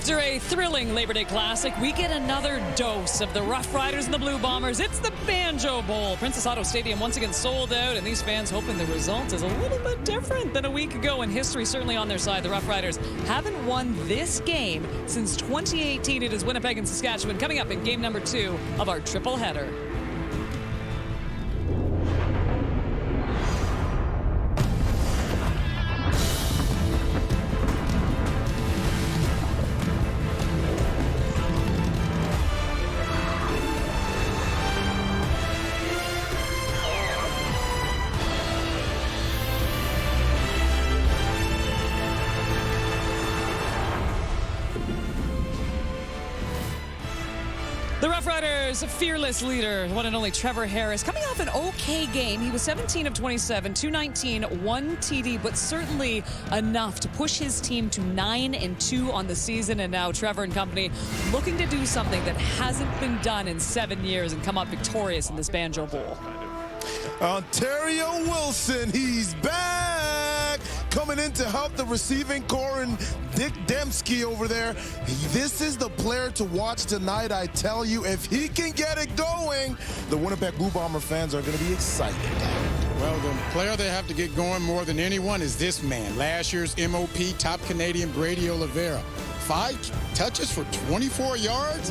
After a thrilling Labor Day Classic, we get another dose of the Roughriders and the Blue Bombers. It's the Banjo Bowl. Princess Auto Stadium once again sold out, and these fans hoping the result is a little bit different than a week ago, and history certainly on their side. The Roughriders haven't won this game since 2018. It is Winnipeg and Saskatchewan coming up in game number 2 of our triple header. The Roughriders' fearless leader, one and only Trevor Harris, coming off an okay game. He was 17 of 27, 219, 1 TD, but certainly enough to push his team to 9-2 on the season. And now Trevor and company looking to do something that hasn't been done in 7 years and come up victorious in this Banjo Bowl. Ontario Wilson, he's back! Coming in to help the receiving core and Dick Dembski over there. This is the player to watch tonight, I tell you. If he can get it going, the Winnipeg Blue Bomber fans are going to be excited. Well, the player they have to get going more than anyone is this man. Last year's MOP top Canadian Brady Oliveira. 5 touches for 24 yards?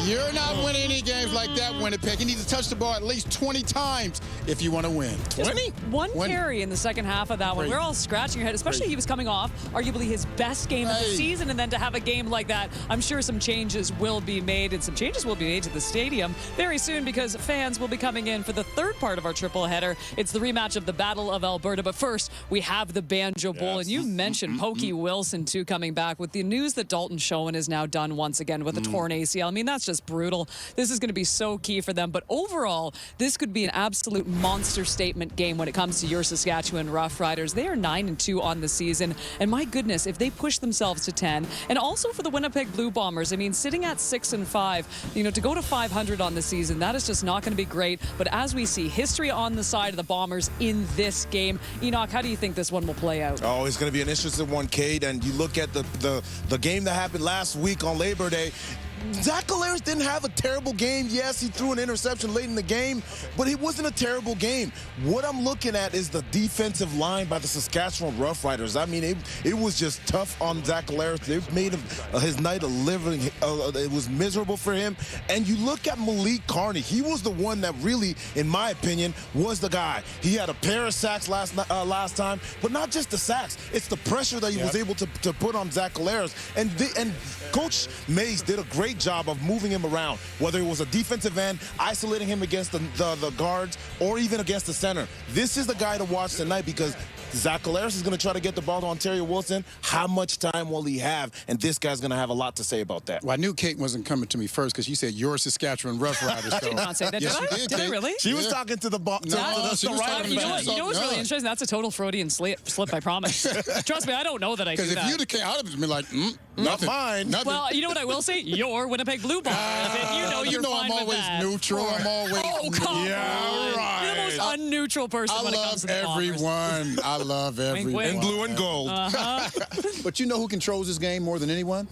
You're not winning any games like that, Winnipeg. You need to touch the ball at least 20 times if you want to win. 20? One carry in the second half of that one. We're all scratching your head, especially he was coming off arguably his best game of the season, and then to have a game like that, I'm sure some changes will be made, and some changes will be made to the stadium very soon because fans will be coming in for the third part of our triple header. It's the rematch of the Battle of Alberta, but first we have the Banjo Bowl, and you mentioned Pokey Wilson too coming back with the news that Dalton Schoen is now done once again with a torn ACL. I mean, that's just brutal. This is going to be so key for them, but overall, this could be an absolute monster statement game when it comes to your Saskatchewan Roughriders. They are 9-2 on the season, and my goodness, if they push themselves to 10, and also for the Winnipeg Blue Bombers, I mean, sitting at 6-5, you know, to go to 500 on the season, that is just not going to be great, but as we see, history on the side of the Bombers in this game. Enoch, how do you think this one will play out? Oh, it's going to be an interesting one, Cade, and you look at the game that happened last week on Labor Day. Zach Collaros didn't have a terrible game. Yes, he threw an interception late in the game, but it wasn't a terrible game. What I'm looking at is the defensive line by the Saskatchewan Roughriders. I mean, it was just tough on Zach Collaros. They made his night a living. It was miserable for him. And you look at Malik Carney. He was the one that really, in my opinion, was the guy. He had a pair of sacks last time, but not just the sacks. It's the pressure that he was able to put on Zach Collaros. And Coach Mays did a great job of moving him around, whether it was a defensive end, isolating him against the guards, or even against the center. This is the guy to watch tonight because Zach Collaros is going to try to get the ball to Ontario Wilson. How much time will he have? And this guy's going to have a lot to say about that. Well, I knew Kate wasn't coming to me first because you said you're Saskatchewan Roughriders. I did not say that. Yes, did I? Did I really? She was talking to the she was talking You know what's really interesting? That's a total Freudian slip, I promise. Trust me, I don't know that I do that. Because if you'd have came, I would have been like, not mine. Nothing. Well, you know what I will say? You're Winnipeg Blue Bombers. And you're fine I'm always with that. neutral. I'm always come on. right. You're the most unneutral person when it comes to the Bombers. I love everyone. And blue and gold. But you know who controls this game more than anyone?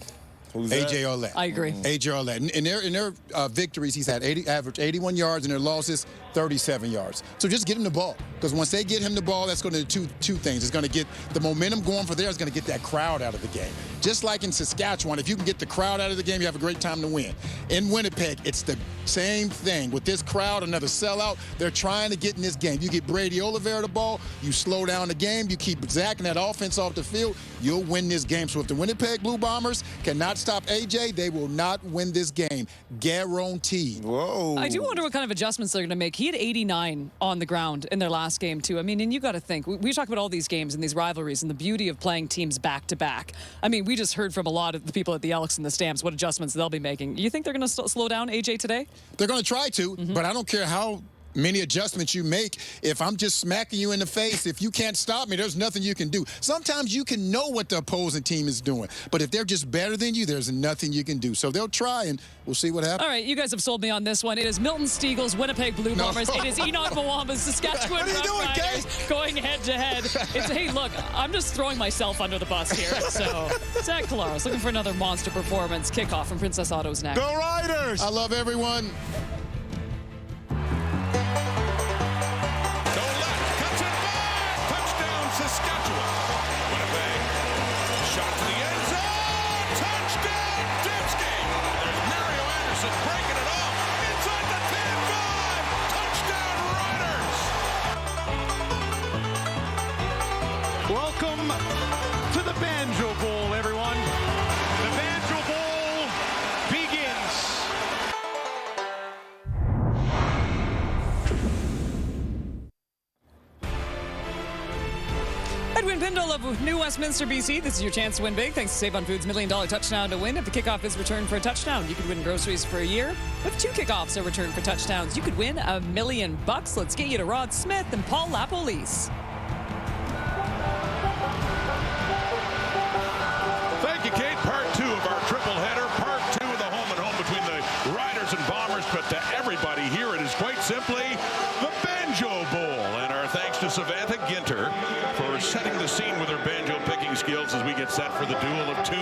Who's that? A.J. Ouellette. I agree. A.J. Ouellette. In their victories, he's had average 81 yards, and their losses, 37 yards. So just get him the ball. Because once they get him the ball, that's going to do two things. It's going to get the momentum going for there. It's going to get that crowd out of the game. Just like in Saskatchewan, if you can get the crowd out of the game, you have a great time to win. In Winnipeg, it's the same thing. With this crowd, another sellout, they're trying to get in this game. You get Brady Oliveira the ball, you slow down the game, you keep Zach and that offense off the field, you'll win this game. So if the Winnipeg Blue Bombers cannot stop AJ, they will not win this game. Guaranteed. Whoa. I do wonder what kind of adjustments they're going to make. He had 89 on the ground in their last game, too. I mean, and you got to think, we talk about all these games and these rivalries and the beauty of playing teams back-to-back. I mean, we just heard from a lot of the people at the Elks and the Stamps what adjustments they'll be making. You think they're going to slow down AJ today? They're going to try to, but I don't care how many adjustments you make. If I'm just smacking you in the face, if you can't stop me, there's nothing you can do. Sometimes you can know what the opposing team is doing, but if they're just better than you, there's nothing you can do. So they'll try, and we'll see what happens. All right, you guys have sold me on this one. It is Milton Stiegel's Winnipeg Blue Bombers. It is Enoch Mwamba's Saskatchewan Roughriders going head-to-head. Hey, look, I'm just throwing myself under the bus here. So, Zach Collaros looking for another monster performance. Kickoff from Princess Autos next. Go Riders! I love everyone. Saskatchewan. Winnipeg. Shot to the end zone. Touchdown, Dembski. There's Mario Anderson breaking it off. Inside the 10-5. Touchdown, Riders. Welcome to the Banjo Bowl, everyone. The Banjo Bowl begins. Edwin Pindle of New Westminster, BC. This is your chance to win big. Thanks to Save on Foods' $1 Million touchdown to win. If the kickoff is returned for a touchdown, you could win groceries for a year. If 2 kickoffs are returned for touchdowns, you could win $1 million. Let's get you to Rod Smith and Paul Lapolice. Thank you, Kate. Part 2 of our triple header. Part 2 of the home and home between the Riders and Bombers. But to everybody here, it is quite simply the Banjo Bowl. And our thanks to Savannah Ginter for setting the scene with her banjo picking skills as we get set for the duel of 2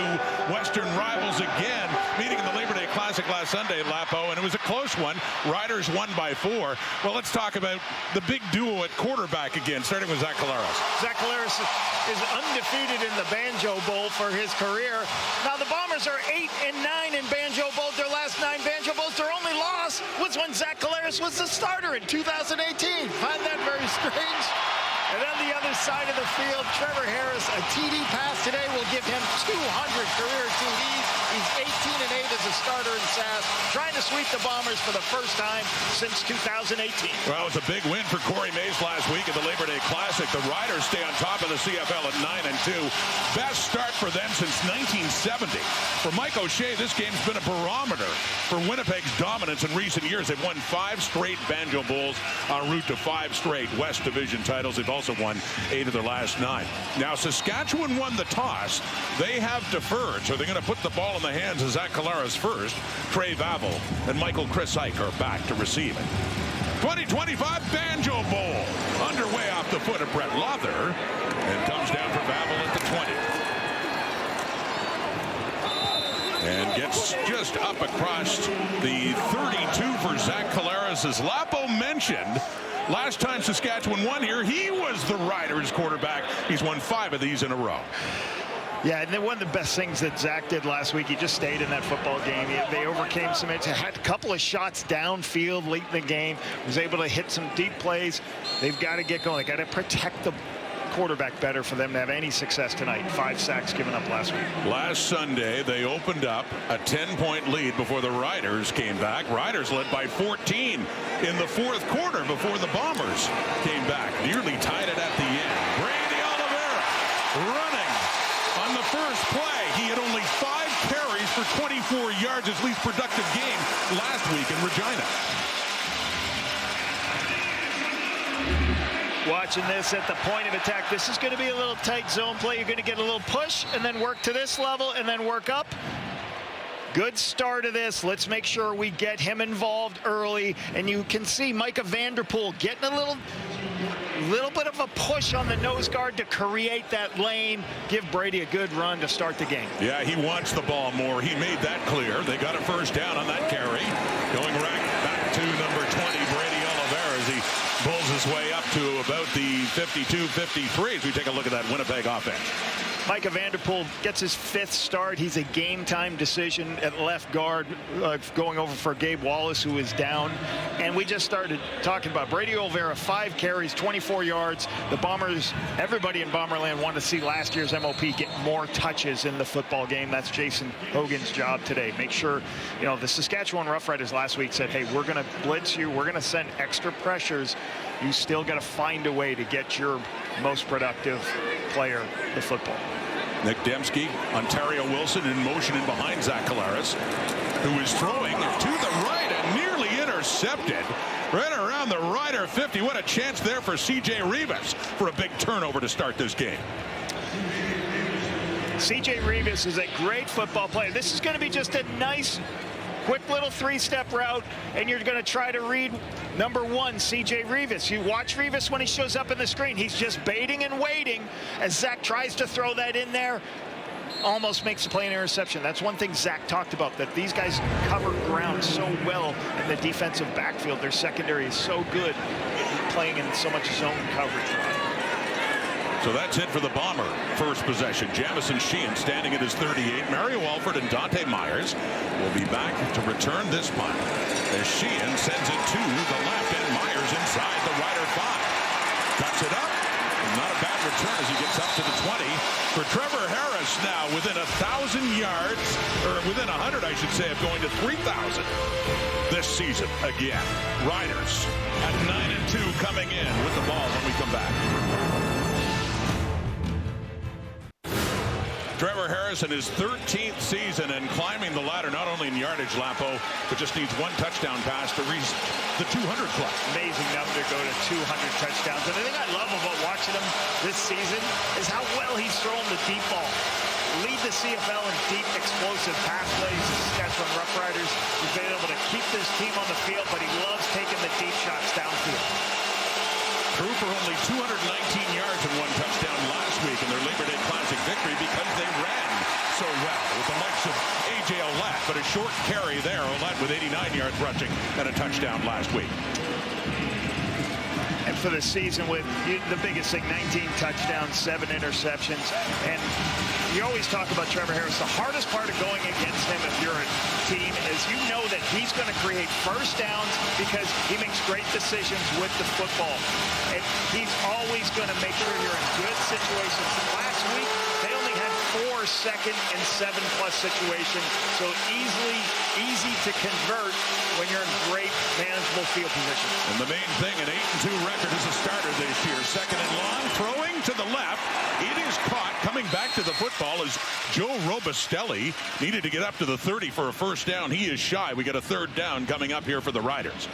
Western rivals again, meeting in the Labor Day Classic last Sunday, Lapo, and it was a close one. Riders won by 4. Well, let's talk about the big duo at quarterback again, starting with Zach Collaros. Zach Collaros is undefeated in the Banjo Bowl for his career. Now, the Bombers are 8-9 in Banjo Bowls. Their last 9 Banjo Bowls, their only loss was when Zach Collaros was the starter in 2018. Find that very strange. And on the other side of the field, Trevor Harris, a TD pass today will give him 200 career TDs. He's 18-8 as a starter in SAS, trying to sweep the Bombers for the first time since 2018. Well, it was a big win for Corey Mays last week at the Labor Day Classic. The Riders stay on top of the CFL at 9-2. Best start for them since 1970. For Mike O'Shea, this game's been a barometer for Winnipeg's dominance in recent years. They've won 5 straight Banjo Bowls en route to 5 straight West Division titles. They've also won 8 of their last 9. Now, Saskatchewan won the toss. They have deferred, so they're going to put the ball in the hands of Zach Collaros first. Trey Vavel and Michael Chris Ike are back to receive it. 2025 Banjo Bowl underway off the foot of Brett Lother and comes down for Vavel at the 20. And gets just up across the 32 for Zach Collaros. As Lapo mentioned, last time Saskatchewan won here, he was the Riders quarterback. He's won 5 of these in a row. Yeah, and then one of the best things that Zach did last week, he just stayed in that football game. They overcame some hits, had a couple of shots downfield late in the game, was able to hit some deep plays. They've got to get going. They got to protect the quarterback better for them to have any success tonight. 5 sacks given up last week. Last Sunday, they opened up a 10-point lead before the Riders came back. Riders led by 14 in the 4th quarter before the Bombers came back. Nearly tied it at the end. Brady Oliveira running on the first play. He had only 5 carries for 24 yards, his least productive game last week in Regina. Watching this at the point of attack. This is going to be a little tight zone play. You're going to get a little push and then work to this level and then work up. Good start of this. Let's make sure we get him involved early. And you can see Micah Vanderpool getting a little bit of a push on the nose guard to create that lane. Give Brady a good run to start the game. Yeah, he wants the ball more. He made that clear. They got a first down on that carry. Going right back to number 20, Brady Oliveira, as he pulls his way up to about the 52-53 as we take a look at that Winnipeg offense. Micah Vanderpool gets his 5th start. He's a game-time decision at left guard, going over for Gabe Wallace, who is down. And we just started talking about Brady Oliveira, 5 carries, 24 yards. The Bombers, everybody in Bomberland wanted to see last year's MOP get more touches in the football game. That's Jason Hogan's job today. Make sure, you know, the Saskatchewan Roughriders last week said, hey, we're going to blitz you. We're going to send extra pressures. You still got to find a way to get your most productive player the football. Nick Dembski, Ontario Wilson in motion in behind Zach Collaros, who is throwing to the right and nearly intercepted. intercepted right around the Rider 50. What a chance there for C.J. Rivas for a big turnover to start this game. C.J. Rivas is a great football player. This is going to be just a nice, quick little three-step route, and you're going to try to read number one, C.J. Rivas. You watch Rivas when he shows up in the screen. He's just baiting and waiting as Zach tries to throw that in there. Almost makes the play an interception. That's one thing Zach talked about, that these guys cover ground so well in the defensive backfield. Their secondary is so good playing in so much zone coverage. So that's it for the Bomber. First possession. Jamison Sheehan standing at his 38. Mario Alford and Dante Myers will be back to return this punt as Sheehan sends it to the left and Myers inside the Rider 5. Cuts it up. Not a bad return as he gets up to the 20. For Trevor Harris now within 1,000 yards, or within 100, I should say, of going to 3,000 this season again. Riders at 9-2 coming in with the ball when we come back. Trevor Harris in his 13th season and climbing the ladder, not only in yardage, Lapo, but just needs one touchdown pass to reach the 200 club. Amazing number to go to 200 touchdowns. And the thing I love about watching him this season is how well he's thrown the deep ball. Lead the CFL in deep, explosive pass plays. The Saskatchewan Roughriders. He's been able to keep this team on the field, but he loves taking the deep shots downfield. Threw for only 219 yards and one touchdown last week in their Labor Day Classic victory because they ran so well with the likes of A.J. Ouellette, but a short carry there. Ouellette with 89 yards rushing and a touchdown last week. And for the season, with the biggest thing, 19 touchdowns, 7 interceptions. And you always talk about Trevor Harris. The hardest part of going against him if you're a team is you know that he's going to create first downs because he makes great decisions with the football. And he's always going to make sure you're in good situations. Last week, they only had 4 second and 7+ situations. So easy to convert when you're in great manageable field position. And the main thing, an 8-2 record as a starter this year. Second and long, throwing to the left. It is caught. Coming back to the football is Joe Robustelli. Needed to get up to the 30 for a first down. He is shy. We got a third down coming up here for the Riders.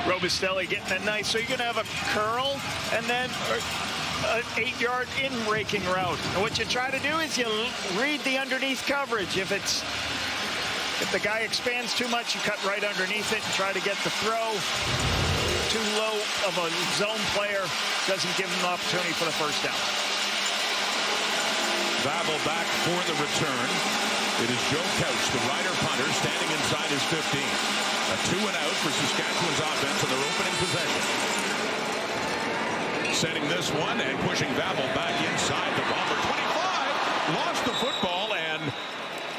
Robustelli getting a nice, so you're going to have a curl and then an 8-yard in-raking route. And what you try to do is you read the underneath coverage. If the guy expands too much, you cut right underneath it and try to get the throw. Too low of a zone player doesn't give him the opportunity for the first down. Babel back for the return. It is Joe Couch, the Rider punter, standing inside his 15. A 2-and-out for Saskatchewan's offense in their opening possession. Sending this one and pushing Babel back inside the Bomber 25. Lost the football and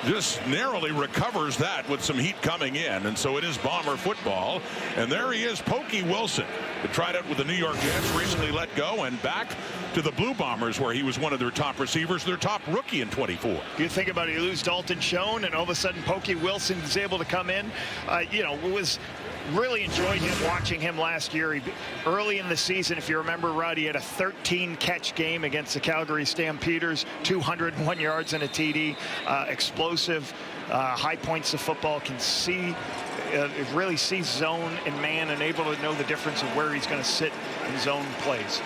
just narrowly recovers that with some heat coming in. And so it is Bomber football. And there he is, Pokey Wilson, who tried it with the New York Jets, recently let go, and back to the Blue Bombers, where he was one of their top receivers, their top rookie in 24. You think about it, you lose Dalton Schoen, and all of a sudden Pokey Wilson is able to come in. Was really enjoyed watching him last year. Early in the season, if you remember, Rod, he had a 13-catch game against the Calgary Stampeders, 201 yards and a TD. Explosive, high points of football, can see, really sees zone and man and able to know the difference of where he's going to sit in zone plays.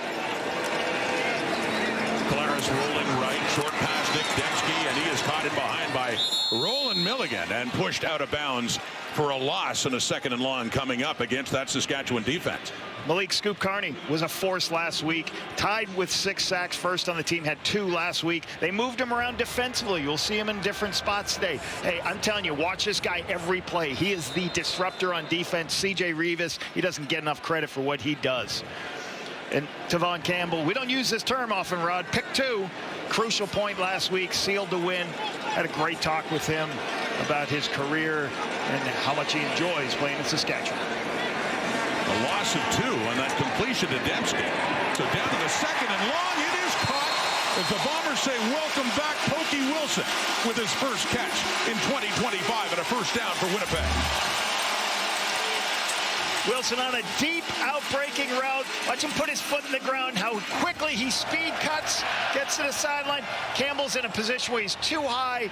Claris rolling right, short pass Nick Dembski, and he is caught in behind by Roland Milligan and pushed out of bounds for a loss and a second and long coming up against that Saskatchewan defense. Malik Scoop Carney was a force last week, tied with 6 sacks, first on the team, had 2 last week. They moved him around defensively. You'll see him in different spots today. Hey, I'm telling you, watch this guy every play. He is the disruptor on defense. C.J. Rivas, he doesn't get enough credit for what he does. And Tavon Campbell, we don't use this term often, Rod. Pick 2, crucial point last week, sealed the win. Had a great talk with him about his career and how much he enjoys playing in Saskatchewan. A loss of 2 on that completion to Dembski. So down to the second and long, it is caught as the Bombers say welcome back Pokey Wilson with his first catch in 2025 and a first down for Winnipeg. Wilson on a deep out-breaking route. Watch him put his foot in the ground, how quickly he speed cuts, gets to the sideline. Campbell's in a position where he's too high.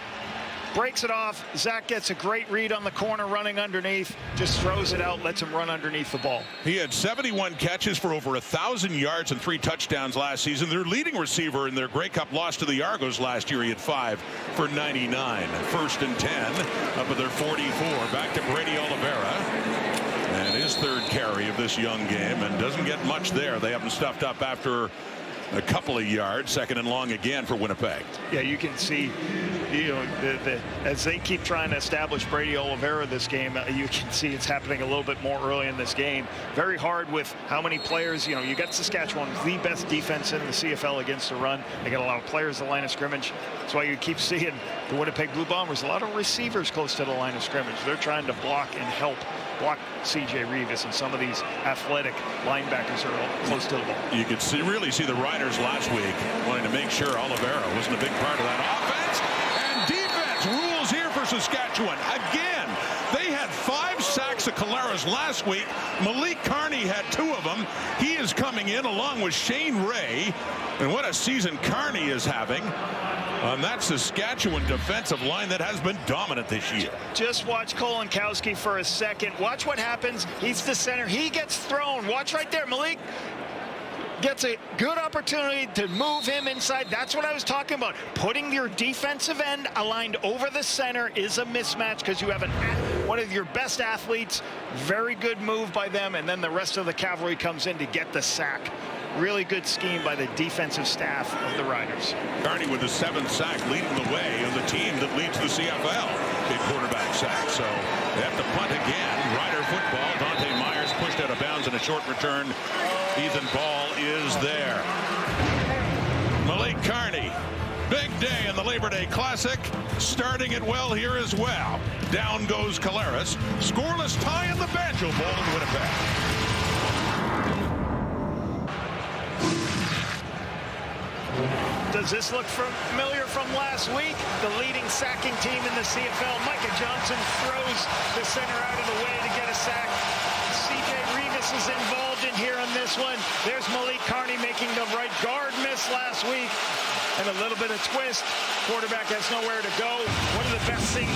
breaks it off. Zach gets a great read on the corner, running underneath, just throws it out, lets him run underneath the ball. He had 71 catches for over 1,000 yards and 3 touchdowns last season. Their leading receiver in their Grey Cup loss to the Argos last year, he had 5 for 99. 1st and 10 up at their 44. Back to Brady Oliveira. And his 3rd carry of this young game, and doesn't get much there. They have him stuffed up after a couple of yards. 2nd and long again for Winnipeg. Yeah, you can see, you know, as they keep trying to establish Brady Oliveira this game, you can see it's happening a little bit more early in this game. Very hard with how many players. You know, you got Saskatchewan, the best defense in the CFL against the run. They got a lot of players at the line of scrimmage. That's why you keep seeing the Winnipeg Blue Bombers, a lot of receivers close to the line of scrimmage. They're trying to block and help block C.J. Revis, and some of these athletic linebackers are close to the ball. You could really see the Riders last week wanting to make sure Oliveira wasn't a big part of that offense. And defense rules here for Saskatchewan. Again, they had 5 sacks of Collaros last week. Malik Carney had 2 of them. He is coming in along with Shane Ray. And what a season Carney is having on that Saskatchewan defensive line that has been dominant this year. Just watch Kolonkowski for a second. Watch what happens. He's the center. He gets thrown. Watch right there. Malik gets a good opportunity to move him inside. That's what I was talking about. Putting your defensive end aligned over the center is a mismatch because you have one of your best athletes. Very good move by them, and then the rest of the cavalry comes in to get the sack. Really good scheme by the defensive staff of the Riders. Carney with the 7th sack, leading the way of the team that leads the CFL in quarterback sack. So they have to punt again. Rider football. Dante Myers pushed out of bounds in a short return. Ethan Ball is there. Malik Carney. Big day in the Labor Day Classic. Starting it well here as well. Down goes Collaros. Scoreless tie in the Banjo Bowl in Winnipeg. Does this look familiar from last week? The leading sacking team in the CFL. Micah Johnson throws the center out of the way to get a sack. C.J. Revis is involved in here on this one. There's Malik Carney making the right guard miss last week. And a little bit of twist. Quarterback has nowhere to go. One of the best things,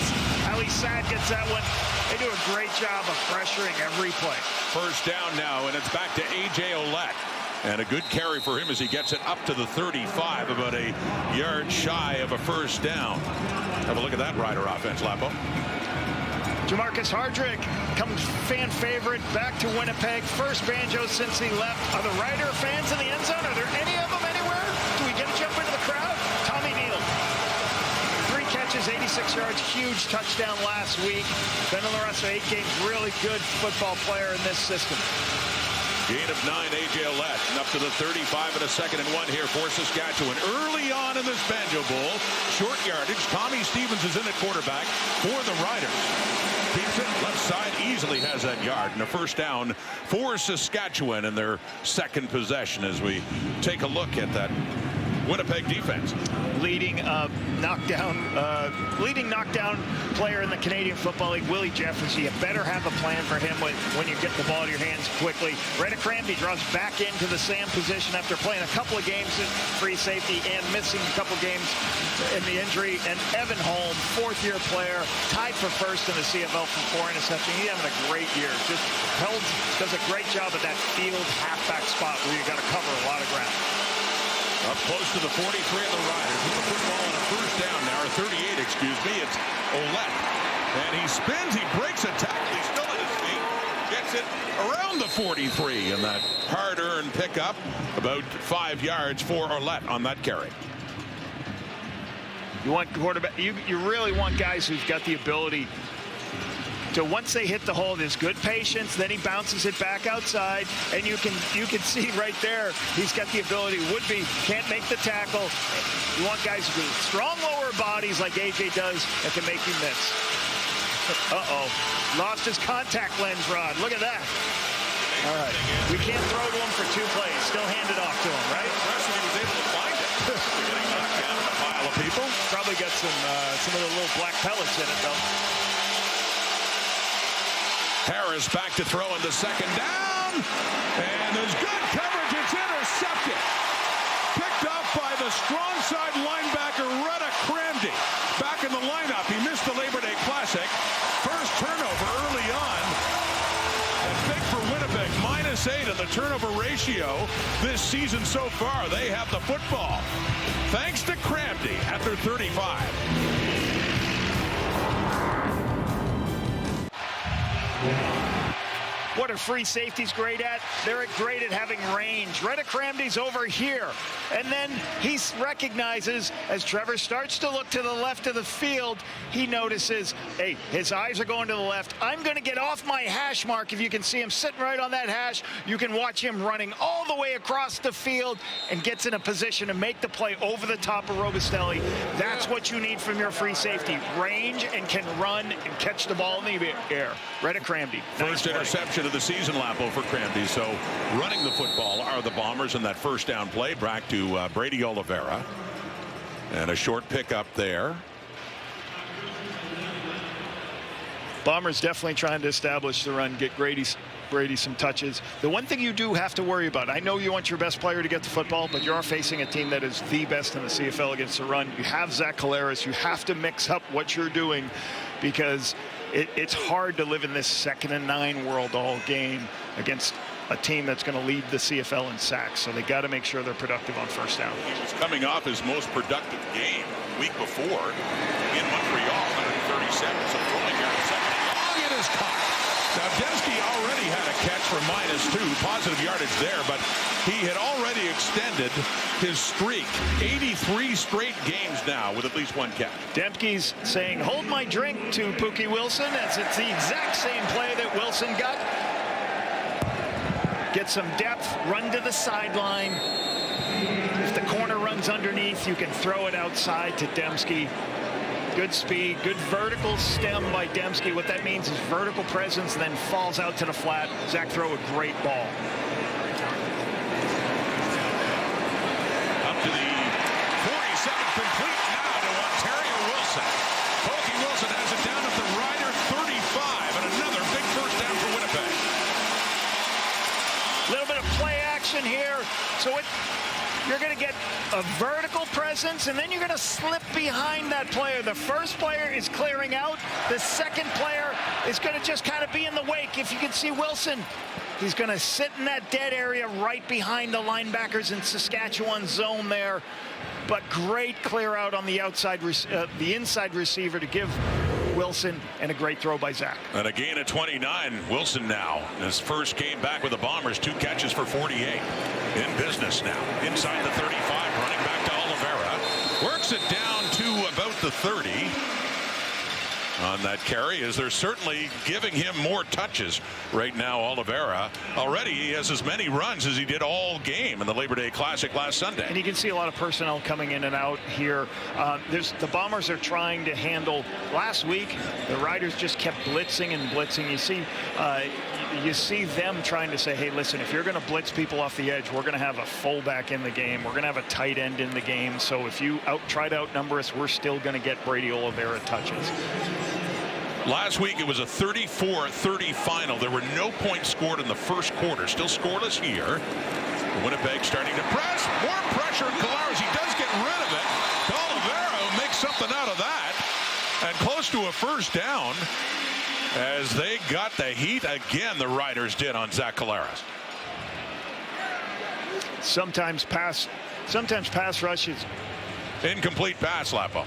Ali Sad gets that one. They do a great job of pressuring every play. 1st down now, and it's back to A.J. Ouellette. And a good carry for him as he gets it up to the 35, about a yard shy of a 1st down. Have a look at that Rider offense, Lapo. Jamarcus Hardrick comes fan favorite back to Winnipeg. First banjo since he left. Are the Rider fans in the end zone? Are there any of them anywhere? Do we get a jump into the crowd? Tommy Neal. 3 catches, 86 yards, huge touchdown last week. Been in the rest of 8 games. Really good football player in this system. Gain of 9, A.J. Ouellette, and up to the 35 and a 2nd and 1 here for Saskatchewan. Early on in this Banjo Bowl, short yardage. Tommy Stevens is in at quarterback for the Riders. Keeps it left side, easily has that yard, and a 1st down for Saskatchewan in their 2nd possession as we take a look at that Winnipeg defense. Leading knockdown player in the Canadian Football League, Willie Jeffers. You better have a plan for him when you get the ball in your hands quickly. Reda Cranby draws back into the Sam position after playing a couple of games at free safety and missing a couple games in the injury. And Evan Holm, 4th-year player, tied for 1st in the CFL for 4 interceptions. He's having a great year. Just does a great job at that field halfback spot where you got to cover a lot of ground. Up close to the 43 of the Riders with the football on a 1st down now, or 38, excuse me. It's Ouellette. And he spins, he breaks a tackle, he's still at his feet. Gets it around the 43, and that hard-earned pickup, about 5 yards for Ouellette on that carry. You want quarterback, you really want guys who've got the ability to, once they hit the hole, there's good patience, then he bounces it back outside, and you can see right there he's got the ability. Woodby can't make the tackle. You want guys who do strong lower bodies like AJ does that can make you miss. Lost his contact lens, Rod. Look at that. All right, we can't throw to him for 2 plays. Still hand it off to him, right? Impressive he was able to find it. Getting knocked down in a pile of people. Probably got some of the little black pellets in it, though. Harris back to throw in the 2nd down. And there's good coverage. It's intercepted. Picked up by the strong side linebacker, Reda Cranby. Back in the lineup. He missed -8 and the turnover ratio this season so far. They have the football. Thanks to Cramdy at their 35. What are free safeties great at? They're great at having range. Retta Cramdy's over here. And then he recognizes, as Trevor starts to look to the left of the field, he notices, hey, his eyes are going to the left. I'm going to get off my hash mark. If you can see him sitting right on that hash, you can watch him running all the way across the field and gets in a position to make the play over the top of Robustelli. That's what you need from your free safety. Range and can run and catch the ball in the air. Retta Cramdy. First interception of the season, Lapo, for Cramdy. So running the football are the Bombers, and that first down play back to Brady Oliveira. And a short pickup there. Bombers definitely trying to establish the run, get Brady some touches. The one thing you do have to worry about, I know you want your best player to get the football, but you are facing a team that is the best in the CFL against the run. You have Zach Collaros. You have to mix up what you're doing, because it's hard to live in this 2nd and 9 world all game against a team that's going to lead the CFL in sacks. So they got to make sure they're productive on first down. He was coming off his most productive game week before in Montreal, 137. So throwing here in second. Long it is caught. Now Dembski already had a catch for -2, positive yardage there, but he had already extended his streak. 83 straight games now with at least one catch. Dembski's saying, hold my drink to Pookie Wilson, as it's the exact same play that Wilson got. Get some depth, run to the sideline. If the corner runs underneath, you can throw it outside to Dembski. Good speed, good vertical stem by Dembski. What that means is vertical presence, and then falls out to the flat. Zach throw a great ball. Up to the 47, complete now to Ontario Wilson. Pokey Wilson has it down at the Rider 35, and another big first down for Winnipeg. A little bit of play action here. So you're going to get a vertical presence, and then you're going to slip behind that player. The first player is clearing out. The second player is going to just kind of be in the wake. If you can see Wilson, he's going to sit in that dead area right behind the linebackers in Saskatchewan zone there. But great clear out on the outside, the inside receiver to give Wilson, and a great throw by Zach. And a gain of 29. Wilson now, his first game back with the Bombers, 2 catches for 48. In business now. Inside the 35, running back to Oliveira. Works it down to about the 30. On that carry, as they're certainly giving him more touches right now. Oliveira, already he has as many runs as he did all game in the Labor Day Classic last Sunday. And you can see a lot of personnel coming in and out here. The Bombers are trying to handle. Last week, the Riders just kept blitzing and blitzing. You see them trying to say, hey, listen, if you're going to blitz people off the edge, we're going to have a fullback in the game. We're going to have a tight end in the game. So if you try to outnumber us, we're still going to get Brady Oliveira touches. Last week, it was a 34-30 final. There were no points scored in the first quarter. Still scoreless here. Winnipeg starting to press. More pressure. Collaros, he does get rid of it. Oliveira makes something out of that. And close to a first down as they got the heat again, the Riders did on Zach Collaros. Sometimes pass rushes. Incomplete pass, Lapo.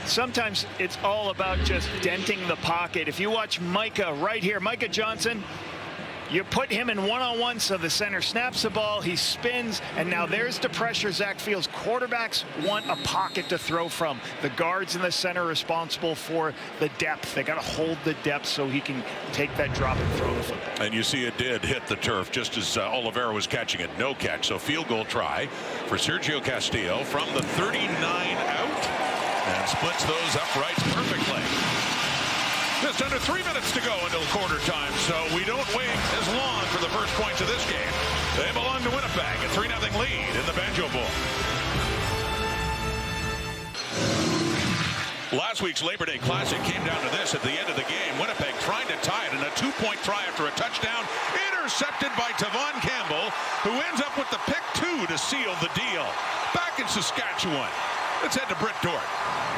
Sometimes it's all about just denting the pocket. If you watch Micah right here, Micah Johnson, you put him in one-on-one, so the center snaps the ball, he spins, and now there's the pressure Zach feels. Quarterbacks want a pocket to throw from. The guards in the center are responsible for the depth. They got to hold the depth so he can take that drop and throw the football. And you see it did hit the turf just as Oliveira was catching it. No catch, so field goal try for Sergio Castillo from the 39 out. And splits those uprights perfectly. Just under 3 minutes to go until quarter time, so we don't wait as long for the first points of this game. They belong to Winnipeg, a 3-0 lead in the Banjo Bowl. Last week's Labor Day Classic came down to this at the end of the game. Winnipeg trying to tie it, and a 2-point try after a touchdown. Intercepted by Tavon Campbell, who ends up with the pick 2 to seal the deal. Back in Saskatchewan. Let's head to Britt Dort.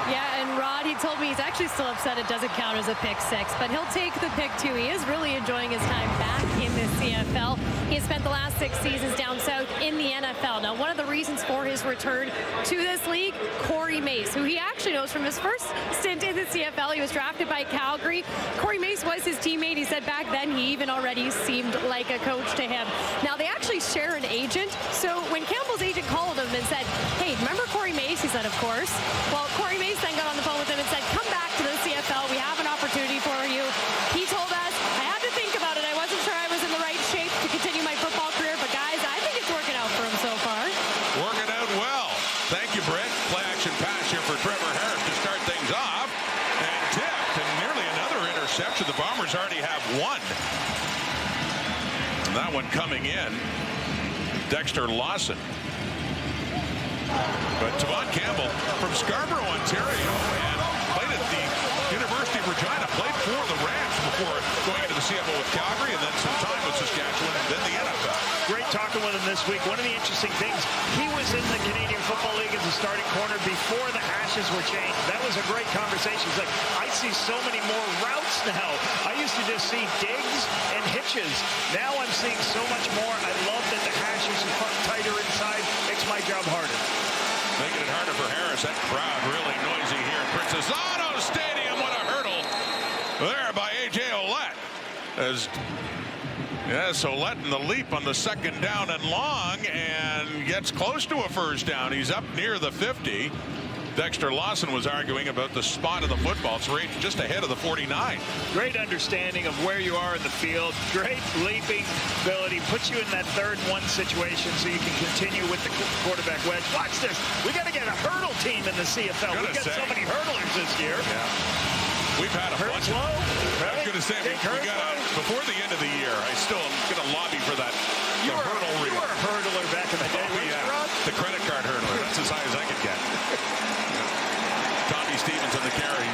Yeah, and Rod, he told me he's actually still upset it doesn't count as a pick six, but he'll take the pick two. He is really enjoying his time back in the CFL. He has spent the last 6 seasons down south in the NFL. Now, one of the reasons for his return to this league, Corey Mace, who he actually knows from his first stint in the CFL. He was drafted by Calgary. Corey Mace was his teammate. He said back then he even already seemed like a coach to him. Now, they actually share an agent. So when Campbell's agent called him and said, hey, remember Corey Mace? He said, of course. Well, Corey Mace then got on the phone with him and said, come back to the CFL. We have an opportunity for you. He told us, I had to think about it. I wasn't sure I was in the right shape to continue my football career. But, guys, I think it's working out for him so far. Working out well. Thank you, Britt. Play action pass here for Trevor Harris to start things off. And tipped, and nearly another interception. The Bombers already have one. And that one coming in. Dexter Lawson. But Tavon Campbell from Scarborough, Ontario, and played at the University of Regina, played for the Rams before going into the CFL with Calgary, and then some time with Saskatchewan, and then the NFL. Great talking with him this week. One of the interesting things, he was in the Canadian Football League as a starting corner before the hashes were changed. That was a great conversation. He's like, I see so many more routes now. I used to just see digs and hitches. Now I'm seeing so much more. I love that the hashes are tighter inside. Makes my job harder. Making it harder for Harris. That crowd really noisy here at Princess Auto Stadium. What a hurdle there by A.J. Ouellette. Yes, Ouellette in the leap on the second down and long and gets close to a first down. He's up near the 50. Dexter Lawson was arguing about the spot of the football. It's right just ahead of the 49. Great understanding of where you are in the field. Great leaping ability. Puts you in that 3rd-and-1 situation so you can continue with the quarterback wedge. Watch this. We got to get a hurdle team in the CFL. We've got so many hurdlers this year. Yeah. We've had a bunch of... I was going to say, we got before the end of the year, I still am going to lobby for that hurdle reel. You were a hurdler back in the day. The credit card hurdler. That's as high as I could get. Tommy Stevens on the carry.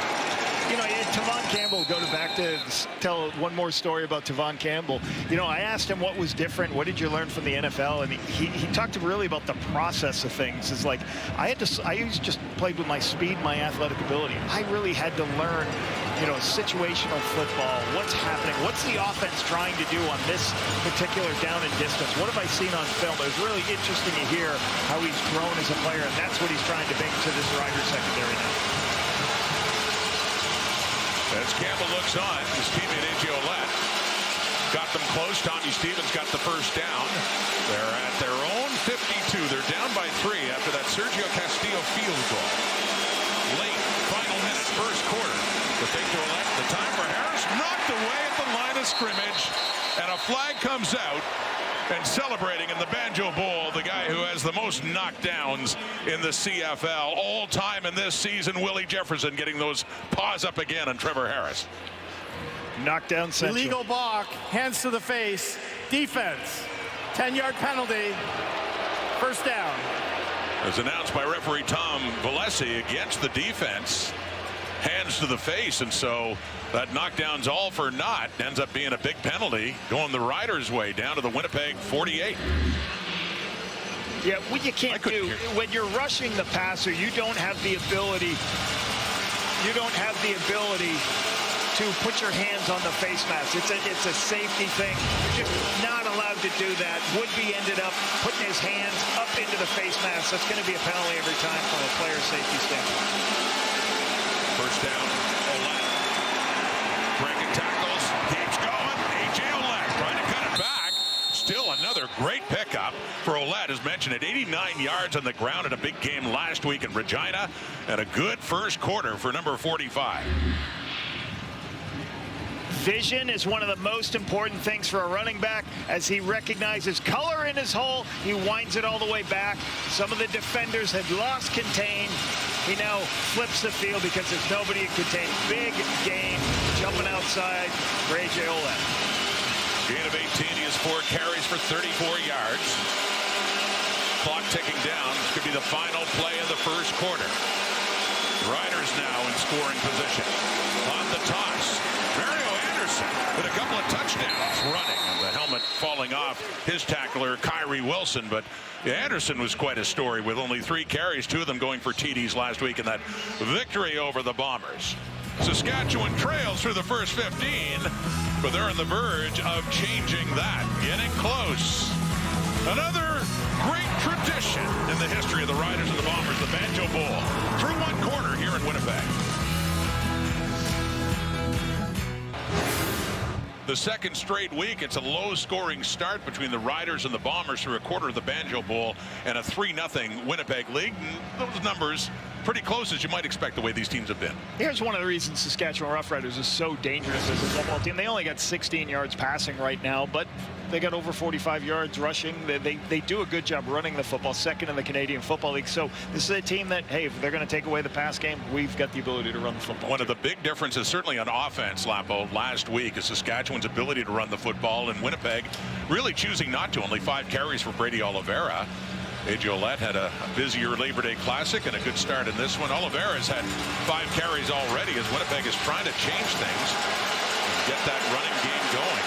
You know, Tavon Campbell, go back to tell one more story about Tavon Campbell. You know, I asked him what was different. What did you learn from the NFL? And he talked really about the process of things. It's like, I used to just played with my speed, my athletic ability. I really had to learn, you know, situational football. What's happening? What's the offense trying to do on this particular down and distance? What have I seen on film? It was really interesting to hear how he's grown as a player, and that's what he's trying to bring to this Riders secondary now. As Campbell looks on, his teammate A.J. Ouellette got them close. Tommy Stevens got the first down. They're at their own 52. They're down by 3 after that Sergio Castillo field goal. Late, final minute, first quarter. The fake to Ouellette. The time for Harris knocked away at the line of scrimmage. And a flag comes out. And celebrating in the Banjo Bowl, the guy who has the most knockdowns in the CFL all time in this season, Willie Jefferson, getting those paws up again on Trevor Harris. Knockdown central. Illegal balk, hands to the face, defense, 10-yard penalty, first down. As announced by referee Tom Valesi against the defense, hands to the face, and so that knockdown's all for naught. Ends up being a big penalty going the Riders' way down to the Winnipeg 48. Yeah, what you can't do when you're rushing the passer, you don't have the ability. You don't have the ability to put your hands on the face mask. It's a safety thing. You're just not allowed to do that. Woodby ended up putting his hands up into the face mask. That's going to be a penalty every time from a player safety standpoint. First down, Ouellette. Breaking tackles, keeps going. A.J. Ouellette trying to cut it back. Still another great pickup for Ouellette, as mentioned, at 89 yards on the ground in a big game last week in Regina, and a good first quarter for number 45. Vision is one of the most important things for a running back. As he recognizes color in his hole, he winds it all the way back. Some of the defenders had lost contain. He now flips the field because there's nobody to contain. Big game, jumping outside for A.J. Ouellette. Gain of 18, he has 4 carries for 34 yards. Clock ticking down. This could be the final play of the first quarter. Riders now in scoring position. On the toss, Mario Anderson Anderson with a couple of touchdowns running, and the helmet falling off his tackler, Kyrie Wilson. But Anderson was quite a story with only 3 carries, 2 of them going for TDs last week in that victory over the Bombers. Saskatchewan trails through the first 15, but they're on the verge of changing that. Getting close. Another great tradition in the history of the Riders and the Bombers, the Banjo Bowl. Through one quarter here in Winnipeg. The second straight week, it's a low-scoring start between the Riders and the Bombers through a quarter of the Banjo Bowl and a 3-0 Winnipeg lead. And those numbers pretty close as you might expect the way these teams have been. Here's one of the reasons Saskatchewan Roughriders is so dangerous as a football team. They only got 16 yards passing right now, but they got over 45 yards rushing. They do a good job running the football, second in the Canadian Football League. So this is a team that, hey, if they're going to take away the pass game, we've got the ability to run the football. One of the big differeces, certainly on offense, Lapo, last week is Saskatchewan's ability to run the football, and Winnipeg really choosing not to. Only 5 carries for Brady Oliveira. A.J. Ouellette had a busier Labor Day Classic and a good start in this one. Oliveira's had 5 carries already as Winnipeg is trying to change things and get that running game going.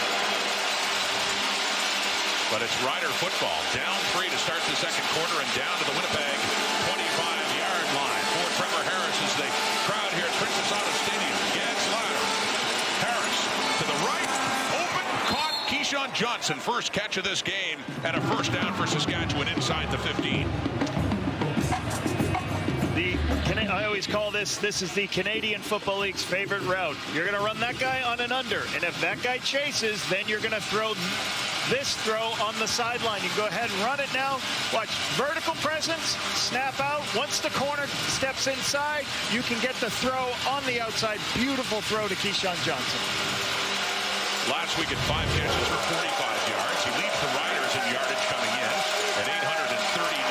But it's Rider football. Down 3 to start the second quarter and down to the Winnipeg 25-yard line for Trevor Harris as the crowd here at Princess Auto Stadium gets louder. Harris to the right. Open. Caught. Keyshawn Johnson. First catch of this game and a first down for Saskatchewan inside the 15. I always call this is the Canadian Football League's favorite route. You're going to run that guy on an under, and if that guy chases, then you're going to throw this throw on the sideline. You go ahead and run it now. Watch, vertical presence, snap out. Once the corner steps inside, you can get the throw on the outside. Beautiful throw to Keyshawn Johnson. Last week at 5 catches for 45 yards. He leads the Riders in yardage coming in at 839.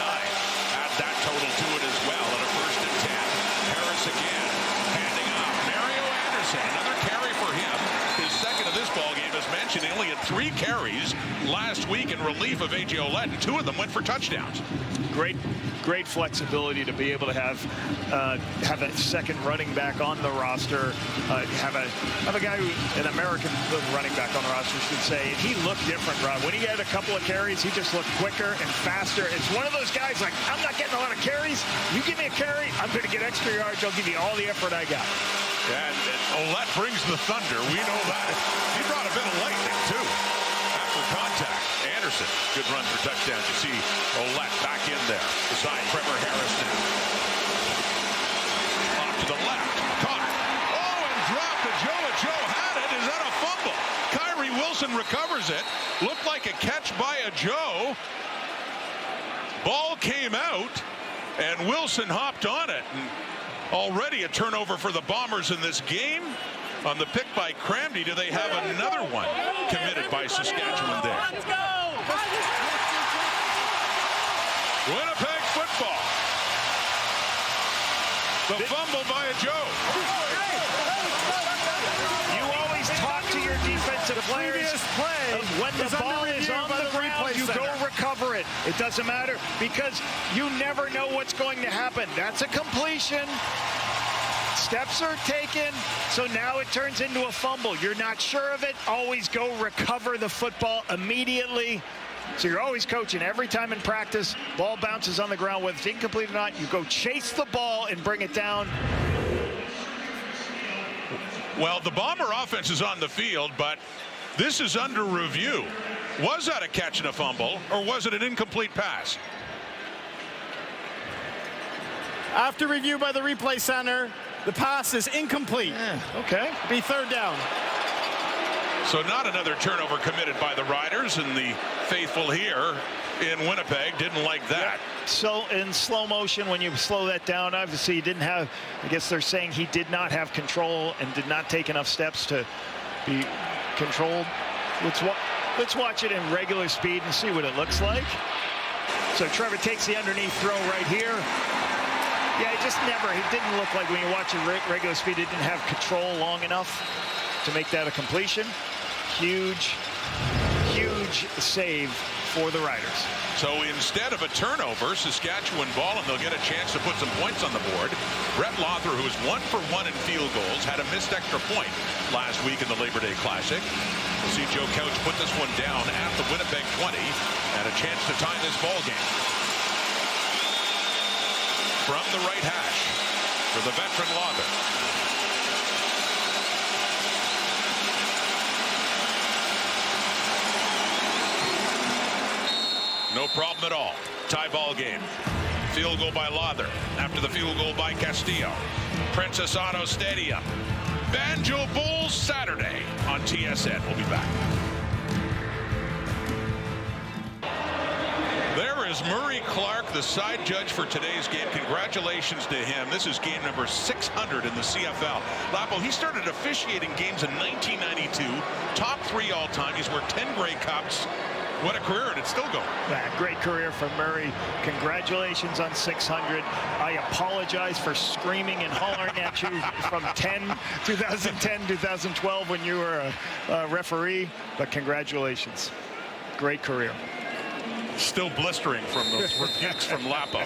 Add that total to it as well at a 1st and 10. Harris again, handing off. Mario Anderson, another carry for him. His second of this ball game, as mentioned, he only had 3 carries last week in relief of A.J. Ouellette, and 2 of them went for touchdowns. Great flexibility to be able to have a second running back on the roster, have a guy who, an American running back on the roster, should say. And he looked different, Rob. When he had a couple of carries, he just looked quicker and faster. It's one of those guys like, I'm not getting a lot of carries. You give me a carry, I'm going to get extra yards. I'll give you all the effort I got. And Ouellette brings the thunder. We know that. He brought a bit of lightning, too. After contact, Anderson, good run for touchdowns. You see Ouellette back in there beside Trevor Harris now. Off to the left, caught. Oh, and dropped to Joe. Joe had it. Is that a fumble? Kyrie Wilson recovers it. Looked like a catch by a Joe. Ball came out, and Wilson hopped on it. And already a turnover for the Bombers in this game. On the pick by Cramdy, do they have another one committed by Saskatchewan there? Let's go! Winnipeg football. The fumble by a Joe. You always talk to your defensive players. When the ball is on the ground, you go recover it. It doesn't matter because you never know what's going to happen. That's a completion. Steps are taken, so now it turns into a fumble. You're not sure of it. Always go recover the football immediately. So you're always coaching. Every time in practice, ball bounces on the ground, whether it's incomplete or not, you go chase the ball and bring it down. Well, the Bomber offense is on the field, but this is under review. Was that a catch and a fumble, or was it an incomplete pass? After review by the replay center, the pass is incomplete. Okay. Be 3rd down. So not another turnover committed by the Riders, and the faithful here in Winnipeg didn't like that. So in slow motion, when you slow that down, obviously he didn't have, I guess they're saying he did not have control and did not take enough steps to be controlled. Let's watch it in regular speed and see what it looks like. So Trevor takes the underneath throw right here. Yeah, he didn't look like, when you watch it regular speed, he didn't have control long enough to make that a completion. Huge save for the Riders. So instead of a turnover, Saskatchewan ball, and they'll get a chance to put some points on the board. Brett Lothar, who was 1 for 1 in field goals, had a missed extra point last week in the Labor Day Classic. We'll see Joe Couch put this one down at the Winnipeg 20 and a chance to tie this ball game. From the right hash for the veteran Lothar. No problem at all. Tie ball game. Field goal by Lothar. After the field goal by Castillo. Princess Auto Stadium. Banjo Bowl Saturday on TSN. We'll be back. There is Murray Clark, the side judge for today's game. Congratulations to him. This is game number 600 in the CFL. Lapo, he started officiating games in 1992. Top 3 all time. He's worked 10 Grey Cups. What a career, and it's still going. Yeah, great career for Murray. Congratulations on 600. I apologize for screaming and hollering at you from 2010, 2012 when you were a referee, but congratulations. Great career. Still blistering from those rebukes from Lapo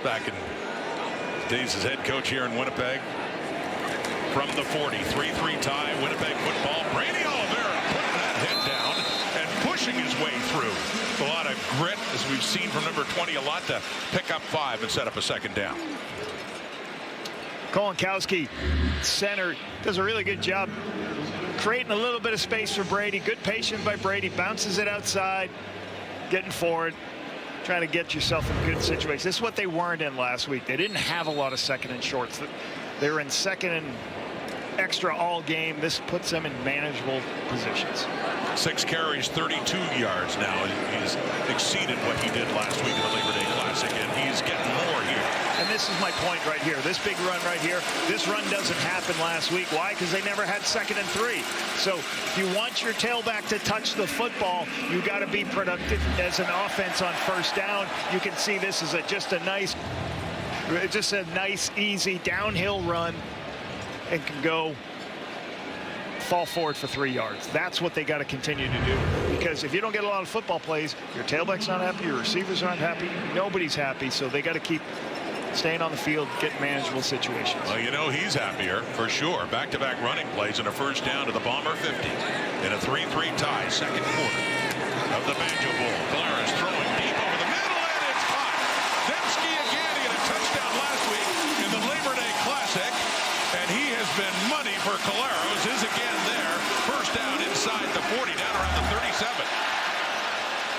back in days as head coach here in Winnipeg. From the 40, 3-3 tie, Winnipeg football. Brady Oliveira putting that head down and pushing his way through. A lot of grit, as we've seen from number 20, a lot to pick up 5 and set up a second down. Kolinkowski, center, does a really good job creating a little bit of space for Brady. Good patience by Brady, bounces it outside, getting forward, trying to get yourself in good situations. This is what they weren't in last week. They didn't have a lot of second and shorts. They were in second and extra all game. This puts them in manageable positions. 6 carries, 32 yards now. He's exceeded what he did last week in the Labor Day Classic, and he's getting more here. And this is my point right here. This big run right here, this run doesn't happen last week. Why? Because they never had 2nd and 3. So if you want your tailback to touch the football, you got to be productive as an offense on 1st down. You can see this is just a nice, easy downhill run, and can go fall forward for 3 yards. That's what they got to continue to do, because if you don't get a lot of football plays, your tailback's not happy, your receivers aren't happy, nobody's happy. So they got to keep staying on the field, get manageable situations. Well, you know he's happier for sure. Back-to-back running plays and a 1st down to the Bomber 50 in a 3-3 tie, 2nd quarter of the Banjo Bowl. Clara's throwing deep over the middle, and it's caught. Dembski again. He had a touchdown last week in the Labor Day Classic, and he has been money for Caleros. Is again there. 1st down inside the 40, down around the 37.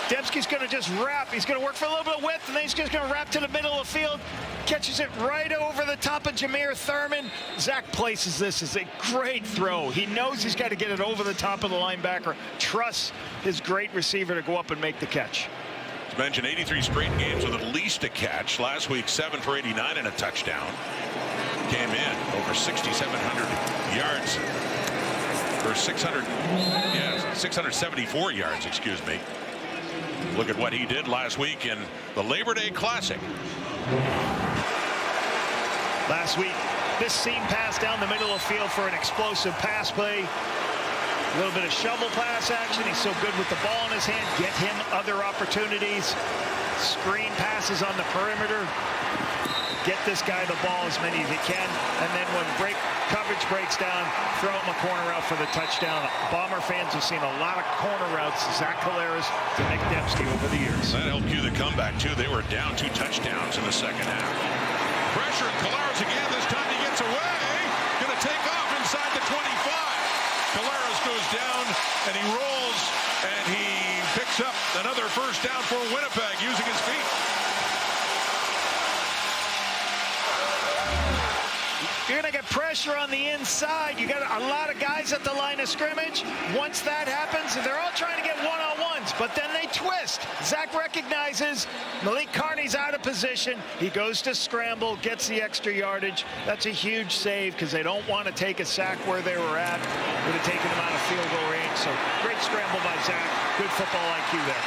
Dembski's going to just wrap. He's going to work for a little bit of width, and then he's just going to wrap to the middle of the field. Catches it right over the top of Jameer Thurman. Zach places this as a great throw. He knows he's got to get it over the top of the linebacker. Trusts his great receiver to go up and make the catch. As mentioned, 83 straight games with at least a catch. Last week, 7 for 89 and a touchdown. Came in over 6,700 yards. Or 674 yards, excuse me. Look at what he did last week in the Labor Day Classic. Last week, this seam pass down the middle of the field for an explosive pass play. A little bit of shovel pass action. He's so good with the ball in his hand. Get him other opportunities. Screen passes on the perimeter. Get this guy the ball as many as he can. And then when coverage breaks down, throw him a corner route for the touchdown. Bomber fans have seen a lot of corner routes. Zach Caleros to Nick Dembski over the years. That helped cue the comeback, too. They were down 2 touchdowns in the 2nd half. Pressure, Caleros again. This time he gets away. Going to take off inside the 25. Caleros goes down, and he rolls, and he picks up another 1st down for Winnipeg using his feet. You're going to get pressure on the inside. You got a lot of guys at the line of scrimmage. Once that happens, they're all trying to get one-on-ones, but then they twist. Zach recognizes Malik Carney's out of position. He goes to scramble, gets the extra yardage. That's a huge save because they don't want to take a sack where they were at. Would have taken them out of field goal range. So great scramble by Zach. Good football IQ there.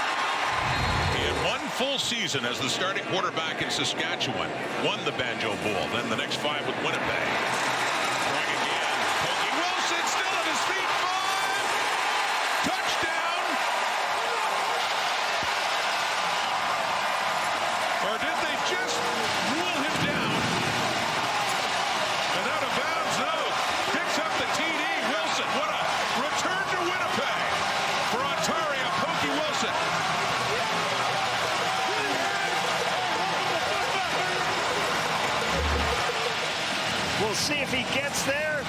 He had 1 full season as the starting quarterback in Saskatchewan. Won the Banjo Bowl. Then the next 5 with Winnipeg. Trying again. Pokey Wilson still on his feet. 5. Touchdown. We'll see if he gets there.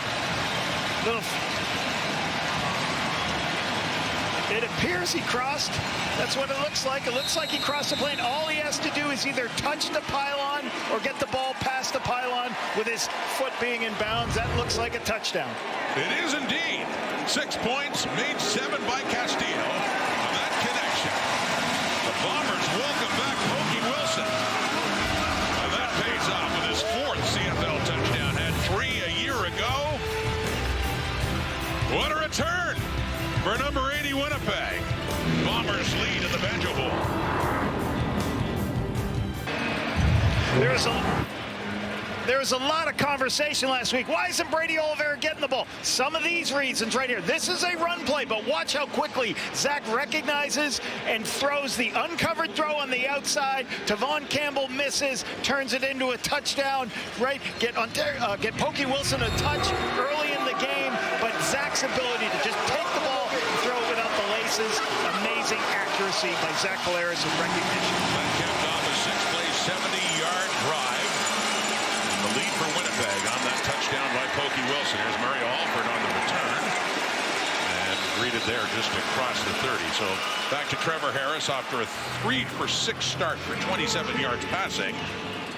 It appears he crossed. That's what it looks like. It looks like he crossed the plane. All he has to do is either touch the pylon or get the ball past the pylon with his foot being in bounds. That looks like a touchdown. It is indeed. 6 points, made 7 by Castillo. On that connection, the Bombers welcome back Pokey Wilson. And that pays off with his 4th CFL touchdown. Had 3 a year ago. What a return for number 80 Winnipeg. Bombers lead in the Banjo Bowl. There was a lot of conversation last week. Why isn't Brady Oliveira getting the ball? Some of these reasons right here. This is a run play, but watch how quickly Zach recognizes and throws the uncovered throw on the outside. Tavon Campbell misses, turns it into a touchdown. Right, get Pokey Wilson a touch early in the game, but Zach's ability to just take the ball and throw it without the laces. Amazing accuracy by Zach Collaros and recognition. That capped off a 6-play, 70-yard drive. The lead for Winnipeg on that touchdown by Pokey Wilson. Here's Murray Alford on the return. And greeted there just across the 30. So back to Trevor Harris after a 3-for-6 start for 27 yards passing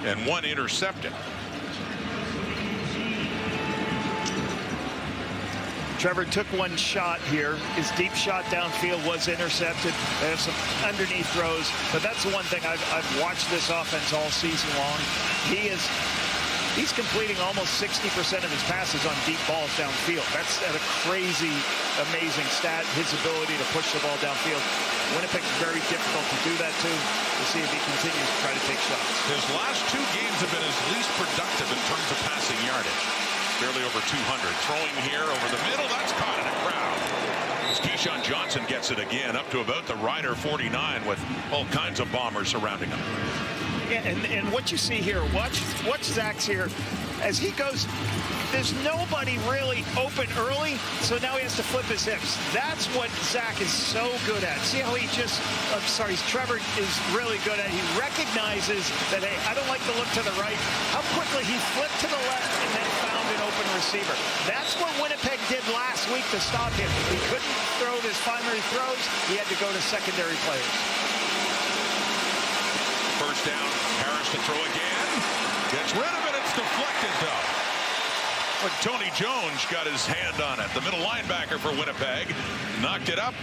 and 1 intercepted. Trevor took one shot here. His deep shot downfield was intercepted. They have some underneath throws, but that's the one thing I've watched this offense all season long. He's completing almost 60% of his passes on deep balls downfield. That's at a crazy, amazing stat, his ability to push the ball downfield. Winnipeg's very difficult to do that to. We'll see if he continues to try to take shots. His last 2 games have been his least productive in terms of passing yardage. Barely over 200. Throwing here over the middle. That's caught in a crowd. As Keyshawn Johnson gets it again up to about the Rider 49 with all kinds of bombers surrounding him. Yeah, and what you see here, watch Zach's here. As he goes, there's nobody really open early, so now he has to flip his hips. That's what Zach is so good at. See how he just, Trevor is really good at. He recognizes that, hey, I don't like to look to the right. How quickly he flipped to the left and then found an open receiver. That's what Winnipeg did last week to stop him. He couldn't throw his primary throws. He had to go to secondary players. First down, Harris to throw again. Gets rid of it. It's deflected, though. But Tony Jones got his hand on it. The middle linebacker for Winnipeg knocked it up.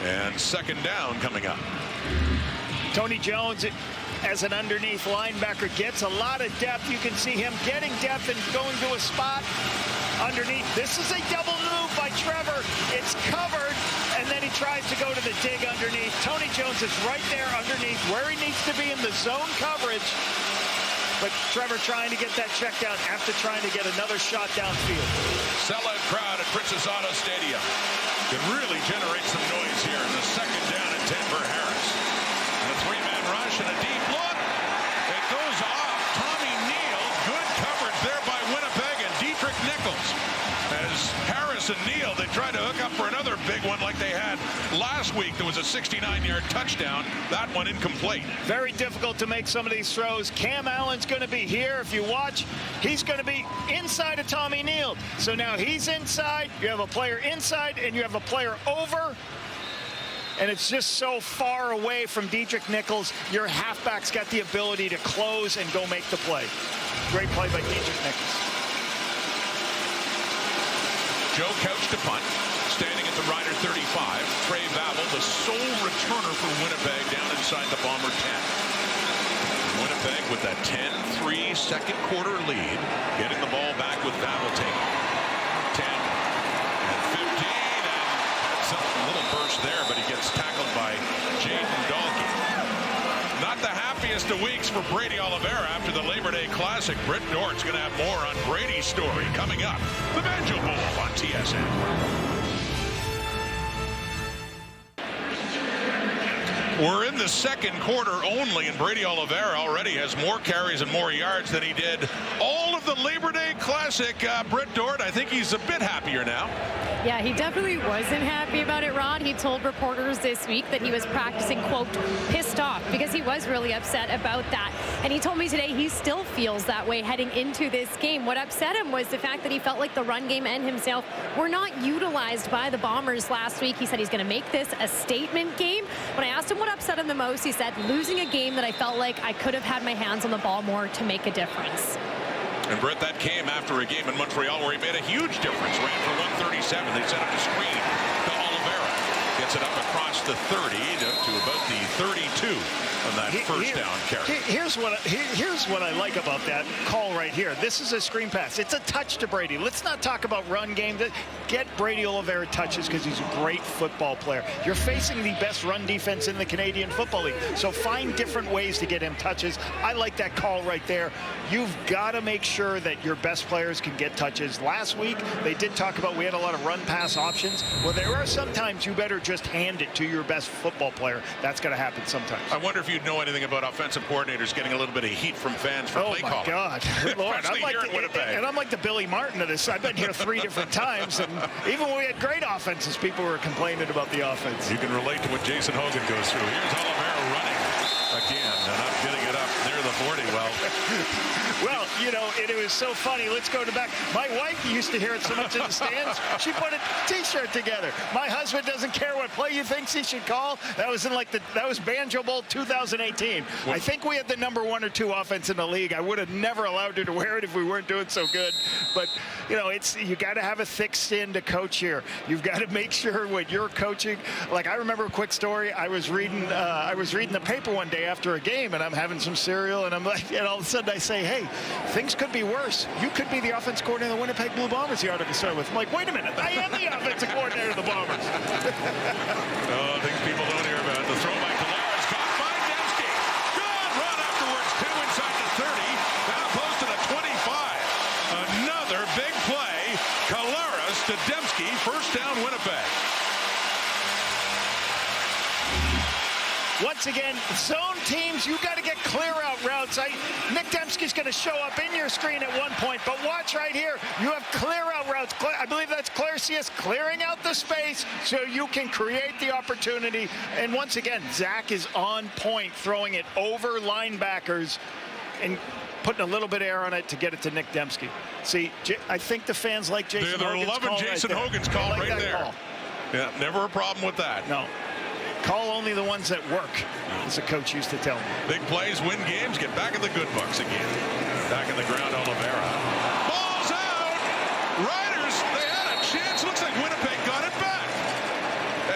And second down coming up. Tony Jones, as an underneath linebacker, gets a lot of depth. You can see him getting depth and going to a spot underneath. This is a double move by Trevor. It's covered, and then he tries to go to the dig underneath. Tony Jones is right there underneath where he needs to be in the zone coverage. But Trevor trying to get that check down after trying to get another shot downfield. Sellout crowd at Princess Auto Stadium. Can really generate some noise here in the second down and 10 for Harris. And a 3-man rush and a deep look. It goes off. Tommy Neal. Good coverage there by Winnipeg and Dietrich Nichols. As Harris and Neal, they tried to hook up for another big one like they had last week. There was a 69-yard touchdown. That one incomplete. Very difficult to make some of these throws. Cam Allen's going to be here. If you watch, he's going to be inside of Tommy Neal. So now he's inside. You have a player inside, and you have a player over. And it's just so far away from Dietrich Nichols. Your halfback's got the ability to close and go make the play. Great play by Dietrich Nichols. Joe Couch to punt. Standing at the Rider 35. Trey Babel, the sole returner for Winnipeg, down inside the Bomber 10. Winnipeg with that 10-3 second quarter lead. Getting the ball back with Babel taking 10 and 15. And that's a little burst there, but he gets tackled by Jaden Dahlke. Not the happiest of weeks for Brady Oliveira after the Labor Day Classic. Britt Dort's going to have more on Brady's story coming up. The Banjo Bowl on TSN. We're in the second quarter only, and Brady Oliveira already has more carries and more yards than he did all of the Labor Day Classic. Britt Dort, I think he's a bit happier now. Yeah, he definitely wasn't happy about it, Rod. He told reporters this week that he was practicing, quote, pissed off, because he was really upset about that. And he told me today he still feels that way heading into this game. What upset him was the fact that he felt like the run game and himself were not utilized by the Bombers last week. He said he's going to make this a statement game. When I asked him what upset him the most, he said losing a game that I felt like I could have had my hands on the ball more to make a difference. And Brett, that came after a game in Montreal where he made a huge difference. Ran for 137. They set up a screen to Oliveira. Gets it up across the 30 to about the 32 on that first down carry. Here's what I like about that call right here. This is a screen pass. It's a touch to Brady. Let's not talk about run game. Get Brady Oliveira touches because he's a great football player. You're facing the best run defense in the Canadian Football League. So find different ways to get him touches. I like that call right there. You've got to make sure that your best players can get touches. Last week, they did talk about we had a lot of run pass options. Well, there are sometimes you better just hand it to your best football player. That's going to happen sometimes. I wonder if you'd know anything about offensive coordinators getting a little bit of heat from fans for play calling. Oh, my God. Lord, I'm like the Billy Martin of this. I've been here 3 different times, and even when we had great offenses, people were complaining about the offense. You can relate to what Jason Hogan goes through. Here's Oliveira running again, and I'm getting it up near the 40. Well, you know, it was so funny. Let's go to back. My wife used to hear it so much in the stands. She put a T-shirt together. My husband doesn't care what play he thinks he should call. That was that was Banjo Bowl 2018. I think we had the number 1 or 2 offense in the league. I would have never allowed her to wear it if we weren't doing so good. But you know, you got to have a thick skin to coach here. You've got to make sure when you're coaching. Like I remember a quick story. I was reading the paper one day after a game, and I'm having some cereal, and I'm like, and all of a sudden I say, hey, things could be worse. You could be the offense coordinator of the Winnipeg Blue Bombers, the article started with. I'm like, wait a minute, I am the offensive coordinator of the Bombers. Oh, things people don't hear about. The throw by Collaros, caught by Dembski. Good run afterwards, 2 inside the 30, now close to the 25. Another big play. Collaros to Dembski, first down Winnipeg. Once again, zone teams, you got to get clear out routes. Nick Dembski's going to show up in your screen at one point, but watch right here. You have clear out routes. I believe that's Clarcius clearing out the space so you can create the opportunity. And once again, Zach is on point, throwing it over linebackers and putting a little bit of air on it to get it to Nick Dembski. See, I think the fans like Jason Hogan's They're loving Jason Hogan's call right there. Call. Yeah, never a problem with that. No. Call only the ones that work, as a coach used to tell me. Big plays win games. Get back in the good books again. Back in the ground, Oliveira. Ball's out. Riders, they had a chance. Looks like Winnipeg got it back.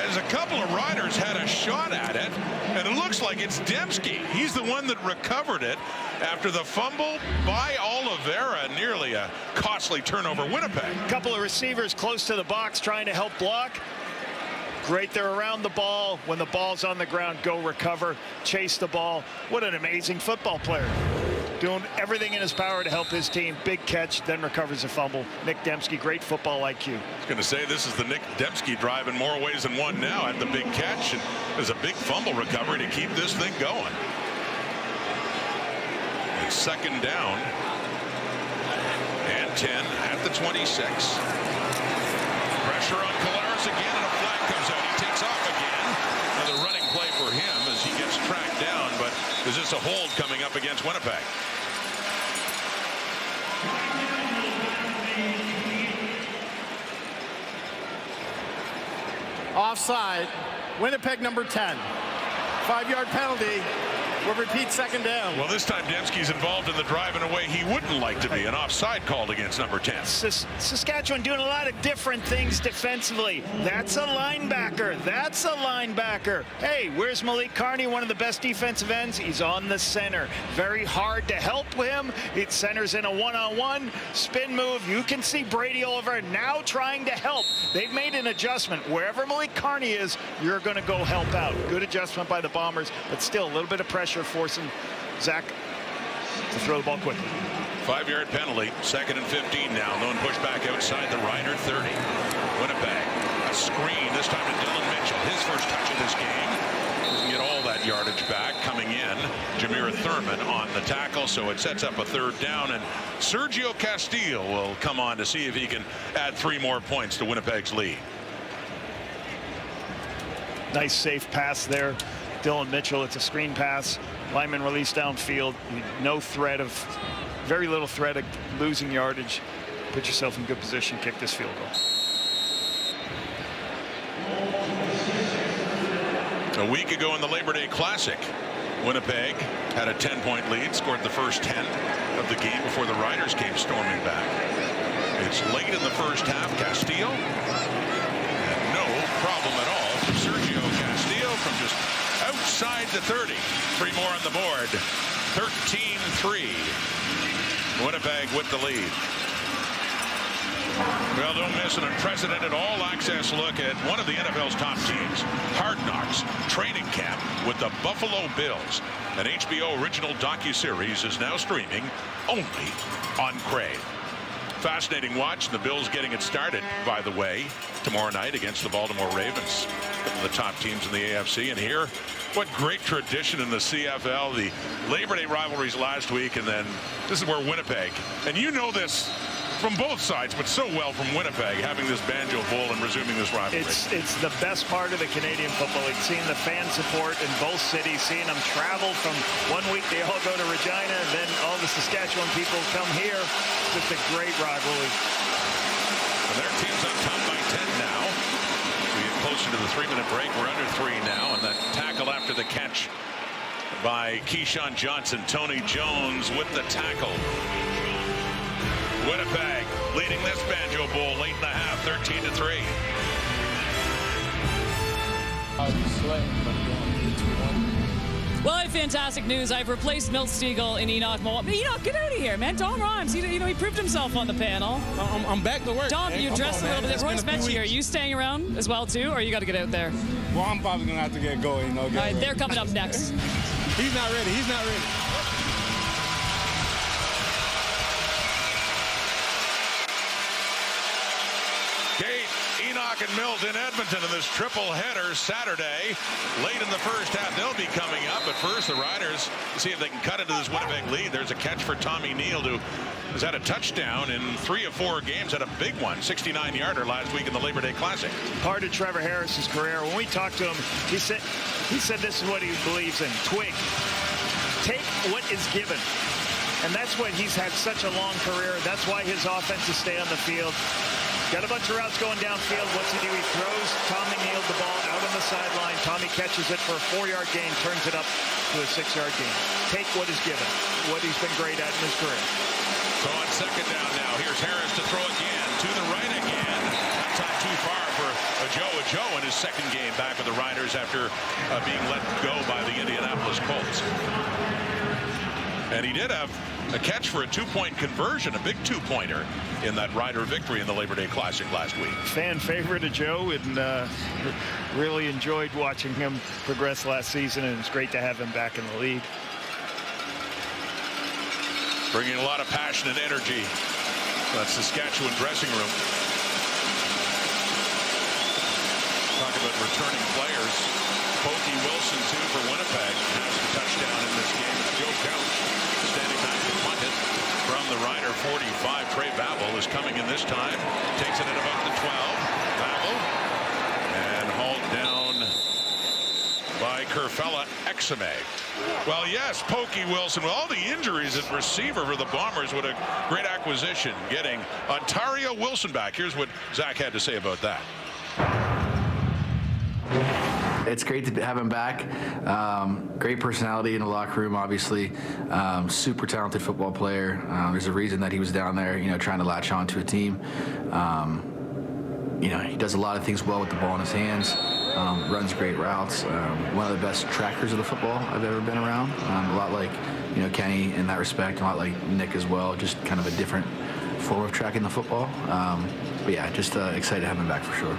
As a couple of Riders had a shot at it, and it looks like it's Dembski. He's the one that recovered it after the fumble by Oliveira. Nearly a costly turnover, Winnipeg. A couple of receivers close to the box trying to help block. Great, they're around the ball. When the ball's on the ground, go recover, chase the ball. What an amazing football player. Doing everything in his power to help his team. Big catch, then recovers a fumble. Nick Dembski, great football IQ. I was going to say, this is the Nick Dembski drive in more ways than one now at the big catch. And there's a big fumble recovery to keep this thing going. And second down and 10 at the 26. Pressure on Collaros again, and a flag comes out. He takes off again. Another running play for him as he gets tracked down, but is this a hold coming up against Winnipeg? Offside. Winnipeg number 10. 5-yard penalty. We'll repeat second down. Well, this time Dembski's involved in the drive in a way he wouldn't like to be. An offside called against number 10. Saskatchewan doing a lot of different things defensively. That's a linebacker. That's a linebacker. Hey, where's Malik Carney, one of the best defensive ends? He's on the center. Very hard to help him. It centers in a one-on-one spin move. You can see Brady Oliver now trying to help. They've made an adjustment. Wherever Malik Carney is, you're going to go help out. Good adjustment by the Bombers, but still a little bit of pressure forcing Zach to throw the ball quickly. 5-yard penalty, 2nd and 15 now. Lone push back outside the Rider 30. Winnipeg, a screen this time to Dylan Mitchell. His first touch of this game. Doesn't get all that yardage back. Coming in, Jameer Thurman on the tackle, so it sets up a third down, and Sergio Castillo will come on to see if he can add 3 more points to Winnipeg's lead. Nice safe pass there. Dylan Mitchell, it's a screen pass. Lineman released downfield. Very little threat of losing yardage. Put yourself in good position, kick this field goal. A week ago in the Labor Day Classic, Winnipeg had a 10-point lead, scored the first 10 of the game before the Riders came storming back. It's late in the first half. Castillo, and no problem at all from Sergio Castillo from just outside the 30. 3 more on the board. 13-3. Winnipeg with the lead. Well, don't miss an unprecedented all-access look at one of the NFL's top teams. Hard Knocks training camp with the Buffalo Bills. An HBO original docuseries is now streaming only on Crave. Fascinating watch. The Bills getting it started, by the way, tomorrow night against the Baltimore Ravens. One of the top teams in the AFC. And here, what great tradition in the CFL. The Labor Day rivalries last week, and then this is where Winnipeg, and you know this from both sides, but so well from Winnipeg, having this Banjo Bowl and resuming this rivalry. It's the best part of the Canadian Football League, seeing the fan support in both cities, seeing them travel from one week, they all go to Regina, and then all the Saskatchewan people come here. It's just a great rivalry. And their team's on top by 10 now. We get closer to the 3-minute break. We're under 3 now, and that tackle after the catch by Keyshawn Johnson. Tony Jones with the tackle. Winnipeg leading this Banjo Bowl late in the half, 13-3. Well, I have fantastic news. I've replaced Milt Stiegel in Enoch Moa. Enoch, get out of here, man. Tom Rhymes, he proved himself on the panel. I'm back to work. Tom, you dressed a little bit. Royce met you here. Are you staying around as well, too, or you got to get out there? Well, I'm probably going to have to get going. All right, they're coming up next. He's not ready. He's not ready. Enoch and Milt in Edmonton in this triple header Saturday. Late in the first half, they'll be coming up. But first, the Riders see if they can cut into this Winnipeg lead. There's a catch for Tommy Neal, who has had a touchdown in 3 of 4 games. Had a big one, 69-yarder last week in the Labor Day Classic. Part of Trevor Harris's career. When we talked to him, he said this is what he believes in. Twig. Take what is given. And that's what he's had such a long career. That's why his offenses stay on the field. Got a bunch of routes going downfield. What's he do? He throws Tommy Neal the ball out on the sideline. Tommy catches it for a 4-yard gain, turns it up to a 6-yard gain. Take what is given, what he's been great at in his career. So on second down now, here's Harris to throw again, to the right again. Not too far for Joe in his second game back with the Riders after being let go by the Indianapolis Colts. And he did have a catch for a 2-point conversion, a big 2-pointer in that Rider victory in the Labor Day Classic last week. Fan favorite of Joe, and really enjoyed watching him progress last season, and it's great to have him back in the league. Bringing a lot of passion and energy to that Saskatchewan dressing room. Talk about returning players. Pokey Wilson, too, for Winnipeg, has a touchdown in this game. It's Joe Couch standing back to punt it from the Rider 45. Trey Babel is coming in this time. Takes it at about the 12. Babel. And hauled down by Kerfella Exame. Well, yes, Pokey Wilson, with all the injuries at receiver for the Bombers, what a great acquisition, getting Ontario Wilson back. Here's what Zach had to say about that. It's great to have him back. Great personality in the locker room, obviously. Super talented football player. There's a reason that he was down there, trying to latch on to a team. He does a lot of things well with the ball in his hands. Runs great routes. One of the best trackers of the football I've ever been around. A lot like, Kenny in that respect, a lot like Nick as well. Just kind of a different form of tracking the football. But yeah, just excited to have him back for sure.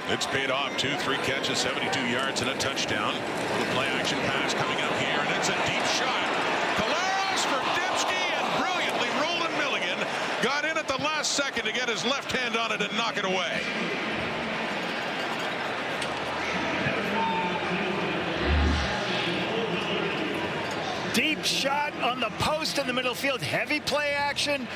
It's paid off, 3 catches, 72 yards, and a touchdown. Little play-action pass coming up here, and it's a deep shot. Collaros for Dipsky, and brilliantly, Roland Milligan got in at the last second to get his left hand on it and knock it away. Deep shot on the post in the middle field. Heavy play action.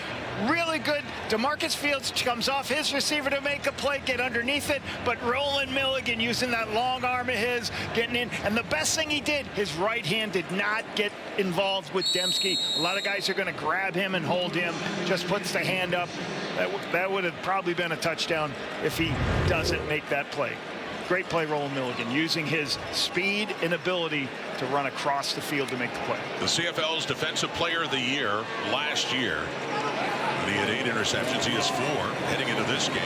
Really good. DeMarcus Fields comes off his receiver to make a play, get underneath it, but Roland Milligan using that long arm of his, getting in. And the best thing he did, his right hand did not get involved with Dembski. A lot of guys are going to grab him and hold him. Just puts the hand up. That would have probably been a touchdown if he doesn't make that play. Great play, Roland Milligan, using his speed and ability to run across the field to make the play. The CFL's Defensive Player of the Year last year. He had 8 interceptions. He has 4 heading into this game.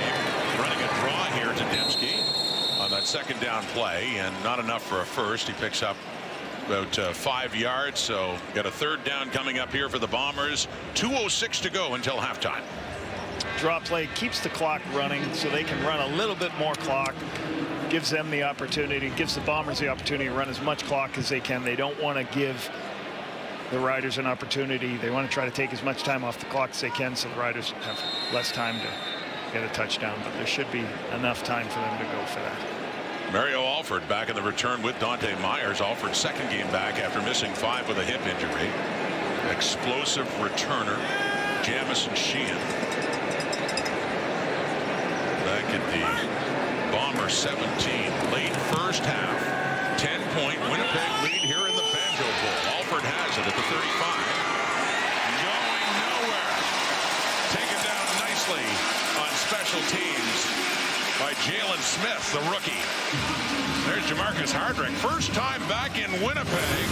Running a draw here to Dembski on that second down play, and not enough for a first. He picks up about 5 yards, so got a third down coming up here for the Bombers. 2:06 to go until halftime. Draw play keeps the clock running so they can run a little bit more clock. Gives them the opportunity, gives the Bombers the opportunity to run as much clock as they can. They don't want to give the Riders an opportunity. They want to try to take as much time off the clock as they can so the Riders have less time to get a touchdown. But there should be enough time for them to go for that. Mario Alford back in the return with Dante Myers. Alford's second game back after missing 5 with a hip injury. Explosive returner, Jamison Sheehan. Back at the Bomber 17, late first half. 10-point Winnipeg lead here in the Banjo Bowl. Alford has it at the 35. Going nowhere. Taken down nicely on special teams by Jalen Smith, the rookie. There's Jamarcus Hardrick. First time back in Winnipeg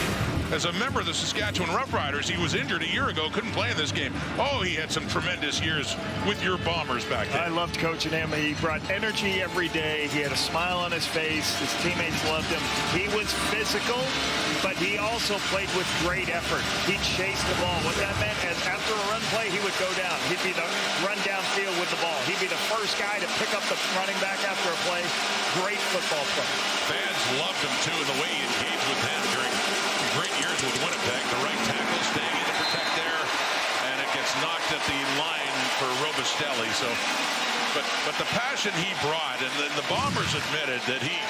as a member of the Saskatchewan Roughriders. He was injured a year ago, couldn't play in this game. Oh, he had some tremendous years with your Bombers back then. I loved coaching him. He brought energy every day. He had a smile on his face. His teammates loved him. He was physical, but he also played with great effort. He chased the ball. What that meant is after a run play, he would go down. He'd be the run downfield with the ball. He'd be the first guy to pick up the running back after a play. Great football play. Fans loved him, too, and the way he engaged with them during great years with Winnipeg. The right tackle staying in to protect there, and it gets knocked at the line for Robustelli. So, but the passion he brought, and then the Bombers admitted that he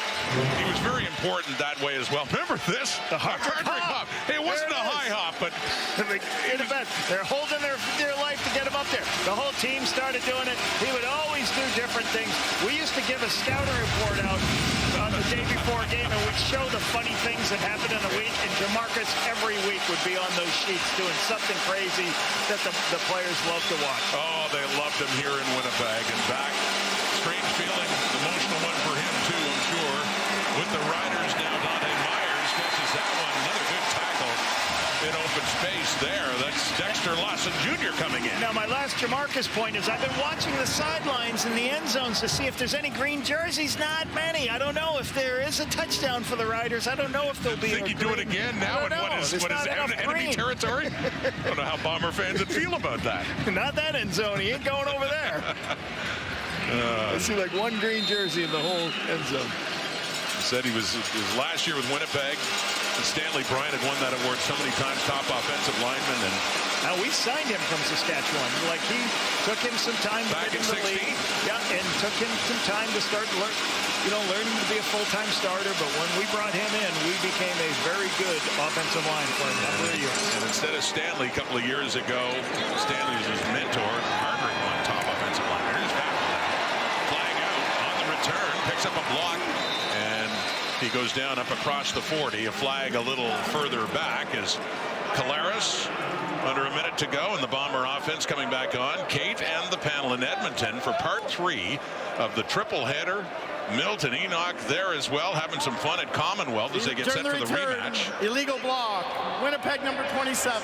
was very important that way as well. Remember this? The Hardrick hop. It wasn't a high hop, but they're holding their life to get him up there. The whole team started doing it. He would always do different things. We used to give a scouting report out on the day before a game, and we'd show the funny things that happened in the week, and DeMarcus every week would be on those sheets doing something crazy that the players love to watch. Oh, they loved him here in Winnipeg, and back. Strange feeling, emotional one for him too, I'm sure. With the Riders now, Dante Myers catches that one. Another good tackle in open space there. That's Dexter Lawson Jr. coming in. Now, my last Jamarcus point is I've been watching the sidelines in the end zones to see if there's any green jerseys. Not many. I don't know if there is a touchdown for the Riders. I don't know if there'll be. Think you do it again now in what is enemy territory? I don't know how Bomber fans would feel about that. Not that end zone. He ain't going over there. I see like one green jersey in the whole end zone. He said he was last year with Winnipeg. And Stanley Bryant had won that award so many times, top offensive lineman. And now we signed him from Saskatchewan. Like he took him some time back in the 16. league. Yeah, and took him some time to start learning to be a full-time starter. But when we brought him in, we became a very good offensive line for a number of years. And instead of Stanley a couple of years ago, Stanley was his mentor. Hardrick won top offensive lineman. Here's Fafner now. Flag out on the return, picks up a block, and he goes down up across the 40. A flag a little further back as Caleres under a minute to go, and the Bomber offense coming back on. Kate and the panel in Edmonton for part 3 of the triple header. Milton Enoch there as well, having some fun at Commonwealth as they get set for the rematch. Illegal block. Winnipeg number 27.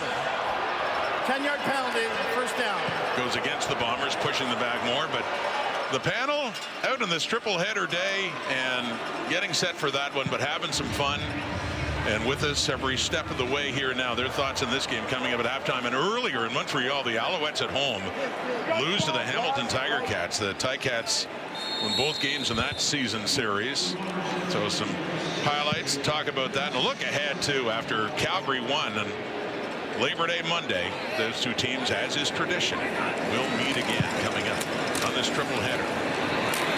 10-yard penalty, first down. Goes against the Bombers, pushing the back more, but the panel out on this triple header day and getting set for that one, but having some fun. And with us every step of the way here now. Their thoughts in this game coming up at halftime. And earlier in Montreal, the Alouettes at home lose to the Hamilton Tiger Cats. The Ticats won both games in that season series. So some highlights, talk about that. And a look ahead, too, after Calgary won on Labor Day Monday. Those two teams, as is tradition, will meet again coming up on this triple header.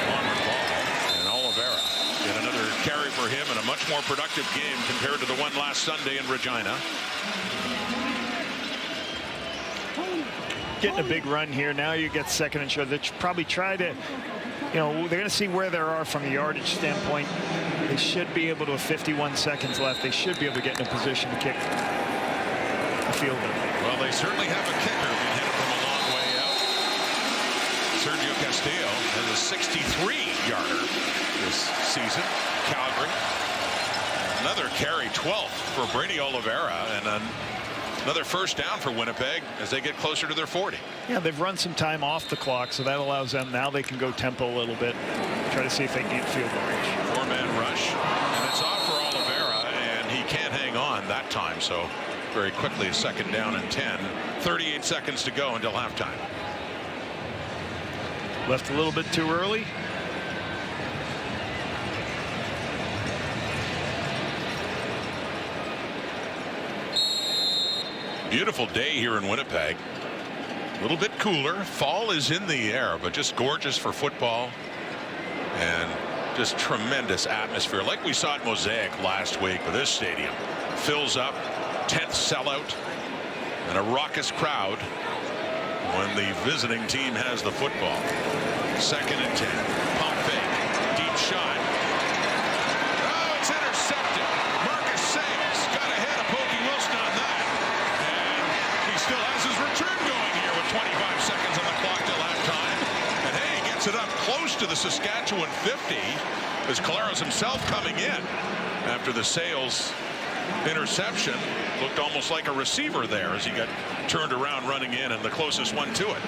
Bomber ball and Oliveira. And another carry for him in a much more productive game compared to the one last Sunday in Regina. getting a big run here. Now you get second and short. They probably try to, they're going to see where they are from a yardage standpoint. They should be able to, with 51 seconds left, they should be able to get in a position to kick the field goal. Well, they certainly have a kicker who hit it from a long way out. Sergio Castillo has a 63-yarder this season. Calgary. Another carry, 12th for Brady Oliveira, and another first down for Winnipeg as they get closer to their 40. Yeah, they've run some time off the clock, so that allows them. Now they can go tempo a little bit, try to see if they can get field goal range. Four-man rush, and it's off for Oliveira, and he can't hang on that time, so very quickly, second down and 10. 38 seconds to go until halftime. Left a little bit too early. Beautiful day here in Winnipeg. A little bit cooler. Fall is in the air, but just gorgeous for football. And just tremendous atmosphere, like we saw at Mosaic last week. But this stadium fills up, 10th sellout, and a raucous crowd when the visiting team has the football. Second and 10. Pump fake. Deep shot. Oh, it's intercepted. Marcus Sayles got ahead of Pokey Wilson on that. And he still has his return going here with 25 seconds on the clock till halftime. And hey, he gets it up close to the Saskatchewan 50 as Collaros himself coming in after the Sayles interception. Looked almost like a receiver there as he got turned around running in, and the closest one to it.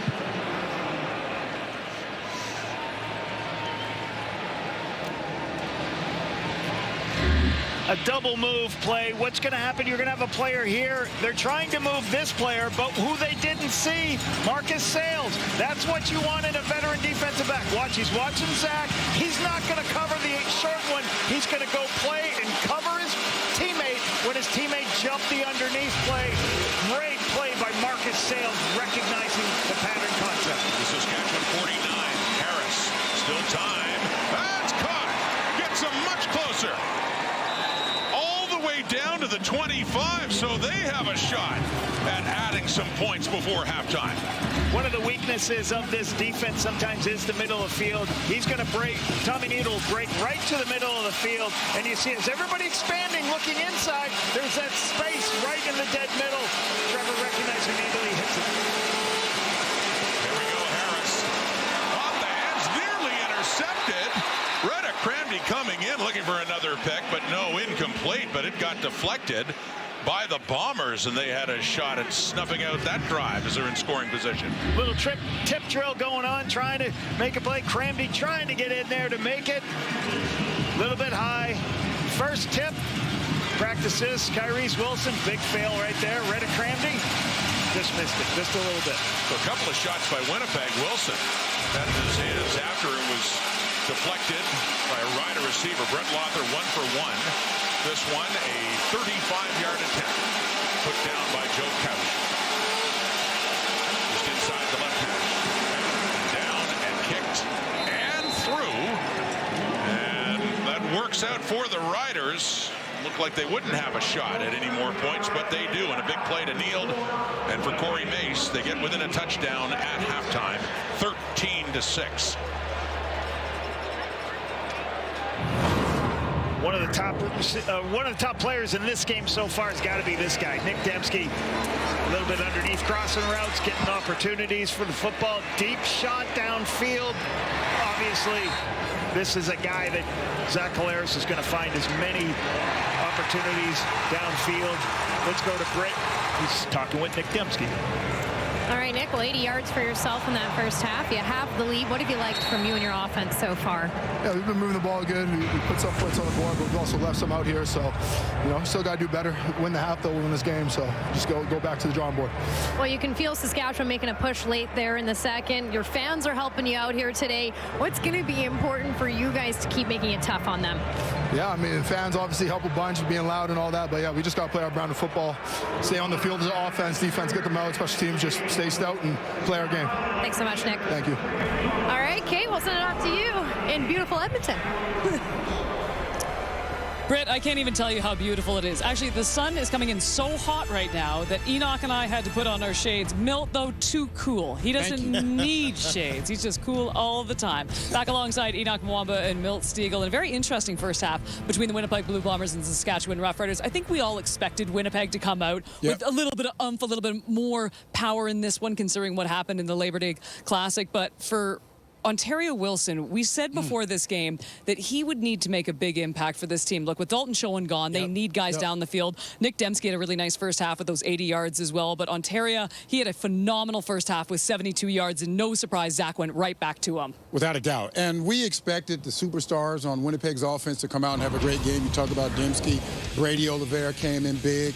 A double move play. What's going to happen? You're going to have a player here. They're trying to move this player, but who they didn't see, Marcus Sayles. That's what you want in a veteran defensive back. Watch, he's watching Zach. He's not going to cover the short one. He's going to go play and cover his teammate when his teammate jumped the underneath play. Great play by Marcus Sayles, recognizing the pattern concept. The Saskatchewan 49. Harris, still time. That's caught. Gets him much closer. Down to the 25, so they have a shot at adding some points before halftime. One of the weaknesses of this defense sometimes is the middle of the field. He's going to break. Tommy Needle will break right to the middle of the field, and you see as everybody expanding, looking inside, there's that space right in the dead middle. Trevor recognizing Needle, he hits it. There we go, Harris. Off the hands, nearly intercepted. Retta Cranby coming in looking for another pick, but no, incomplete, but it got deflected by the Bombers, and they had a shot at snuffing out that drive as they're in scoring position. Little tip drill going on, trying to make a play. Cranby trying to get in there to make it. A little bit high. First tip, practices. Kyrese Wilson, big fail right there. Retta Cranby just missed it, just a little bit. So a couple of shots by Winnipeg. Wilson had in his hands after it was deflected by a Rider receiver. Brett Lothar 1 for 1. This one a 35-yard attempt put down by Joe Couch. Just inside the left hash. Down and kicked and through. And that works out for the Riders. Looked like they wouldn't have a shot at any more points, but they do. And a big play to Neal. And for Corey Mace, they get within a touchdown at halftime, 13-6. One of the top players in this game so far has got to be this guy, Nick Dembski. A little bit underneath crossing routes, getting opportunities for the football. Deep shot downfield. Obviously, this is a guy that Zach Collaros is going to find as many opportunities downfield. Let's go to Britt. He's talking with Nick Dembski. All right, Nick, well, 80 yards for yourself in that first half. You have the lead. What have you liked from you and your offense so far? Yeah, we've been moving the ball good. We put some points on the board, but we've also left some out here. So, still got to do better. Win the half, though, win this game. So just go back to the drawing board. Well, you can feel Saskatchewan making a push late there in the second. Your fans are helping you out here today. What's going to be important for you guys to keep making it tough on them? Yeah, I mean, the fans obviously help a bunch, being loud and all that. But, yeah, we just got to play our brand of football, stay on the field as an offense, defense, get them out, special teams, just stay stout and play our game. Thanks so much, Nick. Thank you. All right, Kate, we'll send it off to you in beautiful Edmonton. Britt, I can't even tell you how beautiful it is. Actually, the sun is coming in so hot right now that Enoch and I had to put on our shades. Milt, though, too cool. He doesn't need shades. He's just cool all the time. Back alongside Enoch Mwamba and Milt Stiegel in a very interesting first half between the Winnipeg Blue Bombers and the Saskatchewan Roughriders. I think we all expected Winnipeg to come out with a little bit of oomph, a little bit more power in this one, considering what happened in the Labor Day Classic. But for Ontario Wilson, we said before this game that he would need to make a big impact for this team. Look, with Dalton Schoen gone, they need guys down the field. Nick Dembski had a really nice first half with those 80 yards as well. But Ontario, he had a phenomenal first half with 72 yards, and no surprise, Zach went right back to him. Without a doubt. And we expected the superstars on Winnipeg's offense to come out and have a great game. You talk about Dembski. Brady Oliveira came in big.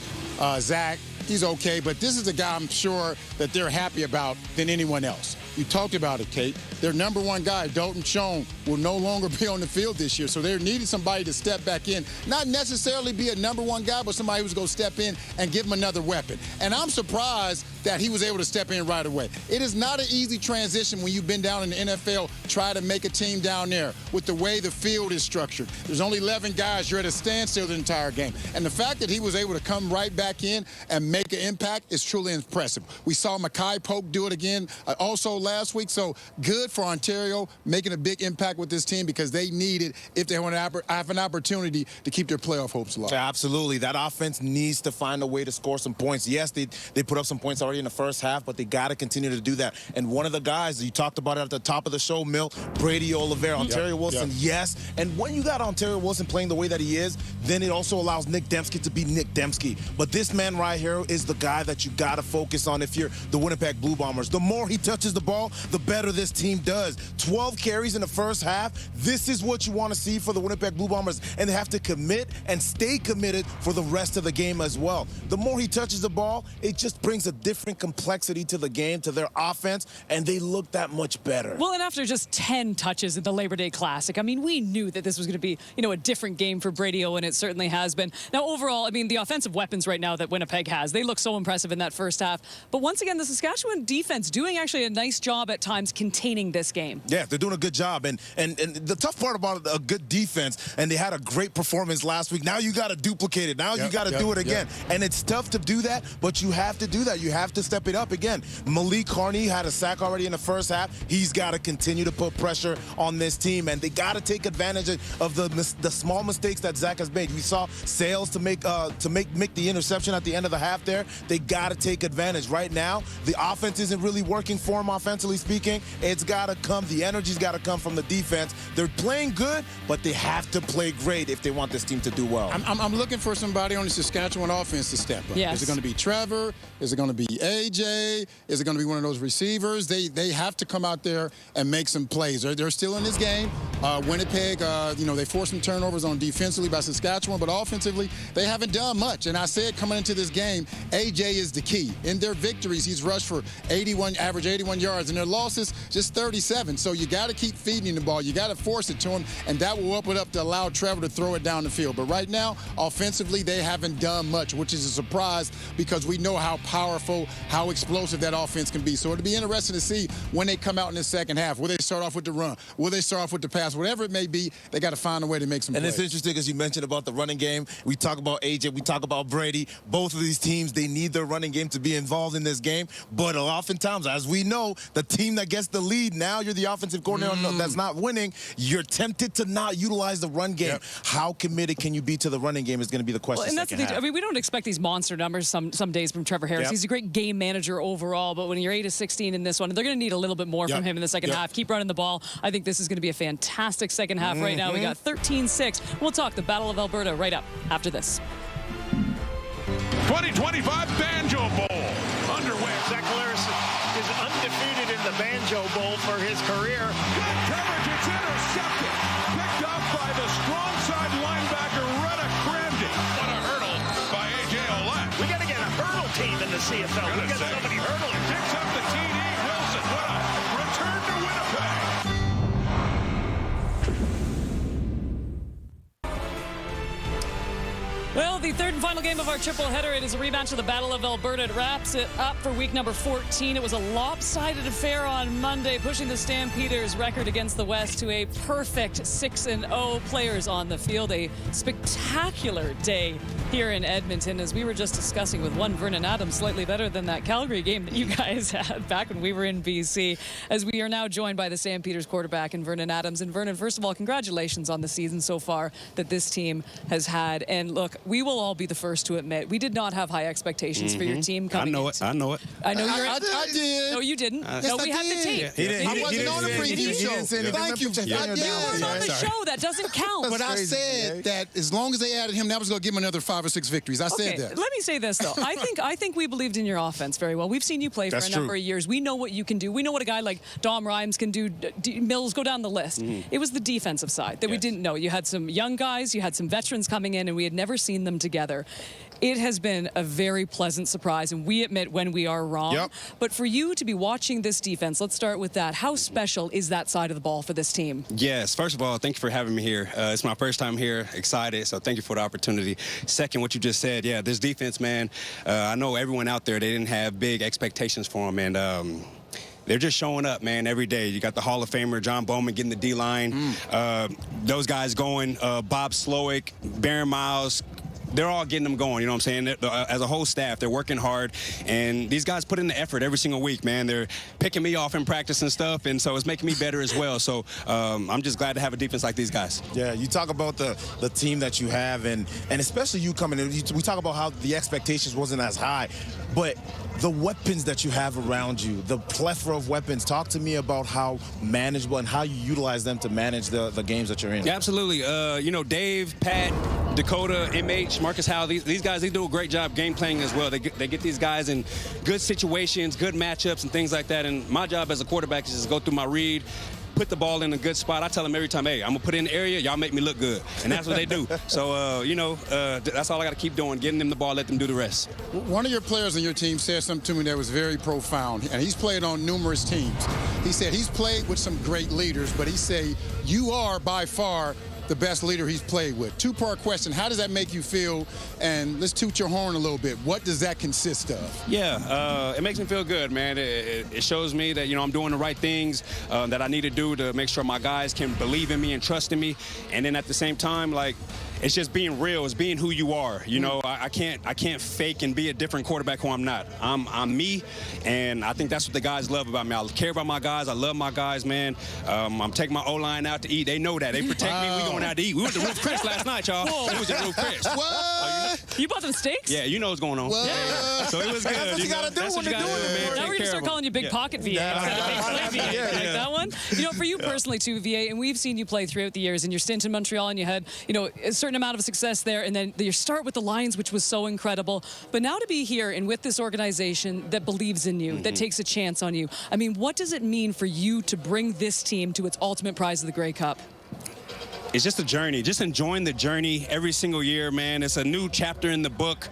Zach, he's okay, but this is a guy I'm sure that they're happy about than anyone else. You talked about it, Kate. Their number one guy, Dalton Schoen, will no longer be on the field this year, so they're needing somebody to step back in. Not necessarily be a number one guy, but somebody who's going to step in and give him another weapon. And I'm surprised that he was able to step in right away. It is not an easy transition when you've been down in the NFL, try to make a team down there with the way the field is structured. There's only 11 guys. You're at a standstill the entire game. And the fact that he was able to come right back in and make an impact is truly impressive. We saw Mackay Polk do it again also last week. So good for Ontario making a big impact with this team because they need it if they want to have an opportunity to keep their playoff hopes alive. Absolutely. That offense needs to find a way to score some points. Yes, they put up some points already in the first half, but they got to continue to do that. And one of the guys, you talked about it at the top of the show, Milt, Brady Oliveira, Ontario Wilson, yes. And when you got Ontario Wilson playing the way that he is, then it also allows Nick Dembski to be Nick Dembski. But this man right here is the guy that you got to focus on if you're the Winnipeg Blue Bombers. The more he touches the ball, the better this team does. 12 carries in the first half. This is what you want to see for the Winnipeg Blue Bombers, and they have to commit and stay committed for the rest of the game as well. The more he touches the ball, it just brings a different complexity to the game, to their offense, and they look that much better. Well, and after just 10 touches in the Labor Day Classic, I mean, we knew that this was going to be, a different game for Brady, and it certainly has been. Now, overall, I mean, the offensive weapons right now that Winnipeg has, they look so impressive in that first half. But once again, the Saskatchewan defense doing actually a nice job at times containing this game. Yeah, they're doing a good job. And the tough part about a good defense, and they had a great performance last week, now you got to duplicate it. Now you got to do it again. And it's tough to do that, but you have to do that. You have to step it up again. Malik Carney had a sack already in the first half. He's got to continue to put pressure on this team, and they got to take advantage of the small mistakes that Zach has made. We saw Sales to make the interception at the end of the half there. They got to take advantage. Right now, the offense isn't really working for them offensively speaking. It's got to come. The energy's got to come from the defense. They're playing good, but they have to play great if they want this team to do well. I'm looking for somebody on the Saskatchewan offense to step up. Yes. Is it going to be Trevor? Is it going to be AJ? Is it going to be one of those receivers? They have to come out there and make some plays. They're still in this game. Winnipeg, they forced some turnovers on defensively by Saskatchewan, but offensively, they haven't done much. And I said coming into this game, AJ is the key. In their victories, he's rushed for average 81 yards. In their losses, just 37. So you got to keep feeding the ball. You got to force it to him, and that will open up to allow Trevor to throw it down the field. But right now, offensively, they haven't done much, which is a surprise because we know how powerful, how explosive that offense can be. So it'll be interesting to see when they come out in the second half. Will they start off with the run? Will they start off with the pass? Whatever it may be, they got to find a way to make some plays. And it's interesting, as you mentioned about the running game. We talk about AJ, we talk about Brady. Both of these teams, they need their running game to be involved in this game. But oftentimes, as we know, the team that gets the lead, now you're the offensive coordinator that's not winning, you're tempted to not utilize the run game. How committed can you be to the running game is going to be the question. Well, and that's the thing. I mean, we don't expect these monster numbers some days from Trevor Harris. He's a great game manager overall, but when you're 8-16 in this one, they're going to need a little bit more from him in the second half. Keep running the ball. I think this is going to be a fantastic second half. Right now, we got 13-6. We'll talk the Battle of Alberta right up after this. 2025 Banjo Bowl underway. Zach Collaros is undefeated in the Banjo Bowl for his career. Good coverage. It's intercepted. Picked up by the strong side linebacker, Retta Crandy. What a hurdle by A.J. Olette. We got to get a hurdle team in the CFL. We got somebody hurdling. Picks up the TD. Wilson. What a return to Winnipeg. Well, the third and final game of our triple header. It is a rematch of the Battle of Alberta. It wraps it up for week number 14. It was a lopsided affair on Monday, pushing the Stampeders' record against the West to a perfect 6-0. Players on the field. A spectacular day here in Edmonton, as we were just discussing with one Vernon Adams, slightly better than that Calgary game that you guys had back when we were in BC, as we are now joined by the Stampeders quarterback and Vernon Adams. And Vernon, first of all, congratulations on the season so far that this team has had. And look, we will all be the first to admit we did not have high expectations for your team coming. I know it. I know you're. I did. No, you didn't. Yes, no, we I had the did. tape. He didn't. I wasn't on the preview show. Thank you. You weren't on the show. That doesn't count. But I said that as long as they added him, that was going to give him another 5 or 6 victories. I said that. Let me say this, though. I think we believed in your offense very well. We've seen you play for a number of years. We know what you can do. We know what a guy like Dom Rhymes can do. Mills, go down the list. It was the defensive side that we didn't know. You had some young guys, you had some veterans coming in, and we had never seen them together. It has been a very pleasant surprise, and we admit when we are wrong. Yep. But for you to be watching this defense, let's start with that. How special is that side of the ball for this team? Yes, first of all, thank you for having me here. It's my first time here, excited, so thank you for the opportunity. Second, what you just said, this defense, man, I know everyone out there, they didn't have big expectations for them, and they're just showing up, man, every day. You got the Hall of Famer, John Bowman, getting the D-line. Those guys going, Bob Slowick, Baron Miles, they're all getting them going, you know what I'm saying? As a whole staff, they're working hard, and these guys put in the effort every single week, man. They're picking me off in practice and stuff, and so it's making me better as well. So I'm just glad to have a defense like these guys. Yeah, you talk about the team that you have, and especially you coming in. We talk about how the expectations wasn't as high, but the weapons that you have around you, the plethora of weapons. Talk to me about how manageable and how you utilize them to manage the games that you're in. Yeah, absolutely. Dave, Pat, Dakota, MH, Marcus Howell, these guys, they do a great job game playing as well. They get these guys in good situations, good matchups, and things like that. And my job as a quarterback is just go through my read, put the ball in a good spot. I tell them every time, hey, I'm going to put it in the area, y'all make me look good. And that's what they do. So, that's all I got to keep doing, getting them the ball, let them do the rest. One of your players on your team said something to me that was very profound, and he's played on numerous teams. He said he's played with some great leaders, but he said you are by far the best leader he's played with. Two-part question, how does that make you feel? And let's toot your horn a little bit. What does that consist of? Yeah, it makes me feel good, man. It shows me that, I'm doing the right things that I need to do to make sure my guys can believe in me and trust in me. And then at the same time, it's just being real. It's being who you are. I can't fake and be a different quarterback who I'm not. I'm me, and I think that's what the guys love about me. I care about my guys. I love my guys, man. I'm taking my O-line out to eat. They know that. They protect me. We going out to eat. We went to Roughriders last night, y'all. We was at Roughriders. What? You bought them steaks? Yeah, you know what's going on. Yeah. So it was good. That's what you got to do when you're doing it. Now we're going to start calling you Big Pocket VA. Like that one? For you personally, too, VA, and we've seen you play throughout the years, and your stint in Montreal, and you had, a certain amount of success there, and then your start with the Lions, which was so incredible. But now to be here and with this organization that believes in you, that takes a chance on you, what does it mean for you to bring this team to its ultimate prize of the Grey Cup? It's just a journey, just enjoying the journey every single year, man. It's a new chapter in the book.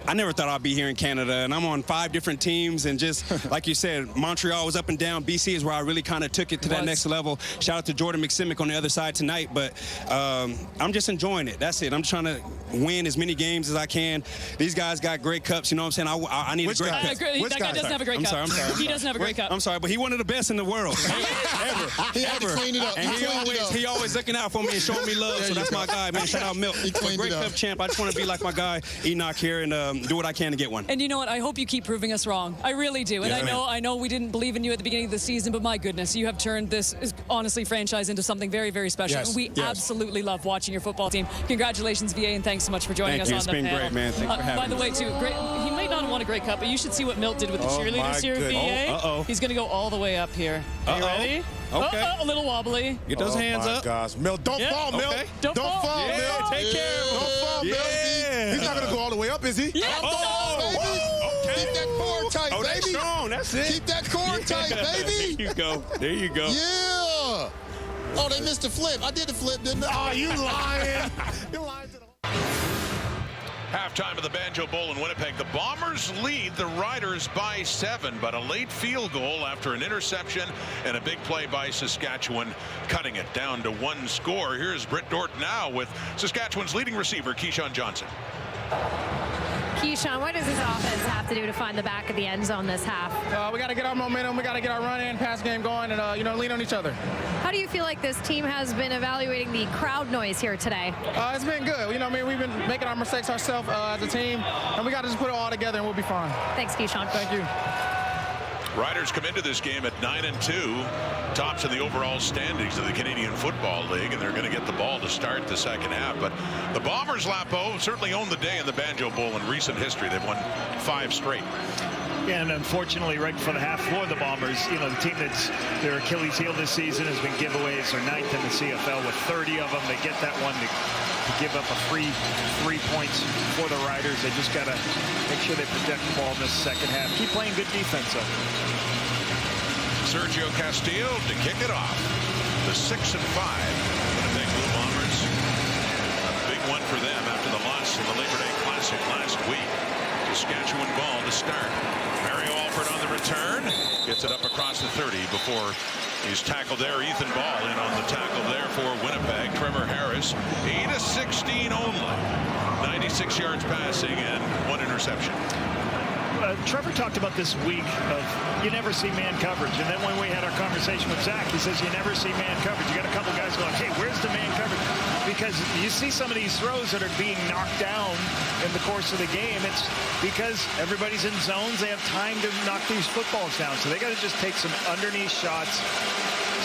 I never thought I'd be here in Canada, and I'm on 5 different teams, and just like you said, Montreal was up and down. BC is where I really kind of took it to that next level. Shout out to Jordan McSimic on the other side tonight, but I'm just enjoying it. That's it. I'm trying to win as many games as I can. These guys got great cups, you know what I'm saying? I need a great cup. That guy doesn't have a great cup. I'm sorry. He doesn't have a great cup. I'm sorry, but he one of the best in the world. He had to clean it up. And he always looking out for me and showing me love, so that's my guy, man. Shout out Milk. Great cup champ. I just want to be like my guy, Enoch here, and do what I can to get one. And you know what? I hope you keep proving us wrong. I really do. And I know we didn't believe in you at the beginning of the season, but my goodness, you have turned this, honestly, franchise into something very, very special. Yes. We absolutely love watching your football team. Congratulations, VA, and thanks so much for joining us on the panel. It's been great, man. Thanks for having me. By the way, too, great. He might not have won a Grey Cup, but you should see what Milt did with the cheerleaders here, VA. He's going to go all the way up here. Are you ready? Okay. A little wobbly. Get those hands up. Oh, my gosh. Milt, don't fall, Milt. Okay. Don't fall, Milt. Take care of him. Don't fall, Milt. He's not going to go all the way up, is he? Yeah. Keep that core tight, baby. That's strong. That's it. Keep that core tight, baby. There you go. There you go. Yeah. Oh, they missed the flip. I did the flip, didn't I? Oh, you lying. You lying to the Halftime of the Banjo Bowl in Winnipeg. The Bombers lead the Riders by 7, but a late field goal after an interception and a big play by Saskatchewan, cutting it down to 1 score. Here's Britt Dort now with Saskatchewan's leading receiver, Keyshawn Johnson. Keyshawn, what does this offense have to do to find the back of the end zone this half? We got to get our momentum. We got to get our run and pass game going, and lean on each other. How do you feel like this team has been evaluating the crowd noise here today? It's been good. We've been making our mistakes ourselves as a team, and we got to just put it all together, and we'll be fine. Thanks, Keyshawn. Thank you. Riders come into this game at 9-2, tops in the overall standings of the Canadian Football League, and they're going to get the ball to start the second half. But the Bombers, Lapo, certainly owned the day in the Banjo Bowl in recent history. They've won 5 straight. Yeah, and unfortunately, right before the half for the Bombers, the team that's their Achilles heel this season has been giveaways. They're 9th in the CFL with 30 of them. They get that one to give up a free 3 points for the Riders. They just got to make sure they protect the ball in this second half. Keep playing good defense, though. Sergio Castillo to kick it off. The 6-5 Winnipeg Blue Bombers. A big one for them after the loss in the Labor Day Classic last week. Saskatchewan ball to start. Mario Alford on the return. Gets it up across the 30 before he's tackled there. Ethan Ball in on the tackle there for Winnipeg. Trevor Harris, 8-16 only. 96 yards passing and 1 interception. Trevor talked about this week of you never see man coverage. And then when we had our conversation with Zach, he says you never see man coverage. You got a couple guys going, hey, where's the man coverage? Because you see some of these throws that are being knocked down in the course of the game. It's because everybody's in zones. They have time to knock these footballs down. So they got to just take some underneath shots,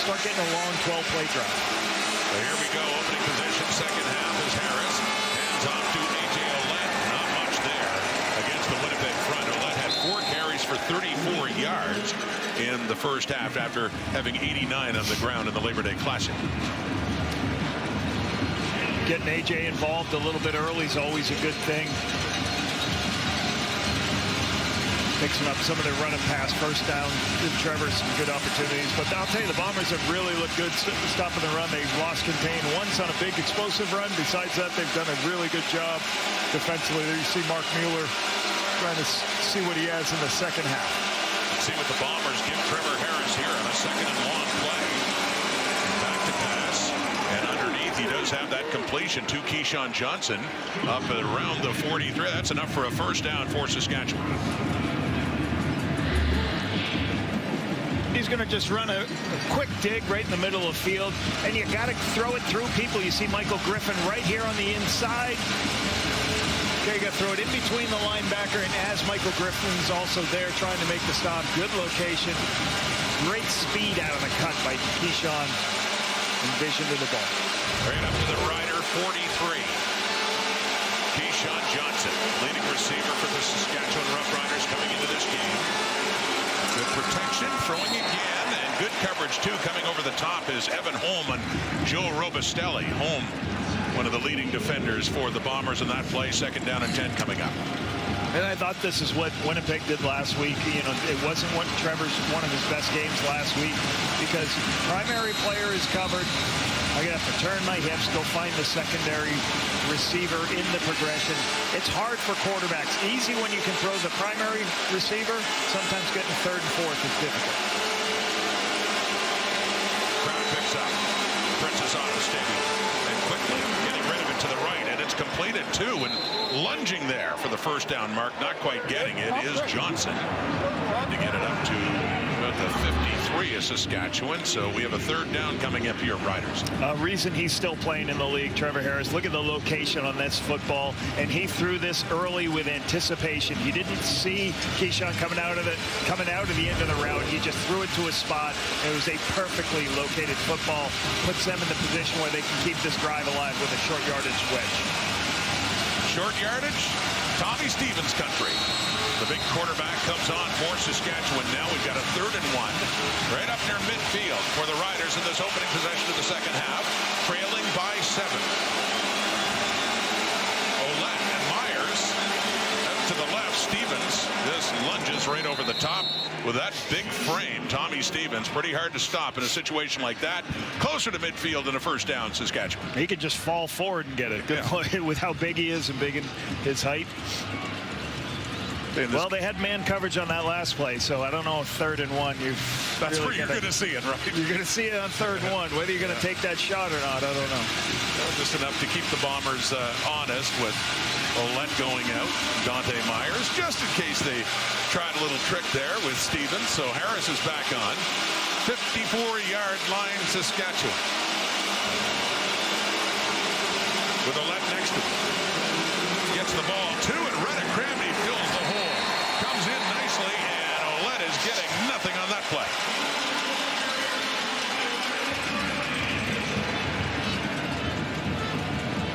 start getting a long 12-play drive. So here we go. Opening possession, second half is Harris. Hands off to A.J. Ouellette. Not much there against the Winnipeg front. Ouellette had 4 carries for 34 yards in the first half after having 89 on the ground in the Labor Day Classic. Getting A.J. involved a little bit early is always a good thing. Mixing up some of their run and pass, first down. Give Trevor some good opportunities. But I'll tell you, the Bombers have really looked good stopping the run. They've lost contain once on a big explosive run. Besides that, they've done a really good job defensively. There you see Mark Mueller trying to see what he has in the second half. Let's see what the Bombers give Trevor Harris here on a second and long play. Back to pass. And underneath, he does have that completion to Keyshawn Johnson up at around the 43. That's enough for a first down for Saskatchewan. He's going to just run a quick dig right in the middle of the field, and you got to throw it through people. You see Michael Griffin right here on the inside. Okay, you got to throw it in between the linebacker, and as Michael Griffin's also there trying to make the stop. Good location. Great speed out of the cut by Keyshawn. Envisioned in the ball. Right up to the Rider, 43. Keyshawn Johnson, leading receiver for the Saskatchewan Roughriders coming into this game. Good protection, throwing again, and good coverage too. Coming over the top is Evan Holm and Joe Robustelli. Holm, one of the leading defenders for the Bombers in that play. Second down and 10 coming up. And I thought this is what Winnipeg did last week. It wasn't what Trevor's one of his best games last week because primary player is covered. I'm going to have to turn my hips, go find the secondary receiver in the progression. It's hard for quarterbacks. Easy when you can throw the primary receiver. Sometimes getting third and fourth is difficult. Crowd picks up. Princess Auto Stadium. And quickly getting rid of it to the right. And it's completed too. And lunging there for the first down mark. Not quite getting it is Johnson. To get it up to about the 53 of Saskatchewan. So we have a third down coming up here, Riders. Reason he's still playing in the league, Trevor Harris. Look at the location on this football. And he threw this early with anticipation. He didn't see Keyshawn coming out of the end of the route. He just threw it to a spot. It was a perfectly located football. Puts them in the position where they can keep this drive alive with a short yardage wedge. Short yardage, Tommy Stevens country. The big quarterback comes on for Saskatchewan. Now we've got a 3rd and 1 right up near midfield for the Riders in this opening possession of the second half, trailing by 7. Ouellette and Myers out to the left. Stevens Stevens just lunges right over the top with that big frame. Tommy Stevens, pretty hard to stop in a situation like that. Closer to midfield and a first down, Saskatchewan. He could just fall forward and get it. Good play with how big he is and big in his height. Well, they had man coverage on that last play, so I don't know if 3rd and 1. That's where you're going to see it, right? You're going to see it on 3rd and 1. Whether you're going to take that shot or not, I don't know. Well, just enough to keep the Bombers honest with Ouellette going out, Dante Myers, just in case they tried a little trick there with Stevens. So Harris is back on. 54-yard line, Saskatchewan. With Ouellette next to him. Gets the ball, 2, and Reddick Cramney fills the hole. Comes in nicely, and Ouellette is getting nothing on that play.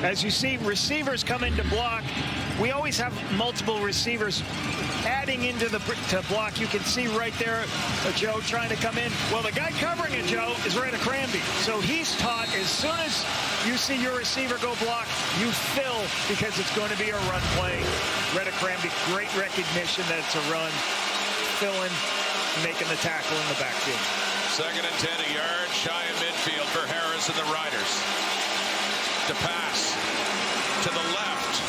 As you see, receivers come in to block. We always have multiple receivers adding into the to block. You can see right there Joe trying to come in. Well, the guy covering it, Joe, is Reddick Cramney. So he's taught as soon as you see your receiver go block, you fill because it's going to be a run play. Reddick Cramney, great recognition that it's a run. Filling, making the tackle in the backfield. 2nd and 10, a yard shy of midfield for Harris and the Riders. To pass to the left,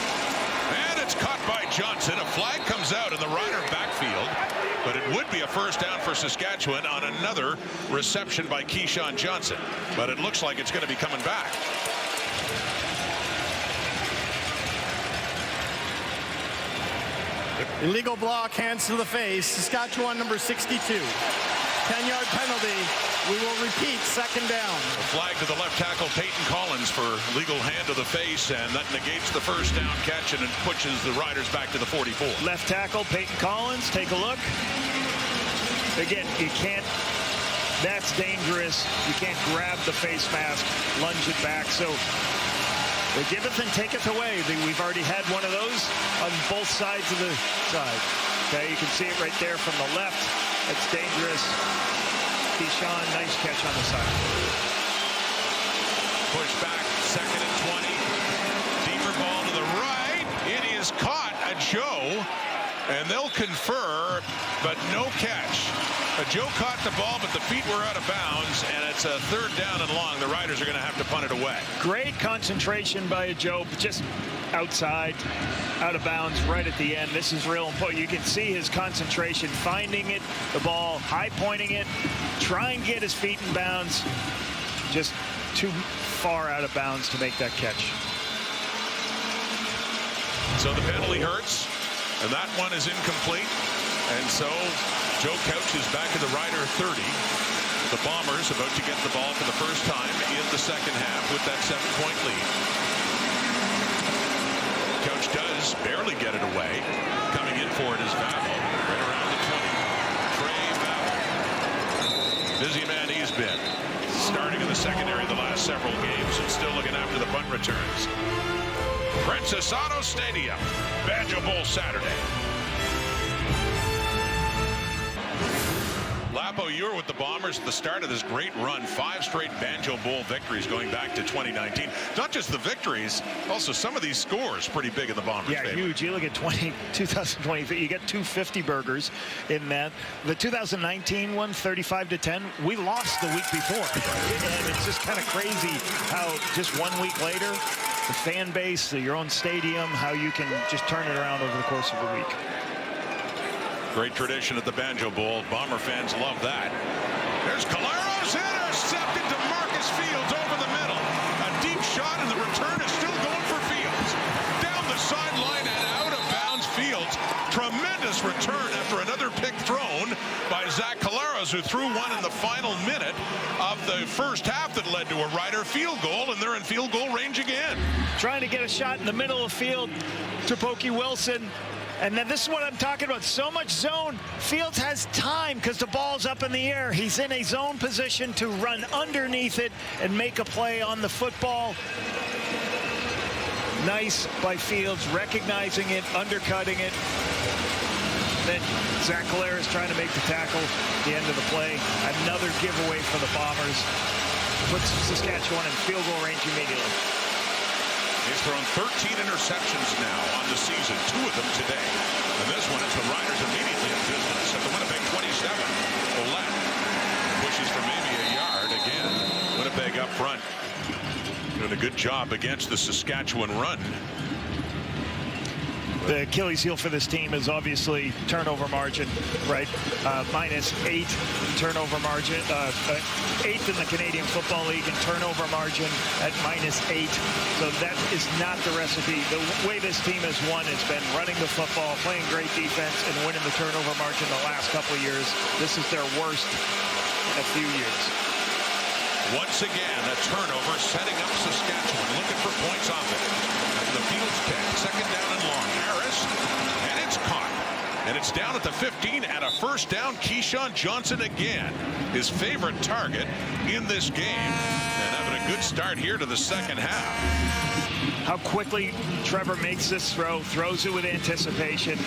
and it's caught by Johnson. A flag comes out in the Rider backfield, but it would be a first down for Saskatchewan on another reception by Keyshawn Johnson, but it looks like it's going to be coming back. Illegal block, hands to the face. Saskatchewan number 62. 10-yard penalty. We will repeat, 2nd down. A flag to the left tackle, Peyton Collins, for legal hand to the face, and that negates the first down catch, and it pushes the Riders back to the 44. Left tackle, Peyton Collins, take a look. Again, you can't, that's dangerous. You can't grab the face mask, lunge it back. So they giveth and taketh away. We've already had one of those on both sides of the side. Okay, you can see it right there from the left. That's dangerous. Keyshawn, nice catch on the side. Push back, 2nd and 20. Deeper ball to the right. It is caught. Joe, and they'll confer, but no catch. Joe caught the ball, but the feet were out of bounds, and it's a 3rd down and long. The Riders are going to have to punt it away. Great concentration by Joe, just outside, out of bounds, right at the end. This is real important. You can see his concentration, finding it, the ball, high pointing it, trying to get his feet in bounds, just too far out of bounds to make that catch. So the penalty hurts, and that one is incomplete. And so Joe Couch is back at the Rider 30. The Bombers about to get the ball for the first time in the second half with that 7-point lead. Couch does barely get it away. Coming in for it is Vavel, right around the 20. Trey Vavel. Busy man he's been. Starting in the secondary the last several games and still looking after the punt returns. Princess Auto Stadium, Banjo Bowl Saturday. Lapo, you were with the Bombers at the start of this great run. 5 straight Banjo Bowl victories going back to 2019. Not just the victories, also some of these scores pretty big in the Bombers' favor. Huge. You look at 2020, you get 250 burgers in that. The 2019 one, 35-10, we lost the week before. And it's just kind of crazy how just 1 week later, the fan base, your own stadium, how you can just turn it around over the course of a week. Great tradition at the Banjo Bowl. Bomber fans love that. There's Caleros, intercepted to Marcus Fields over the middle. A deep shot, and the return is still going for Fields. Down the sideline and out of bounds. Fields. Tremendous return after another pick thrown by Zach Caleros, who threw one in the final minute of the first half that led to a Rider field goal, and they're in field goal range again. Trying to get a shot in the middle of the field to Pokey Wilson. And then this is what I'm talking about. So much zone. Fields has time because the ball's up in the air. He's in a zone position to run underneath it and make a play on the football. Nice by Fields, recognizing it, undercutting it. Then Zach Caleros trying to make the tackle at the end of the play. Another giveaway for the Bombers. Puts Saskatchewan in field goal range immediately. He's thrown 13 interceptions now on the season, 2 of them today. And this one, it's the Riders immediately in business at the Winnipeg 27. Ouellette pushes for maybe a yard again. Winnipeg up front, doing a good job against the Saskatchewan run. The Achilles heel for this team is obviously turnover margin, right? -8 turnover margin, 8th in the Canadian Football League in turnover margin at -8. So that is not the recipe. The way this team has won has been running the football, playing great defense, and winning the turnover margin the last couple of years. This is their worst in a few years. Once again, a turnover setting up Saskatchewan, looking for points off it. The field's picked, second down and long. Harris, and it's caught. And it's down at the 15 and a first down. Keyshawn Johnson again, his favorite target in this game. And having a good start here to the second half. How quickly Trevor makes this throw, throws it with anticipation.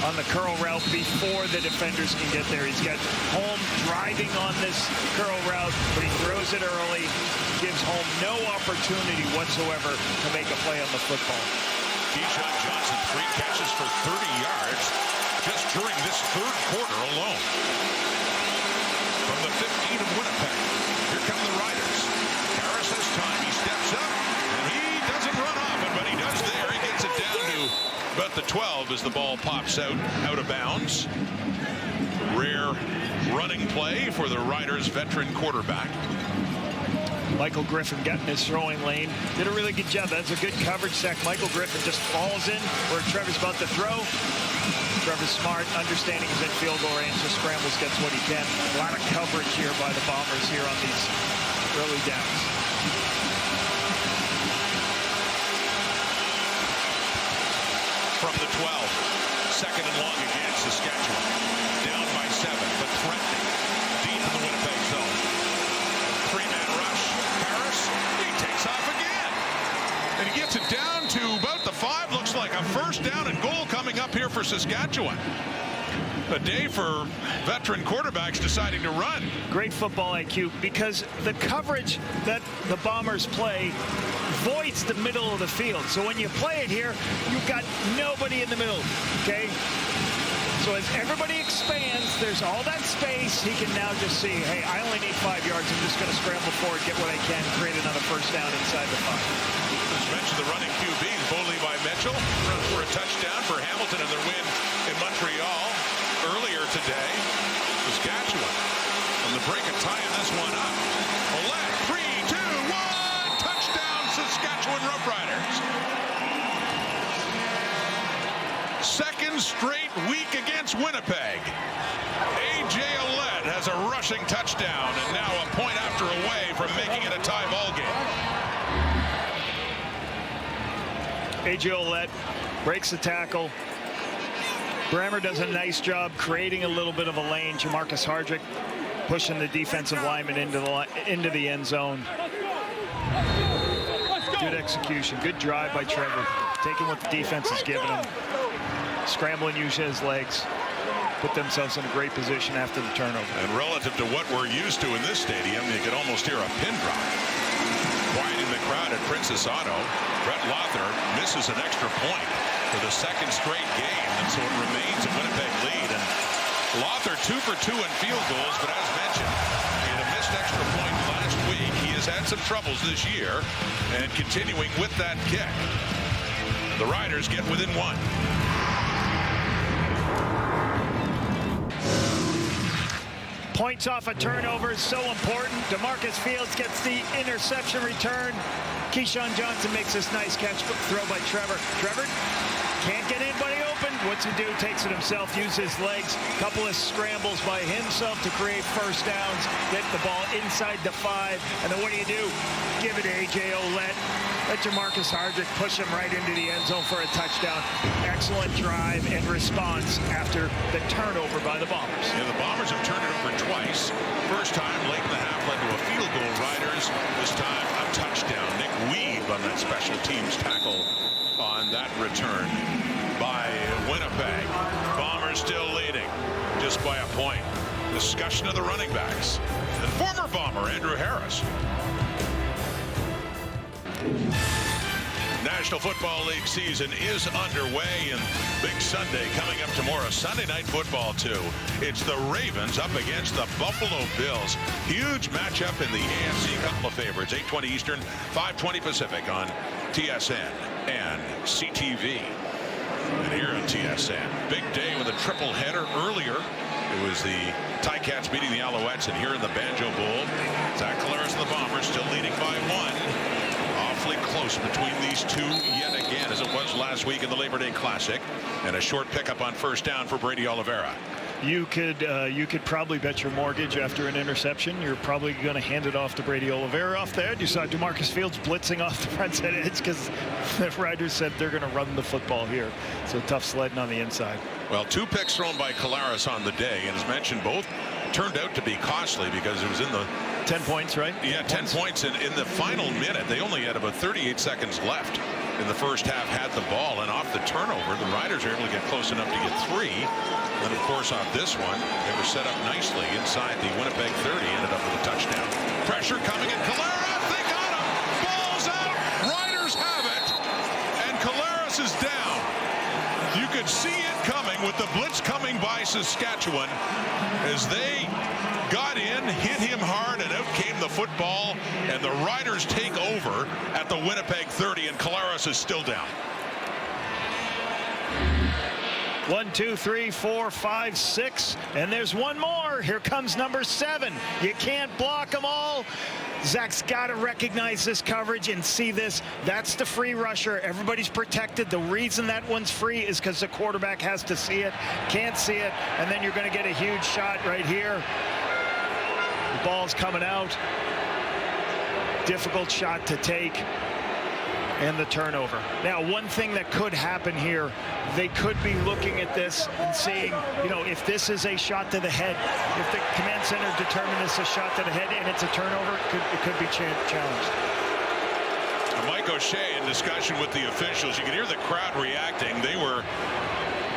On the curl route before the defenders can get there. He's got Holm driving on this curl route, but he throws it early, gives Holm no opportunity whatsoever to make a play on the football. Keyshawn Johnson, 3 catches for 30 yards just during this third quarter alone. From the 15 of Winnipeg, here come the Riders. Harris has time, he steps up, and he doesn't run off it, but he does there. He gets it down to about the 12 as the ball pops out of bounds. Rare running play for the Riders' veteran quarterback. Michael Griffin got in his throwing lane. Did a really good job. That's a good coverage sack. Michael Griffin just falls in where Trevor's about to throw. Trevor's smart, understanding he's in field goal range, just scrambles, gets what he can. A lot of coverage here by the Bombers here on these early downs. From the 12, second and long again, Saskatchewan. Down by 7, but threatening. Deep in the Winnipeg zone. 3-man rush. Harris, he takes off again. And he gets it down to about the 5. Looks like a first down and goal coming up here for Saskatchewan. A day for veteran quarterbacks deciding to run. Great football IQ, because the coverage that the Bombers play voids the middle of the field. So when you play it here, you've got nobody in the middle, okay? So as everybody expands, there's all that space. He can now just see, hey, I only need 5 yards. I'm just going to scramble forward, get what I can, create another first down inside the 5. As mentioned, the running QBs, Bo Levi Mitchell, run for a touchdown for Hamilton in their win in Montreal earlier today. Saskatchewan on the break of tying this one up. Ouellette, 3, 2, 1, touchdown Saskatchewan Roughriders. Second straight week against Winnipeg. A.J. Ouellette has a rushing touchdown and now a point after away from making it a tie ball game. A.J. Ouellette breaks the tackle. Brammer does a nice job creating a little bit of a lane. Jamarcus Hardrick pushing the defensive lineman into the end zone. Good execution. Good drive by Trevor. Taking what the defense has given him. Scrambling, use his legs. Put themselves in a great position after the turnover. And relative to what we're used to in this stadium, you could almost hear a pin drop. Quieting the crowd at Princess Auto. Brett Lother misses an extra point for the second straight game, and so it remains a Winnipeg lead. And Lother 2 for 2 in field goals, but as mentioned, he had a missed extra point last week. He has had some troubles this year, and continuing with that kick. The Riders get within 1. Points off a turnover is so important. DeMarcus Fields gets the interception return. Keyshawn Johnson makes this nice catch, throw by Trevor. Trevor can't get anybody open. What's he do? Takes it himself, uses his legs. Couple of scrambles by himself to create first downs. Get the ball inside the 5. And then what do? Give it to A.J. Ouellette. Let Jamarcus Hardrick push him right into the end zone for a touchdown. Excellent drive and response after the turnover by the Bombers. Yeah, the Bombers have turned it over twice. First time late in the half led to a field goal. Riders, this time a touchdown. Nick Weeb on that special teams tackle on that return by Winnipeg. Bombers still leading just by a point. Discussion of the running backs. And former Bomber Andrew Harris. National Football League season is underway, and big Sunday coming up tomorrow. Sunday Night Football, too. It's the Ravens up against the Buffalo Bills. Huge matchup in the AFC. Couple of favorites. 8:20 Eastern, 5:20 Pacific on TSN and CTV. And here on TSN, big day with a triple header earlier. It was the Ticats beating the Alouettes, and here in the Banjo Bowl, Zach Collaros and the Bombers still leading by 1. Awfully close between these two yet again, as it was last week in the Labor Day Classic, and a short pickup on first down for Brady Oliveira. You could probably bet your mortgage after an interception. You're probably going to hand it off to Brady Oliveira off there. You saw DeMarcus Fields blitzing off the front side edge because the Riders said they're going to run the football here. So tough sledding on the inside. Well, 2 picks thrown by Collaros on the day, and as mentioned, both turned out to be costly because it was in the 10 points, right? Yeah, 10 points in the final minute. They only had about 38 seconds left in the first half, had the ball, and off the turnover, the Riders were able to get close enough to get 3. And of course, off this one, they were set up nicely inside the Winnipeg 30, ended up with a touchdown. Pressure coming in. Collaros, they got him. Ball's out. Riders have it, and Collaros is down. You could see it coming with the blitz coming by Saskatchewan as they got in, hit him hard, and out came the football, and the Riders take over at the Winnipeg 30, and Collaros is still down. 1, 2, 3, 4, 5, 6, and there's one more. Here comes number 7. You can't block them all. Zach's got to recognize this coverage and see this. That's the free rusher. Everybody's protected. The reason that one's free is because the quarterback has to see it, can't see it, and then you're going to get a huge shot right here. The ball's coming out. Difficult shot to take. And the turnover. Now, one thing that could happen here, they could be looking at this and seeing, you know, if this is a shot to the head, if the command center determined it's a shot to the head and it's a turnover, it could be challenged. Mike O'Shea in discussion with the officials. You can hear the crowd reacting. They were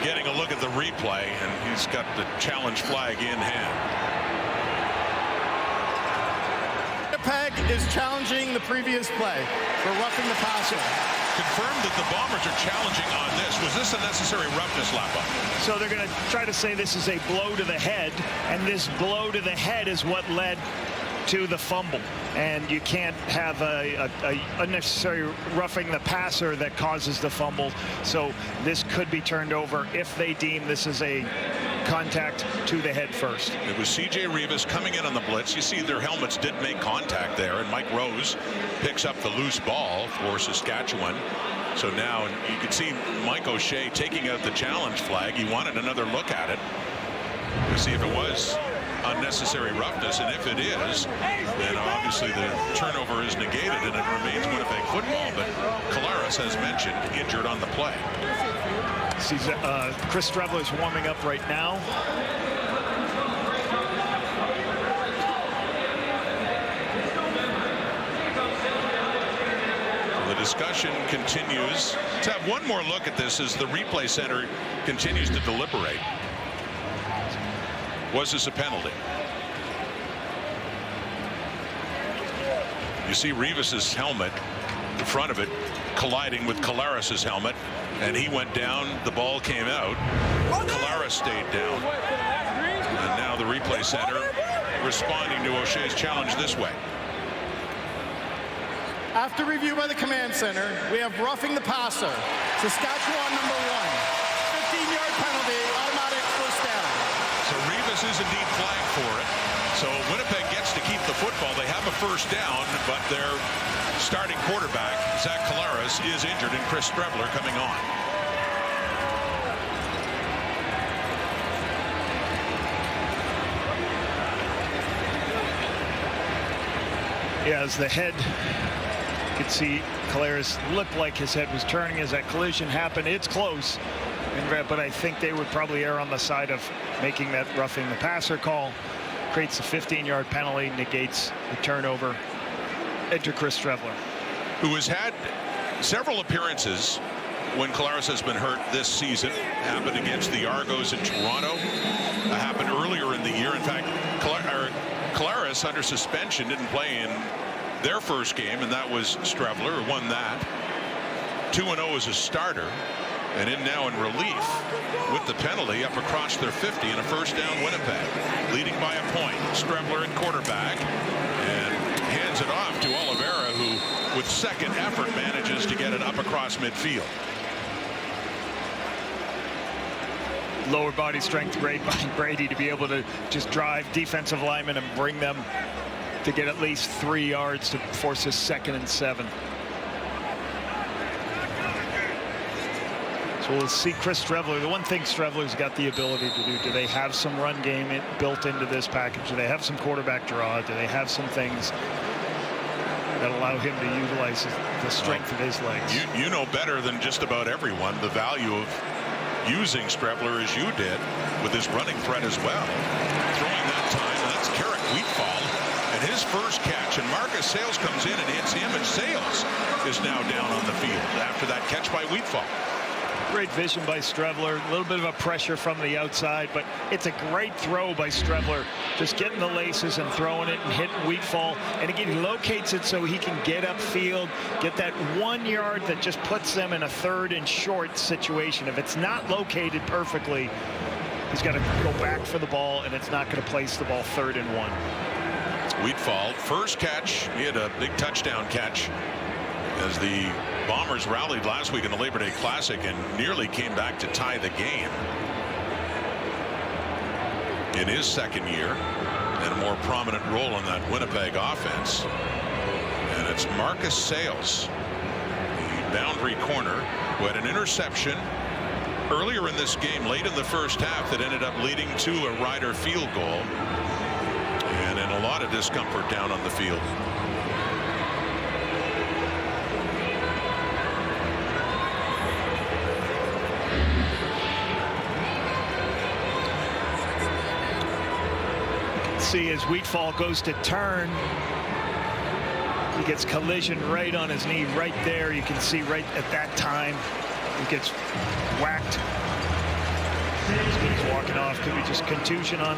getting a look at the replay, and he's got the challenge flag in hand. Winnipeg is challenging the previous play for roughing the passer. Confirmed that the Bombers are challenging on this. Was this a necessary roughness, Lapa? So they're going to try to say this is a blow to the head, and this blow to the head is what led to the fumble, and you can't have a unnecessary roughing the passer that causes the fumble. So this could be turned over if they deem this is a contact to the head first. It was C.J. Rivas coming in on the blitz. You see their helmets did make contact there, and Mike Rose picks up the loose ball for Saskatchewan. So now you can see Mike O'Shea taking out the challenge flag. He wanted another look at it to see if it was unnecessary roughness, and if it is, then obviously the turnover is negated and it remains Winnipeg football. But Collaros, as mentioned, injured on the play. See, Chris Streveler is warming up right now. The discussion continues. Let's have one more look at this as the replay center continues to deliberate. Was this a penalty? You see Rivas's helmet, the front of it, colliding with Collaros' helmet, and he went down. The ball came out. Collaros stayed down. And now the replay center responding to O'Shea's challenge this way. After review by the command center, we have roughing the passer. Saskatchewan number 1. 15-yard penalty, automatic first down. So Rivas is indeed flagged for it. So Winnipeg gets to keep the football. They have a first down, but their starting quarterback, Zach Collaros, is injured, and Chris Streveler coming on. Yeah, as the head, you could see Collaros looked like his head was turning as that collision happened. It's close, but I think they would probably err on the side of making that roughing the passer call. Creates a 15-yard penalty, negates the turnover. Enter Chris Streveler, who has had several appearances when Collaros has been hurt this season. Happened against the Argos in Toronto. Happened earlier in the year. In fact, Collaros under suspension didn't play in their first game, and that was Strebler, who won that. 2-0 as a starter, and in now in relief with the penalty up across their 50 and a first down Winnipeg. Leading by a point. Strebler at quarterback and hands it off to Oliveira, who with second effort manages to get it up across midfield. Lower body strength great by Brady to be able to just drive defensive linemen and bring them to get at least 3 yards to force a 2nd and 7. So we'll see Chris Strebler. The one thing Strebler's got the ability to do, do they have some run game built into this package? Do they have some quarterback draw? Do they have some things that allow him to utilize the strength of his legs? You know better than just about everyone the value of using Strebler as you did with his running threat as well. Throwing that time, and that's Carrick Wheatfall. And his first catch, and Marcus Sayles comes in and hits him, and Sayles is now down on the field after that catch by Wheatfall. Great vision by Strebler. A little bit of a pressure from the outside, but it's a great throw by Strebler. Just getting the laces and throwing it and hitting Wheatfall. And again, he locates it so he can get upfield, get that 1 yard that just puts them in a 3rd and short situation. If it's not located perfectly, he's got to go back for the ball, and it's not going to place the ball 3rd and 1. Wheatfall, first catch. He had a big touchdown catch as the Bombers rallied last week in the Labor Day Classic and nearly came back to tie the game in his second year and a more prominent role in that Winnipeg offense. And it's Marcus Sayles, the boundary corner, who had an interception earlier in this game late in the first half that ended up leading to a Rider field goal, and in a lot of discomfort down on the field. See, as Wheatfall goes to turn, he gets collision right on his knee right there. You can see right at that time he gets whacked. He's walking off. Could be just contusion on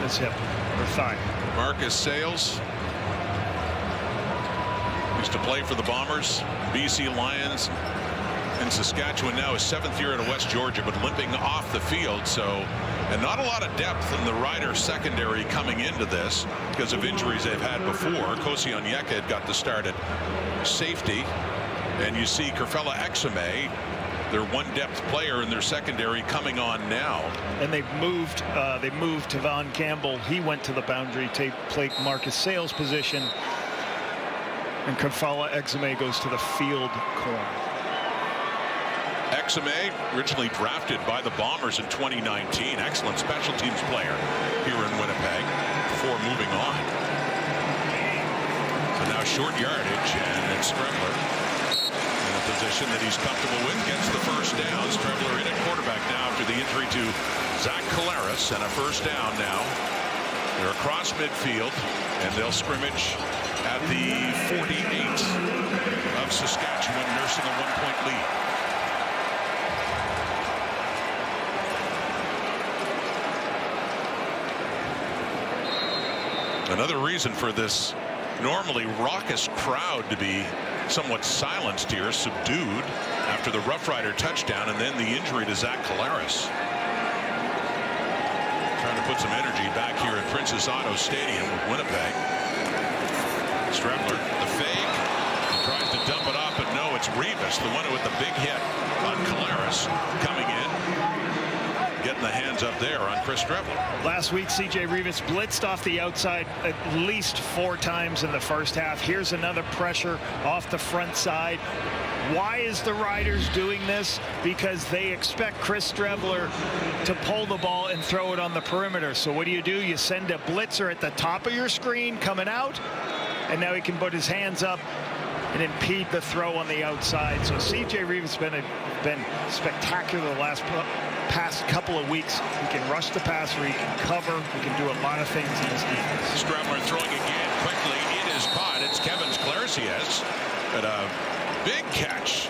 his hip or thigh. Marcus Sayles used to play for the Bombers, BC Lions, in Saskatchewan. Now his 7th year out of West Georgia, but limping off the field. So, and not a lot of depth in the Rider secondary coming into this because of injuries they've had before. Kosi Onyeka had got the start at safety, and you see Kerfella Exame, their one depth player in their secondary, coming on now. And they've moved Tavon Campbell. He went to the boundary to play Marcus Sayles' position, and Kerfella Exame goes to the field corner. Exame, originally drafted by the Bombers in 2019. Excellent special teams player here in Winnipeg before moving on. So now short yardage, and it's Strebler in a position that he's comfortable with. Gets the first down. Strebler in at quarterback now after the injury to Zach Collaros, and a first down now. They're across midfield, and they'll scrimmage at the 48 of Saskatchewan, nursing a 1-point lead. Another reason for this normally raucous crowd to be somewhat silenced here, subdued after the Roughrider touchdown and then the injury to Zach Collaros. Trying to put some energy back here at Princess Auto Stadium with Winnipeg. Strebler, the fake. He tries to dump it off, but no, it's Rivas, the one with the big hit on Collaros, coming in. Getting the hands up there on Chris Strebler. Last week, C.J. Rivas blitzed off the outside at least 4 times in the first half. Here's another pressure off the front side. Why is the Riders doing this? Because they expect Chris Strebler to pull the ball and throw it on the perimeter. So what do? You send a blitzer at the top of your screen coming out, and now he can put his hands up and impede the throw on the outside. So C.J. Rivas has been spectacular the past couple of weeks. He can rush the passer, he can cover, he can do a lot of things in this defense. Strebler throwing again quickly. It is caught. It's Kevin Clercius, but a big catch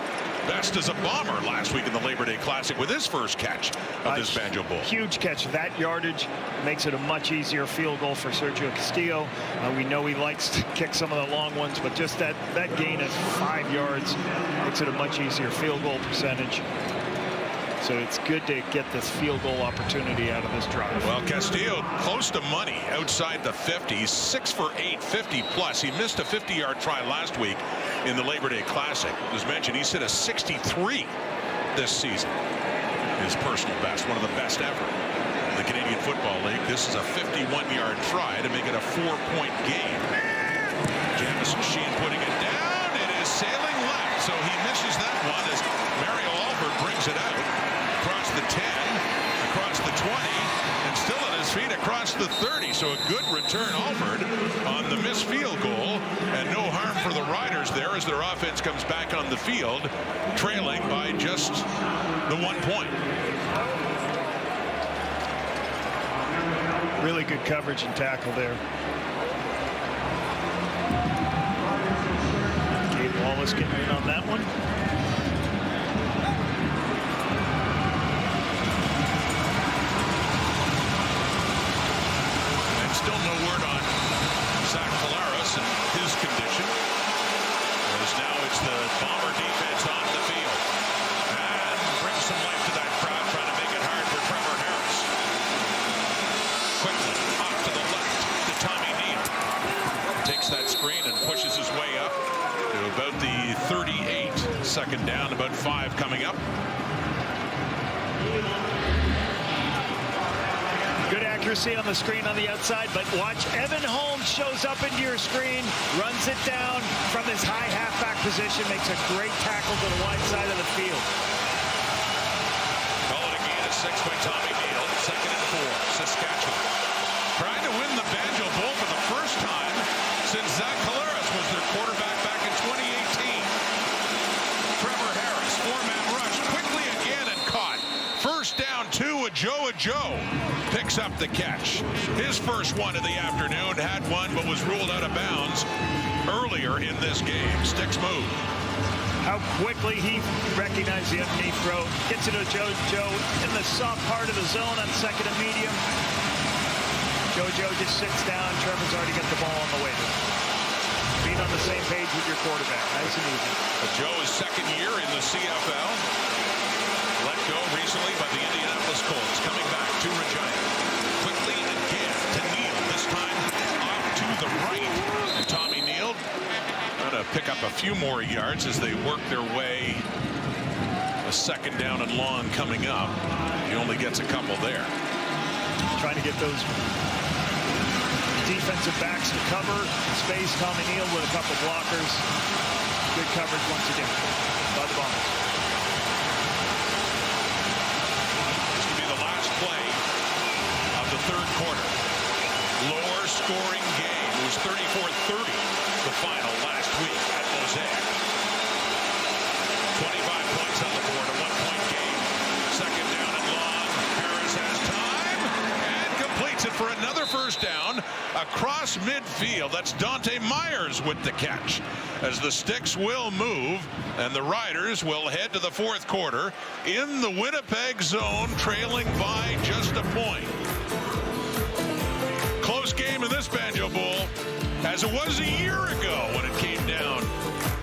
Best as a Bomber last week in the Labor Day Classic with his first catch of this Banjo Bowl. Huge catch. That yardage makes it a much easier field goal for Sergio Castillo. We know he likes to kick some of the long ones, but just that gain of 5 yards makes it a much easier field goal percentage. So it's good to get this field goal opportunity out of this drive. Well, Castillo close to money outside the 50. He's 6 for 8, 50 plus. He missed a 50-yard try last week in the Labor Day Classic. As mentioned, he's hit a 63 this season. His personal best, one of the best ever in the Canadian Football League. This is a 51-yard try to make it a 4-point game. Jamison Sheen putting it down. It is sailing left, so he misses that one as Mario Alford brings it out. Across the 10, across the 20, and still on his feet across the 30. So a good return, Alford, on the missed field goal, and no harm for the Riders there as their offense comes back on the field, trailing by just the 1 point. Really good coverage and tackle there. Gabe Wallace getting in on that one. Still no word on Zach Collaros and his condition. As now it's the Bomber defense on the field. And brings some life to that crowd, trying to make it hard for Trevor Harris. Quickly off to the left to Tommy Neal. Takes that screen and pushes his way up to about the 38. Second down, about 5 coming up. Good accuracy on the screen on the outside, but watch, Evan Holmes shows up into your screen, runs it down from his high halfback position, makes a great tackle to the wide side of the field. Call it a gain of 6 by Tommy Neal. 2nd and 4, Saskatchewan. Trying to win the Banjo Bowl for the first time since Zach Collaros was their quarterback back in 2018. Trevor Harris, 4-man rush, quickly again and caught. First down, 2, Joe picks up the catch. His first one of the afternoon, had one but was ruled out of bounds earlier in this game. Sticks move. How quickly he recognized the underneath throw. Gets it to Joe in the soft part of the zone on 2nd and medium. Joe just sits down. Trevor's already got the ball on the way. Being on the same page with your quarterback. Nice and easy. Joe is 2nd year in the CFL. Let go recently by the Indianapolis Colts. Coming back to Regina. Quickly again to Neal. This time off to the right. And Tommy Neal going to pick up a few more yards as they work their way. A 2nd down and long coming up. He only gets a couple there. Trying to get those defensive backs to cover space. Tommy Neal with a couple blockers. Good coverage once again by the Bombers. This will be the last play of the 3rd quarter. Lower scoring game. It was 34-30 the final last week at Mosaic. 25 points on the board, a 1-point game. 2nd down and long. Harris has time and completes it for another first down across midfield. That's Dante Myers with the catch. As the sticks will move and the Riders will head to the 4th quarter in the Winnipeg zone, trailing by just a point. Close game in this Banjo Bowl, as it was a year ago when it came down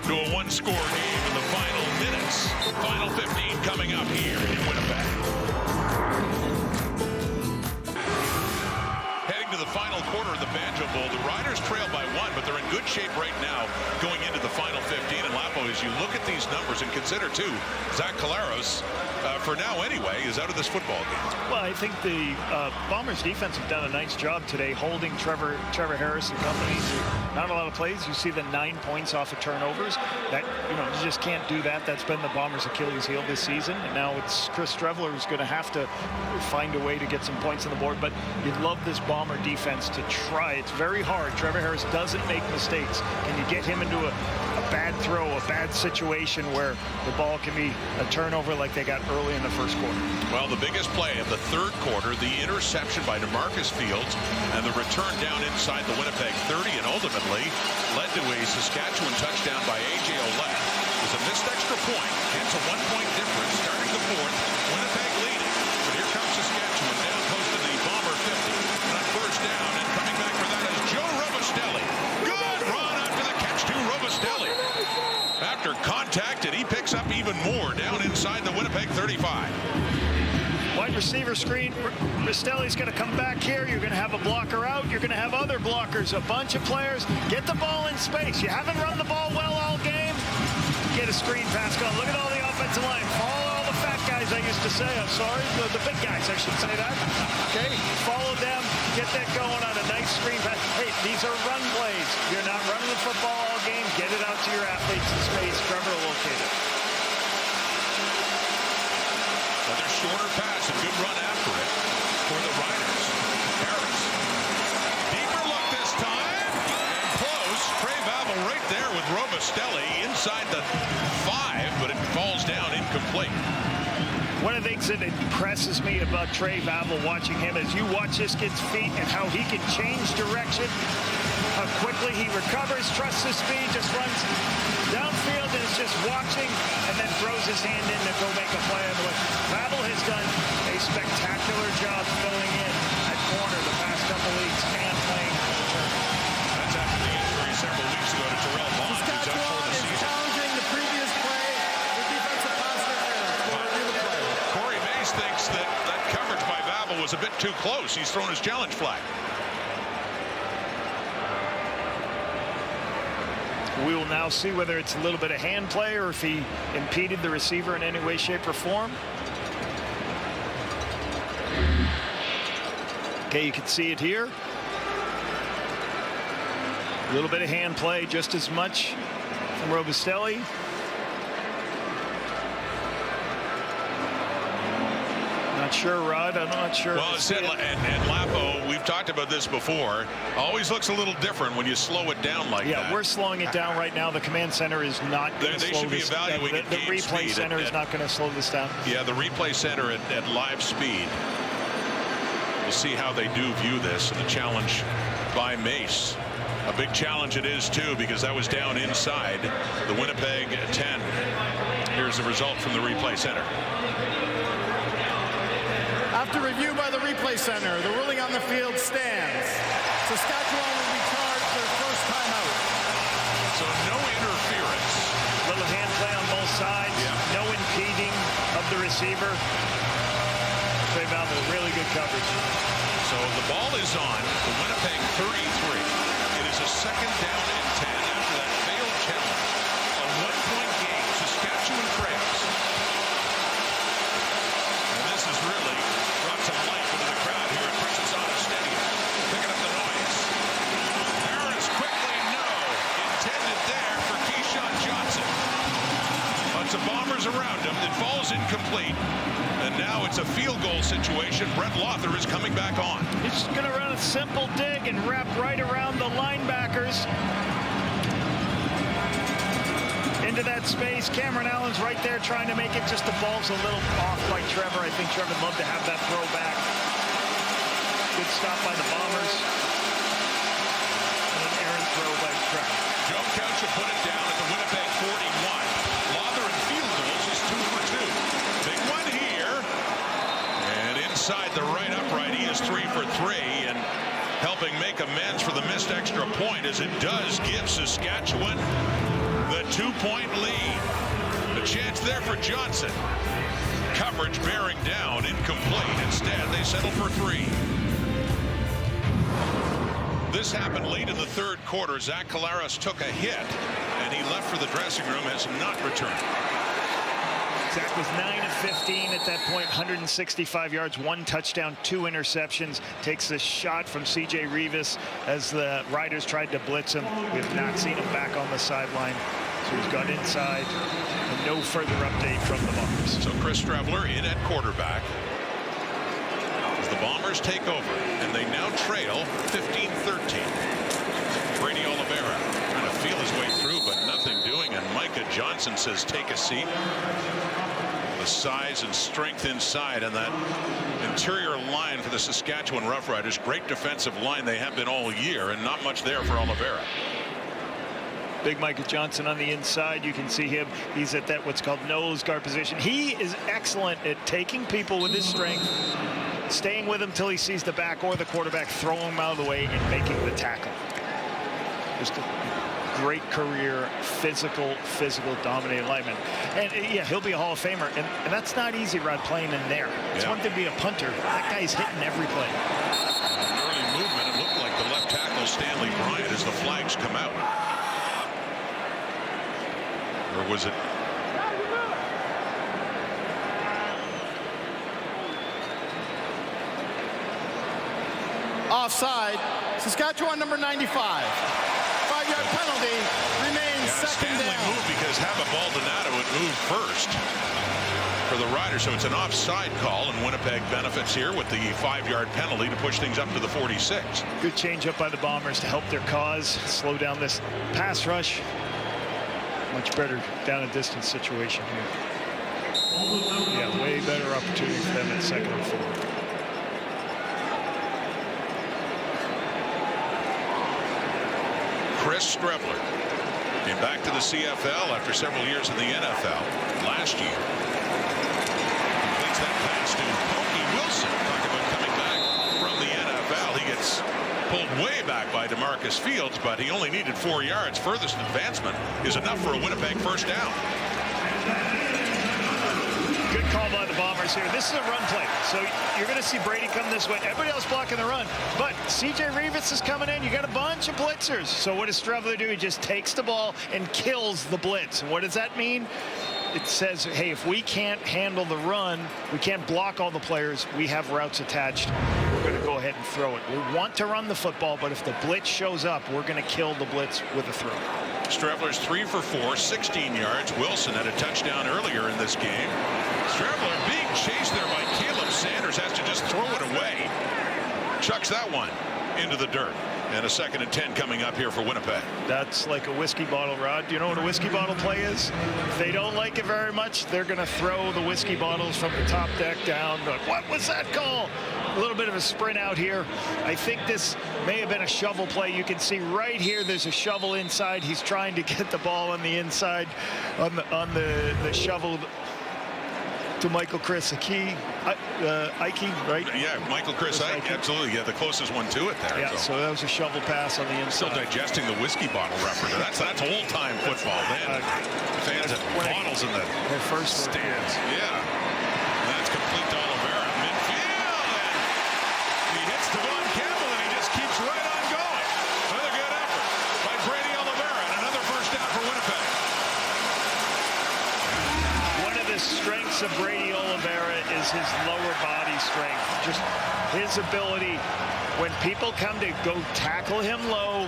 to a 1-score game in the final minutes. Final 15 coming up here in Winnipeg. Heading to the final quarter of the Banjo Bowl, the Riders trail by 1, but they're in good shape right now going into the final 15. And Lapo, as you look at these numbers and consider too, Zach Collaros, for now anyway, is out of this football game. Well, I think the Bombers defense have done a nice job today holding Trevor Harris and company. Not a lot of plays. You see the 9 points off of turnovers. That, you just can't do that. That's been the Bombers' Achilles heel this season. And now it's Chris Streveler who's going to have to find a way to get some points on the board. But you'd love this Bomber defense to try. It's very hard. Trevor Harris doesn't make mistakes. Can you get him into a bad throw, a bad situation where the ball can be a turnover like they got early in the 1st quarter? Well, the biggest play of the 3rd quarter, the interception by DeMarcus Fields and the return down inside the Winnipeg 30, and ultimately led to a Saskatchewan touchdown by A.J. Ouellette. is a missed extra point. Hence a 1-point difference starting the fourth. Winnipeg leading. But here comes Saskatchewan down close to the Bomber 50. And on first down and coming back for that is Joe Robustelli. Good run after the catch to Robustelli. After contact, and he picks up even more down inside the Winnipeg 35. Wide receiver screen. Robustelli's going to come back here. You're going to have a blocker out. You're going to have other blockers. A bunch of players. Get the ball in space. You haven't run the ball well all game. Get a screen pass going. Look at all the offensive line. Follow all the fat guys I used to say. I'm sorry. The big guys, I should say that. Okay. Follow them. Get that going on a nice screen pass. Hey, these are run plays. You're not running the football all game. Get it out to your athletes in space. Trevor will locate it. Another shorter pass, a good run after it for the Riders. Harris. Deeper look this time. And close. Trey Vavel right there with Robustelli inside the 5, but it falls down incomplete. One of the things that impresses me about Trey Vavel watching him is you watch this kid's feet and how he can change direction, how quickly he recovers, trusts his speed, just runs downfield and is just watching and then throws his hand in to go make a play on the way. Vavel has done a spectacular job filling in at corner the past couple weeks and playing return. That's after the injury several weeks ago to Terrell Bond. Saskatchewan is challenging the previous play. The defensive pass interference. Corey Mays thinks that coverage by Vavel was a bit too close. He's thrown his challenge flag. We will now see whether it's a little bit of hand play or if he impeded the receiver in any way, shape, or form. Okay, you can see it here. A little bit of hand play, just as much from Robustelli. Not sure, Rod. I'm not sure. Well, and Lapo, we've talked about this before, always looks a little different when you slow it down like that. Yeah, we're slowing it down right now. The command center is not going to slow this down. The replay center is not going to slow this down. Yeah, the replay center at live speed. We'll see how they do view this. And the challenge by Mace. A big challenge it is, too, because that was down inside the Winnipeg 10. Here's the result from the replay center. After review by the replay center, the ruling on the field stands. Saskatchewan will be charged their first timeout. So no interference. Little hand play on both sides. Yeah. No impeding of the receiver. Trey Vavel, really good coverage. So the ball is on the Winnipeg 33. It is a second down and 10 after that failed challenge. A 1-point game. Saskatchewan trails. And this is really brought some life into the crowd here at Precious Auto Stadium. Picking up the noise. Harris quickly, no. Intended there for Keyshawn Johnson. Lots of bombers around him. It falls incomplete. And now it's a field goal situation. Brett Lother is coming back on. He's going to run a simple dig and wrap right around the linebackers. Into that space. Cameron Allen's right there trying to make it. Just the ball's a little off by Trevor. I think Trevor would love to have that throw back. Good stop by the Bombers. And an errant throw by Trevor. Joe Couch will put it down at the Winnipeg 41. Lother in field goals is 2 for 2. Big one here. And inside the right upright, he is 3 for 3. And helping make amends for the missed extra point as it does give Saskatchewan the 2-point lead. A chance there for Johnson. Coverage bearing down, incomplete. Instead, they settle for 3. This happened late in the third quarter. Zach Collaros took a hit, and he left for the dressing room, has not returned. Zach was 9 of 15 at that point, 165 yards, 1 touchdown, 2 interceptions. Takes the shot from C.J. Rivas as the Riders tried to blitz him. We have not seen him back on the sideline. So he's got inside, and no further update from the Bombers. So Chris Streveler in at quarterback as the Bombers take over, and they now trail 15-13. Brady Oliveira trying to feel his way through, but nothing doing, and Micah Johnson says take a seat. The size and strength inside, and that interior line for the Saskatchewan Roughriders. Great defensive line they have been all year, and not much there for Oliveira. Big Micah Johnson on the inside. You can see him. He's at that what's called nose guard position. He is excellent at taking people with his strength, staying with him till he sees the back or the quarterback, throwing him out of the way and making the tackle. Just a great career, physical dominating lineman. And yeah, he'll be a Hall of Famer. And that's not easy, Rod, playing in there. It's one thing to be a punter. That guy's hitting every play. Early movement, it looked like the left tackle Stanley Bryant as the flags come out. Or was it? Offside. Saskatchewan number 95. 5-yard penalty. Remains second Stanley down. moved because Baldonado would move first for the Riders, so it's an offside call, and Winnipeg benefits here with the 5-yard penalty to push things up to the 46. Good change up by the Bombers to help their cause, slow down this pass rush. Much better down and distance situation here. Yeah, way better opportunity for them at 2nd and 4. Chris Strevler came back to the CFL after several years in the NFL last year. Completes that pass to Pokey Wilson. Talk about coming back from the NFL. He gets pulled way back by DeMarcus Fields, but he only needed 4 yards. Furthest advancement is enough for a Winnipeg first down. Good call by the Bombers here. This is a run play, so you're going to see Brady come this way. Everybody else blocking the run, but C.J. Revis is coming in. You got a bunch of blitzers. So what does Strevler do? He just takes the ball and kills the blitz. And what does that mean? It says, hey, if we can't handle the run, we can't block all the players, we have routes attached, we're going to go ahead and throw it. We want to run the football, but if the blitz shows up, we're going to kill the blitz with a throw. Strevler's 3 for 4, 16 yards. Wilson had a touchdown earlier in this game. Strevler being chased there by Caleb Sanders, has to just throw it away. Chucks that one into the dirt. And a 2nd and 10 coming up here for Winnipeg. That's like a whiskey bottle, Rod. Do you know what a whiskey bottle play is? If they don't like it very much, they're going to throw the whiskey bottles from the top deck down. Like, what was that call? A little bit of a sprint out here. I think this may have been a shovel play. You can see right here there's a shovel inside. He's trying to get the ball on the inside on the shovel to Michael Chris Ike, right? Yeah, Michael Chris Ike, absolutely. Yeah, the closest one to it there. Yeah, so that was a shovel pass on the inside. Still digesting the whiskey bottle reference. That's old-time football. Man, fans have bottles in the first stands. Yeah. And that's complete to Oliveira. Midfield, and he hits Devon Campbell, and he just keeps right on going. Another good effort by Brady Oliveira, and another first down for Winnipeg. Strengths of Brady Oliveira is his lower body strength. Just his ability when people come to go tackle him low,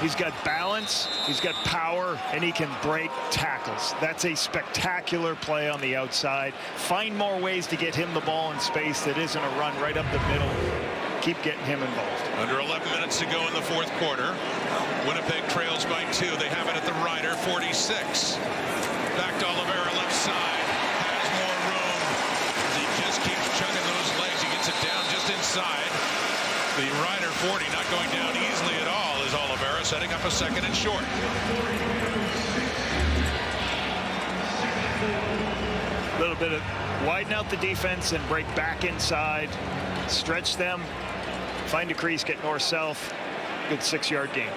he's got balance, he's got power, and he can break tackles. That's a spectacular play on the outside. Find more ways to get him the ball in space that isn't a run right up the middle. Keep getting him involved. Under 11 minutes to go in the 4th quarter. Winnipeg trails by 2. They have it at the Rider 46. Back to Oliveira left side. Chugging those legs, he gets it down just inside the Rider 40, not going down easily at all is Oliveira, setting up a 2nd and short. A little bit of widen out the defense and break back inside, stretch them, find a crease, get north-south. Good 6-yard gain.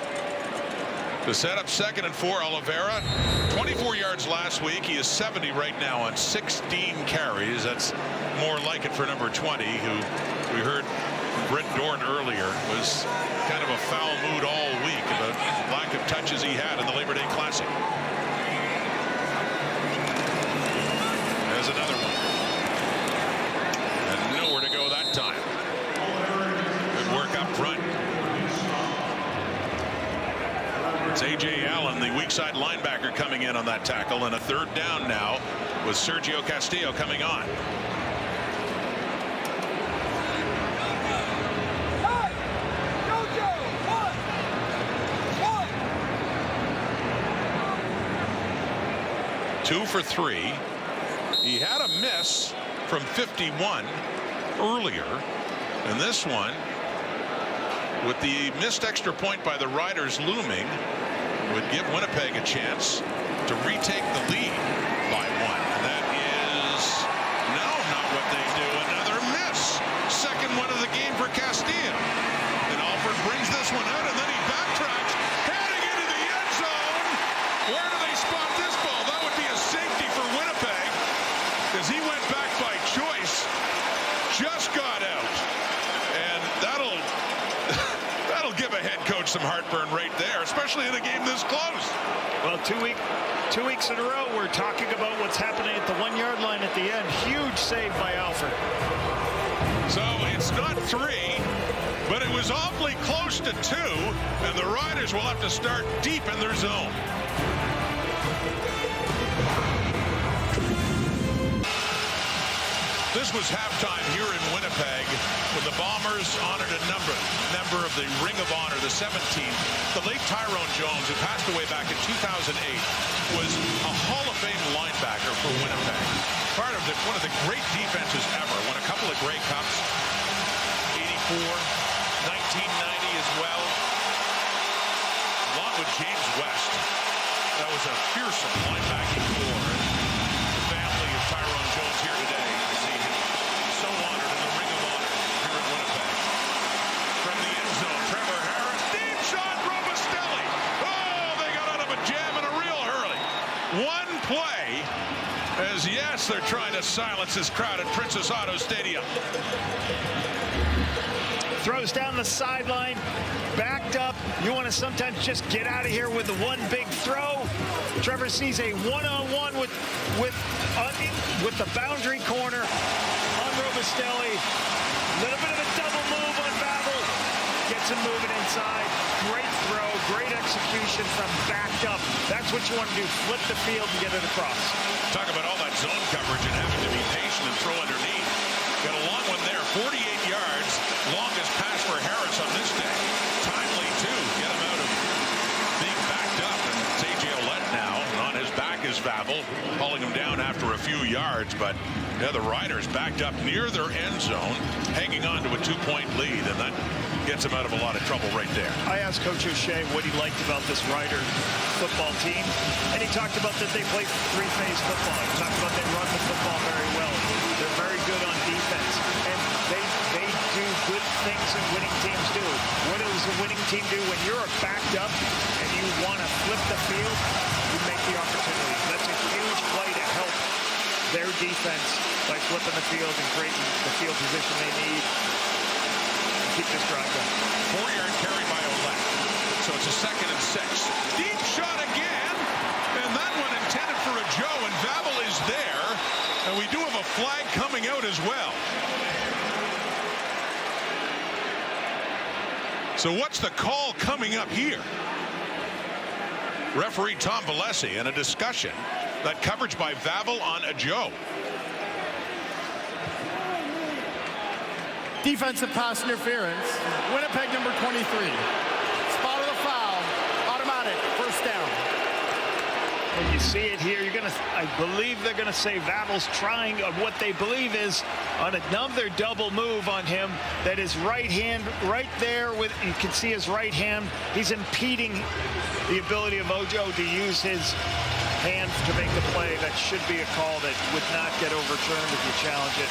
To set up 2nd and 4, Oliveira, 24 yards last week. He is 70 right now on 16 carries. That's more like it for number 20, who we heard Brent Dorn earlier was kind of a foul mood all week. The lack of touches he had in the Labor Day Classic. There's another one. And nowhere to go that time. Good work up front. It's A.J. Allen, the weak side linebacker, coming in on that tackle, and a 3rd down now with Sergio Castillo coming on. Two for 3. He had a miss from 51 earlier, and this one, with the missed extra point by the Riders looming, would give Winnipeg a chance to retake the lead by 1. And that is, no, not what they do. Another miss. Second one of the game for Castilla. And Alford brings this one out, and then he backtracks, heading into the end zone. Where do they spot this ball? That would be a safety for Winnipeg, because he went back by choice, just got out. And that'll give a head coach some heartburn right there, especially in a game this close. Well, 2 weeks in a row, we're talking about what's happening at the 1-yard line at the end. Huge save by Alford. So it's not 3, but it was awfully close to 2, and the Riders will have to start deep in their zone. This was halftime here in Winnipeg when the Bombers honored a member of the Ring of Honor, the 17th. The late Tyrone Jones, who passed away back in 2008, was a Hall of Fame linebacker for Winnipeg. Part of one of the great defenses ever. Won a couple of Grey Cups, 84, 1990 as well. Along with James West. That was a fearsome linebacking core. The family of Tyrone Jones here today. So honored in the Ring of Honor here in Winnipeg. From the end zone, Trevor Harris, deep shot, Robustelli. Oh, they got out of a jam in a real hurry. One play, as yes, they're trying to silence this crowd at Princess Auto Stadium. Throws down the sideline, backed up. You want to sometimes just get out of here with the one big throw. Trevor sees a one-on-one with the boundary corner. Robustelli, little bit of a double move on Babel, gets him moving inside. Great throw, great execution from backed up. That's what you want to do, flip the field and get it across. Talk about all that zone coverage and having to be patient and throw underneath. Got a long one there, 48 yards, longest pass for Harris on this day. Timely too, get him out of being backed up. And it's A.J. Ouellette now, and on his back is Babel, hauling him down after a few yards, but yeah, the Riders backed up near their end zone, hanging on to a 2-point lead, and that gets him out of a lot of trouble right there. I asked Coach O'Shea what he liked about this Rider football team, and he talked about that they play 3-phase football. He talked about they run the football very well. They're very good on defense, and they do good things that winning teams do. What does a winning team do when you're backed up and you want to flip the field? You make the opportunity. That's a huge play to help their defense by flipping the field and creating the field position they need. Keep this drive going. 4-yard carry by Ouellette. So it's a 2nd and 6. Deep shot again. And that one intended for a Joe, and Babel is there. And we do have a flag coming out as well. So what's the call coming up here? Referee Tom Valesi in a discussion. That coverage by Babel on a Joe. Defensive pass interference. Winnipeg number 23. Spot of the foul. Automatic. First down. When you see it here, I believe they're gonna say Babel's trying what they believe is on another double move on him. That his right hand right there you can see his right hand. He's impeding the ability of Ojo to use his hand to make the play. That should be a call that would not get overturned if you challenge it.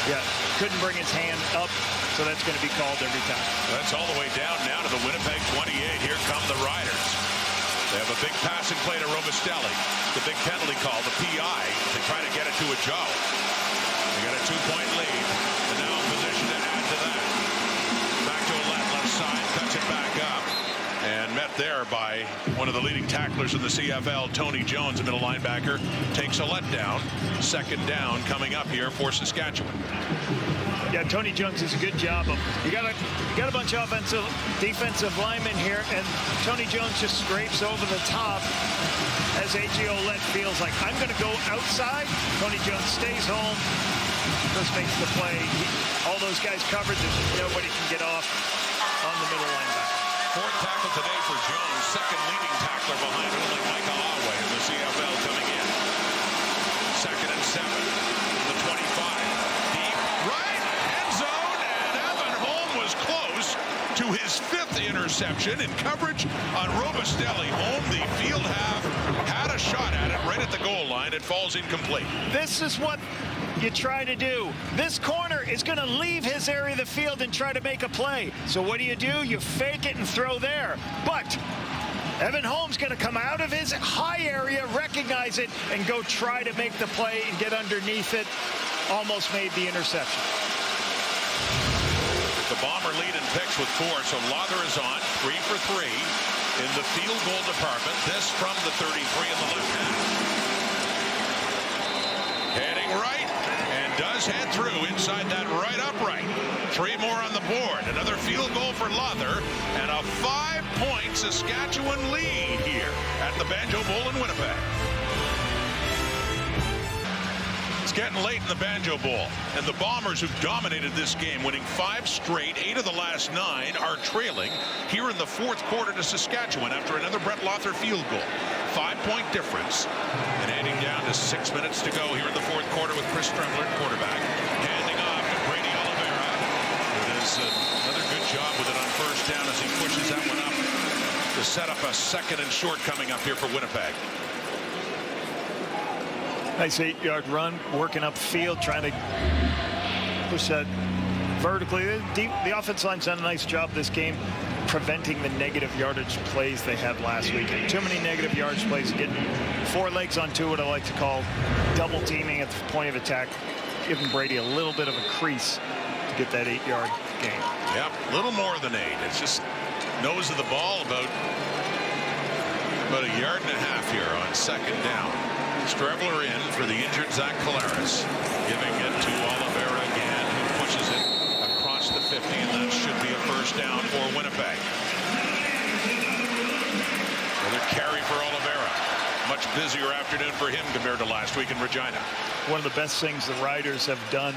Yeah, couldn't bring his hand up, so that's going to be called every time. That's all the way down now to the Winnipeg 28. Here come the Riders. They have a big passing play to Robustelli. The big penalty call, the PI, to try to get it to a Joe. They got a 2-point lead, and now in position to add to that. Back to Ouellette, left side, cuts it back up. And met there by one of the leading tacklers in the CFL, Tony Jones, a middle linebacker, takes Ouellette down. 2nd down coming up here for Saskatchewan. Yeah, Tony Jones does a good job of. You got a bunch of defensive linemen here, and Tony Jones just scrapes over the top as A.J. Ouellette feels like I'm going to go outside. Tony Jones stays home. Just makes the play. All those guys covered. Nobody can get off on the middle linebacker. 4th tackle today for Jones. 2nd leading tackler behind only Micah Alway in the CFL coming in. 2nd and 7. The 25. Deep right. End zone. And Evan Holm was close to his 5th interception in coverage on Robustelli home. The field half had a shot at it right at the goal line. It falls incomplete. This is what you try to do. This corner is going to leave his area of the field and try to make a play. So what do? You fake it and throw there. But Evan Holmes going to come out of his high area, recognize it, and go try to make the play and get underneath it. Almost made the interception. The Bomber lead in picks with 4, so Lother is on 3 for 3 in the field goal department. This from the 33 in the left hand. Heading right, and does head through inside that right upright. 3 more on the board. Another field goal for Lother, and a 5-point Saskatchewan lead here at the Banjo Bowl in Winnipeg. It's getting late in the Banjo Bowl, and the Bombers, who've dominated this game, winning 5 straight, 8 of the last 9, are trailing here in the 4th quarter to Saskatchewan after another Brett Lother field goal. 5-point difference, and heading down to 6 minutes to go here in the 4th quarter with Chris Trembler, quarterback, handing off to Brady Oliveira, who does another good job with it on first down as he pushes that one up to set up a 2nd and short coming up here for Winnipeg. Nice 8-yard run, working up the field, trying to push that vertically. The offensive line's done a nice job this game preventing the negative yardage plays they had last weekend. Too many negative yardage plays, getting 4 legs on 2, what I like to call double teaming at the point of attack, giving Brady a little bit of a crease to get that 8-yard gain. Yep, a little more than 8. It's just nose of the ball about a yard and a half here on 2nd down. Strevler in for the injured Zach Collaros, giving it to Oliveira again, who pushes it across the 50, and that should be a first down for Winnipeg. Another carry for Oliveira. Much busier afternoon for him compared to last week in Regina. One of the best things the Riders have done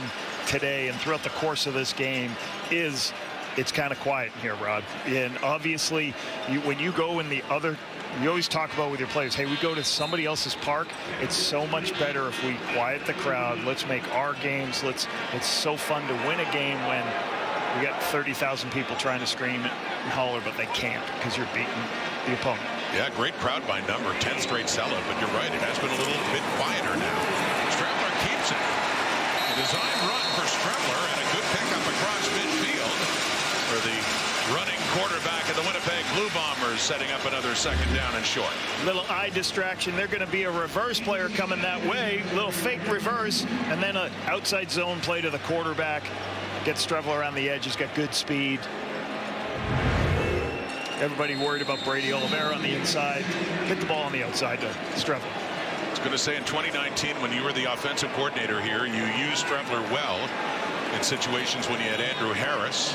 today and throughout the course of this game is it's kind of quiet in here, Rod. And obviously, when you go in the other, you always talk about with your players, hey, we go to somebody else's park. It's so much better if we quiet the crowd. Let's make our games. It's so fun to win a game when we got 30,000 people trying to scream and holler, but they can't because you're beating the opponent. Yeah, great crowd by number, 10th straight sellout, but you're right, it has been a little bit quieter now. Strevler keeps it. A design run for Strevler and a good pickup across midfield for the running quarterback of the Winnipeg Blue Bombers, setting up another 2nd down and short. Little eye distraction. They're going to be a reverse player coming that way. Little fake reverse, and then an outside zone play to the quarterback. Gets Strevler around the edge. He's got good speed. Everybody worried about Brady Oliveira on the inside. Hit the ball on the outside to Strevler. I was going to say in 2019, when you were the offensive coordinator here, you used Strevler well in situations when you had Andrew Harris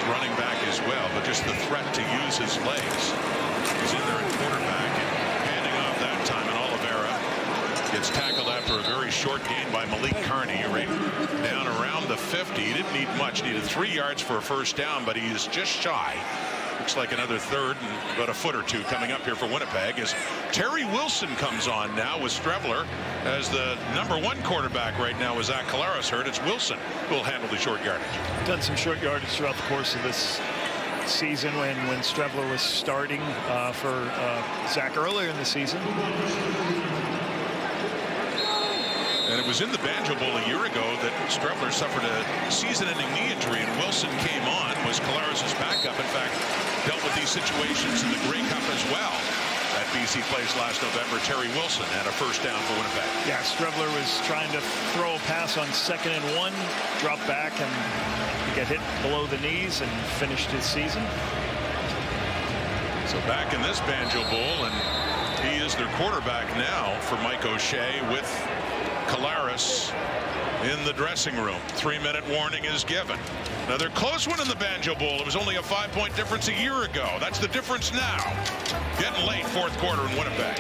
running back as well, but just the threat to use his legs. He's in there at quarterback and handing off that time, and Oliveira gets tackled after a very short gain by Malik Carney, right down around the 50. He didn't need much, needed 3 yards for a first down, but he is just shy. Looks like another 3rd and about a foot or 2 coming up here for Winnipeg as Terry Wilson comes on now with Strevler as the number 1 quarterback right now. With Zach Collaros hurt, it's Wilson who will handle the short yardage. Done some short yardage throughout the course of this season when Strevler was starting for Zach earlier in the season. And it was in the Banjo Bowl a year ago that Strevler suffered a season-ending knee injury, and Wilson came on, was Collaros' backup. In fact, dealt with these situations in the Grey Cup as well. At BC Place last November, Terry Wilson had a first down for Winnipeg. Yeah, Strevler was trying to throw a pass on 2nd and 1, drop back and get hit below the knees and finished his season. So back in this Banjo Bowl, and he is their quarterback now for Mike O'Shea with Collaros in the dressing room. 3-minute warning is given. Another close one in the Banjo Bowl. It was only a 5-point difference a year ago. That's the difference now. Getting late, 4th quarter in Winnipeg.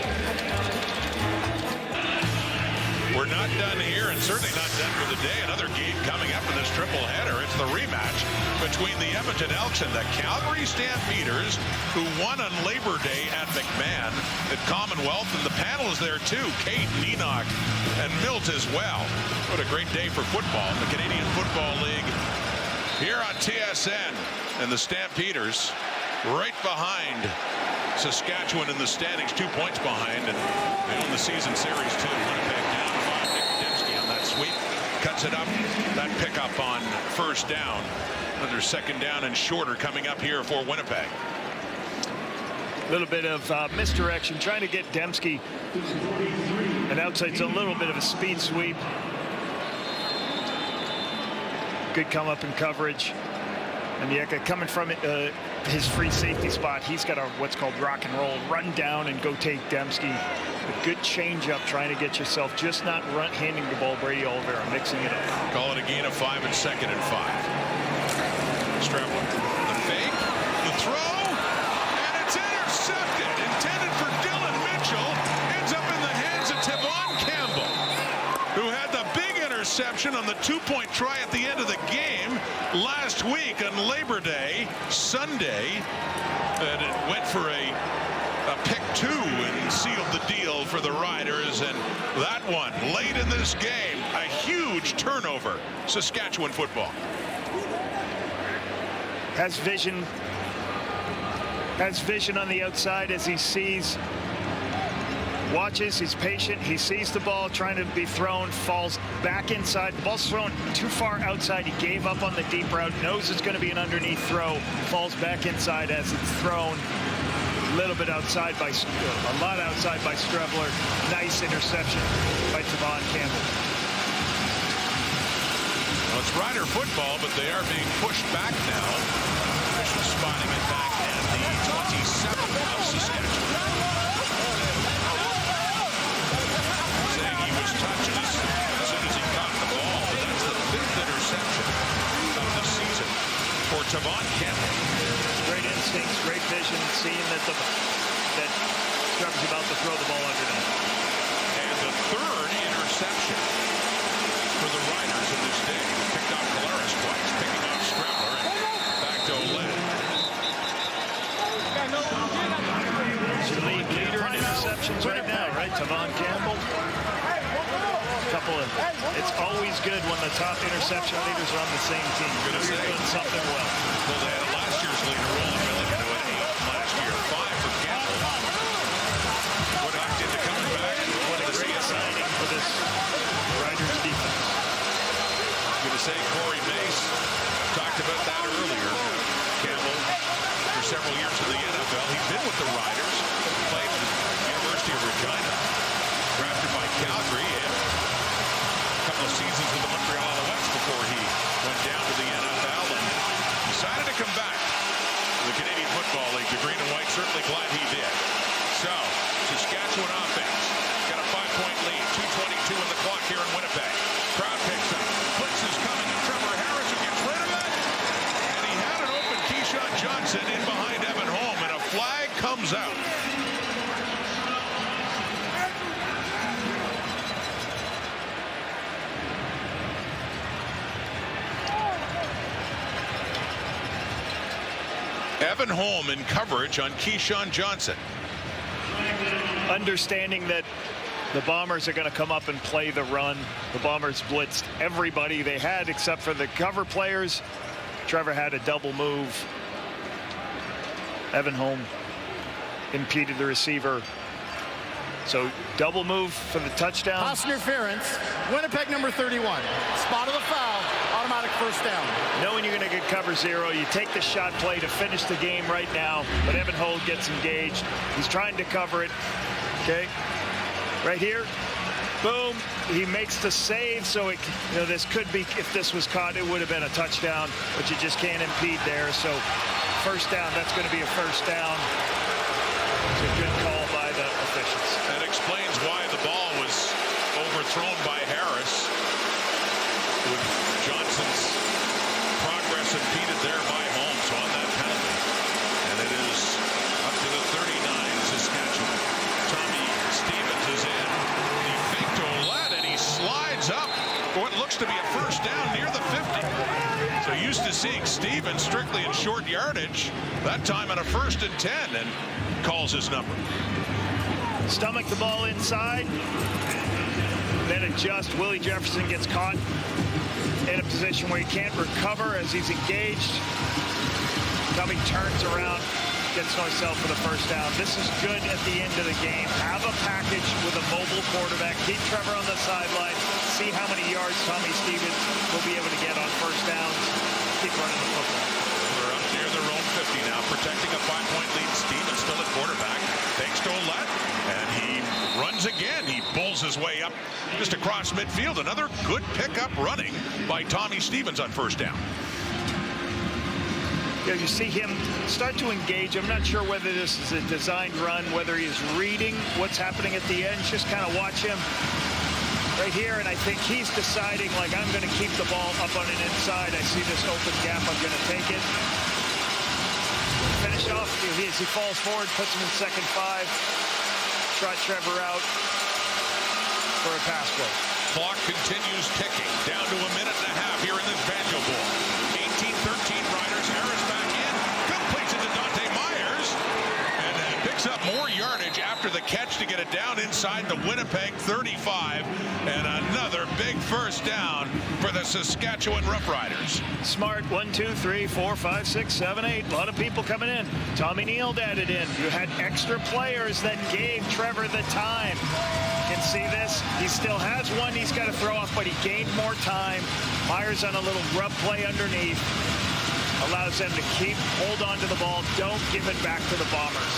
We're not done here, and certainly not done for the day. Another game coming up in this triple header. It's the rematch between the Edmonton Elks and the Calgary Stampeders, who won on Labor Day at McMahon at Commonwealth. And the panel is there too. Kate, Enoch, and Milt as well. What a great day for football. The Canadian Football League here on TSN, and the Stampeders right behind Saskatchewan in the standings, 2 points behind, and they own the season series too. Winnipeg down 5. Nick Dembski on that sweep cuts it up. That pickup on first down. Another second down and shorter coming up here for Winnipeg. A little bit of misdirection, trying to get Dembski. And outside's a little bit of a speed sweep. Good come up in coverage. And Onyeka coming from his free safety spot. He's got a what's called rock and roll, run down and go take Dembski. A good change up, trying to get yourself, just not handing the ball. Brady Oliveira mixing it up. Call it a gain of 5 and 2nd and 5. Strebler, the fake, the throw, and it's intercepted. Intended for Dylan Mitchell, ends up in the hands of Tevon Campbell, who had the big interception on the 2-point try at the end of the game last week on Labor Day, Sunday, and it went for a pick 2 and sealed the deal for the Riders. And that one late in this game, a huge turnover. Saskatchewan football. Has vision on the outside as he sees, watches, he's patient, he sees the ball trying to be thrown, falls back inside. The ball's thrown too far outside. He gave up on the deep route, knows it's going to be an underneath throw, falls back inside as it's thrown. A little bit outside by, a lot outside by Strebler. Nice interception by Tevon Campbell. Well, it's Rider football, but they are being pushed back now. Officials spotting it back at the 27 of Saskatchewan. Saying he was touched as soon as he caught the ball, but that's the 5th interception of the season for Tevon Campbell. Great instincts, great vision, seeing that Trevor's about to throw the ball underneath. And the 3rd interception for the Riders in this day. Picked off Colares twice, picking off Strebler, and back to Oled. He's your leader in interceptions right now, right? Tevon Campbell. It's always good when the top interception leaders are on the same team. You're doing something well. Well, they had last year's leader, Roland Milligan, who had 8 last year, 5 for Campbell. What knocked into coming back? What a great signing for this Riders defense. I'm going to say Corey Mace talked about that earlier. Campbell, for several years in the NFL, he's been with the Riders, played at the University of Regina, drafted by Calgary, and a couple of seasons with the Montreal Alouettes before he went down to the NFL and decided to come back to the Canadian Football League. The green and white certainly glad he did. So, Saskatchewan offense got a 5-point lead, 2:22 in the clock here in Winnipeg. Crowd picks up. Blitz is coming, and Trevor Harris who gets rid of it. And he had an open Keyshawn Johnson in behind Evan Holm, and a flag comes out. Evan Holm in coverage on Keyshawn Johnson. Understanding that the Bombers are going to come up and play the run. The Bombers blitzed everybody they had except for the cover players. Trevor had a double move. Evan Holm impeded the receiver. So double move for the touchdown. Pass interference. Winnipeg number 31. Spot of the foul. Automatic first down. Knowing you're going to get cover 0, you take the shot play to finish the game right now. But Evan Holm gets engaged. He's trying to cover it. Okay. Right here. Boom. He makes the save. So it, this could be, if this was caught, it would have been a touchdown. But you just can't impede there. So first down. That's going to be a first down. It's a good call by the officials. That explains why the ball was overthrown by Harris, with Johnson's progress impeded there by Holmes on that penalty. And it is up to the 39, Saskatchewan. Tommy Stevens is in. He faked Oled, and he slides up for what looks to be a first down near the 50. So used to seeing Stevens strictly in short yardage, that time on a 1st and 10, and calls his number. Stomach the ball inside. Then adjust. Willie Jefferson gets caught. in a position where he can't recover as he's engaged. Tommy turns around, gets himself for the first down. This is good at the end of the game. Have a package with a mobile quarterback. Keep Trevor on the sideline. See how many yards Tommy Stevens will be able to get on first downs. Keep running the football. We're up near their own 50 now, protecting a 5-point lead. Stevens still at quarterback. Takes to Ouellette, and he runs again. He pulls his way up just across midfield. Another good pickup running by Tommy Stevens on first down. Yeah, you see him start to engage. I'm not sure whether this is a designed run, whether he's reading what's happening at the edge. Just kind of watch him right here, and I think he's deciding, like, I'm going to keep the ball up on an inside. I see this open gap. I'm going to take it. Finish off as he falls forward, puts him in 2nd 5. Trot Trevor out for a pass play. Clock continues ticking. Down to a minute and a half here in this Banjo Bowl. 18-13 Riders. Harris back in. Completes it to Dante Myers. And picks up more yardage after the catch to get it down inside the Winnipeg 35. And another big first down for the Saskatchewan Roughriders. Smart. 1, 2, 3, 4, 5, 6, 7, 8. A lot of people coming in. Tommy Neal added in. You had extra players that gave Trevor the time. You can see this. He still has one he's got to throw off, but he gained more time. Myers on a little rub play underneath. Allows them to hold on to the ball. Don't give it back to the Bombers.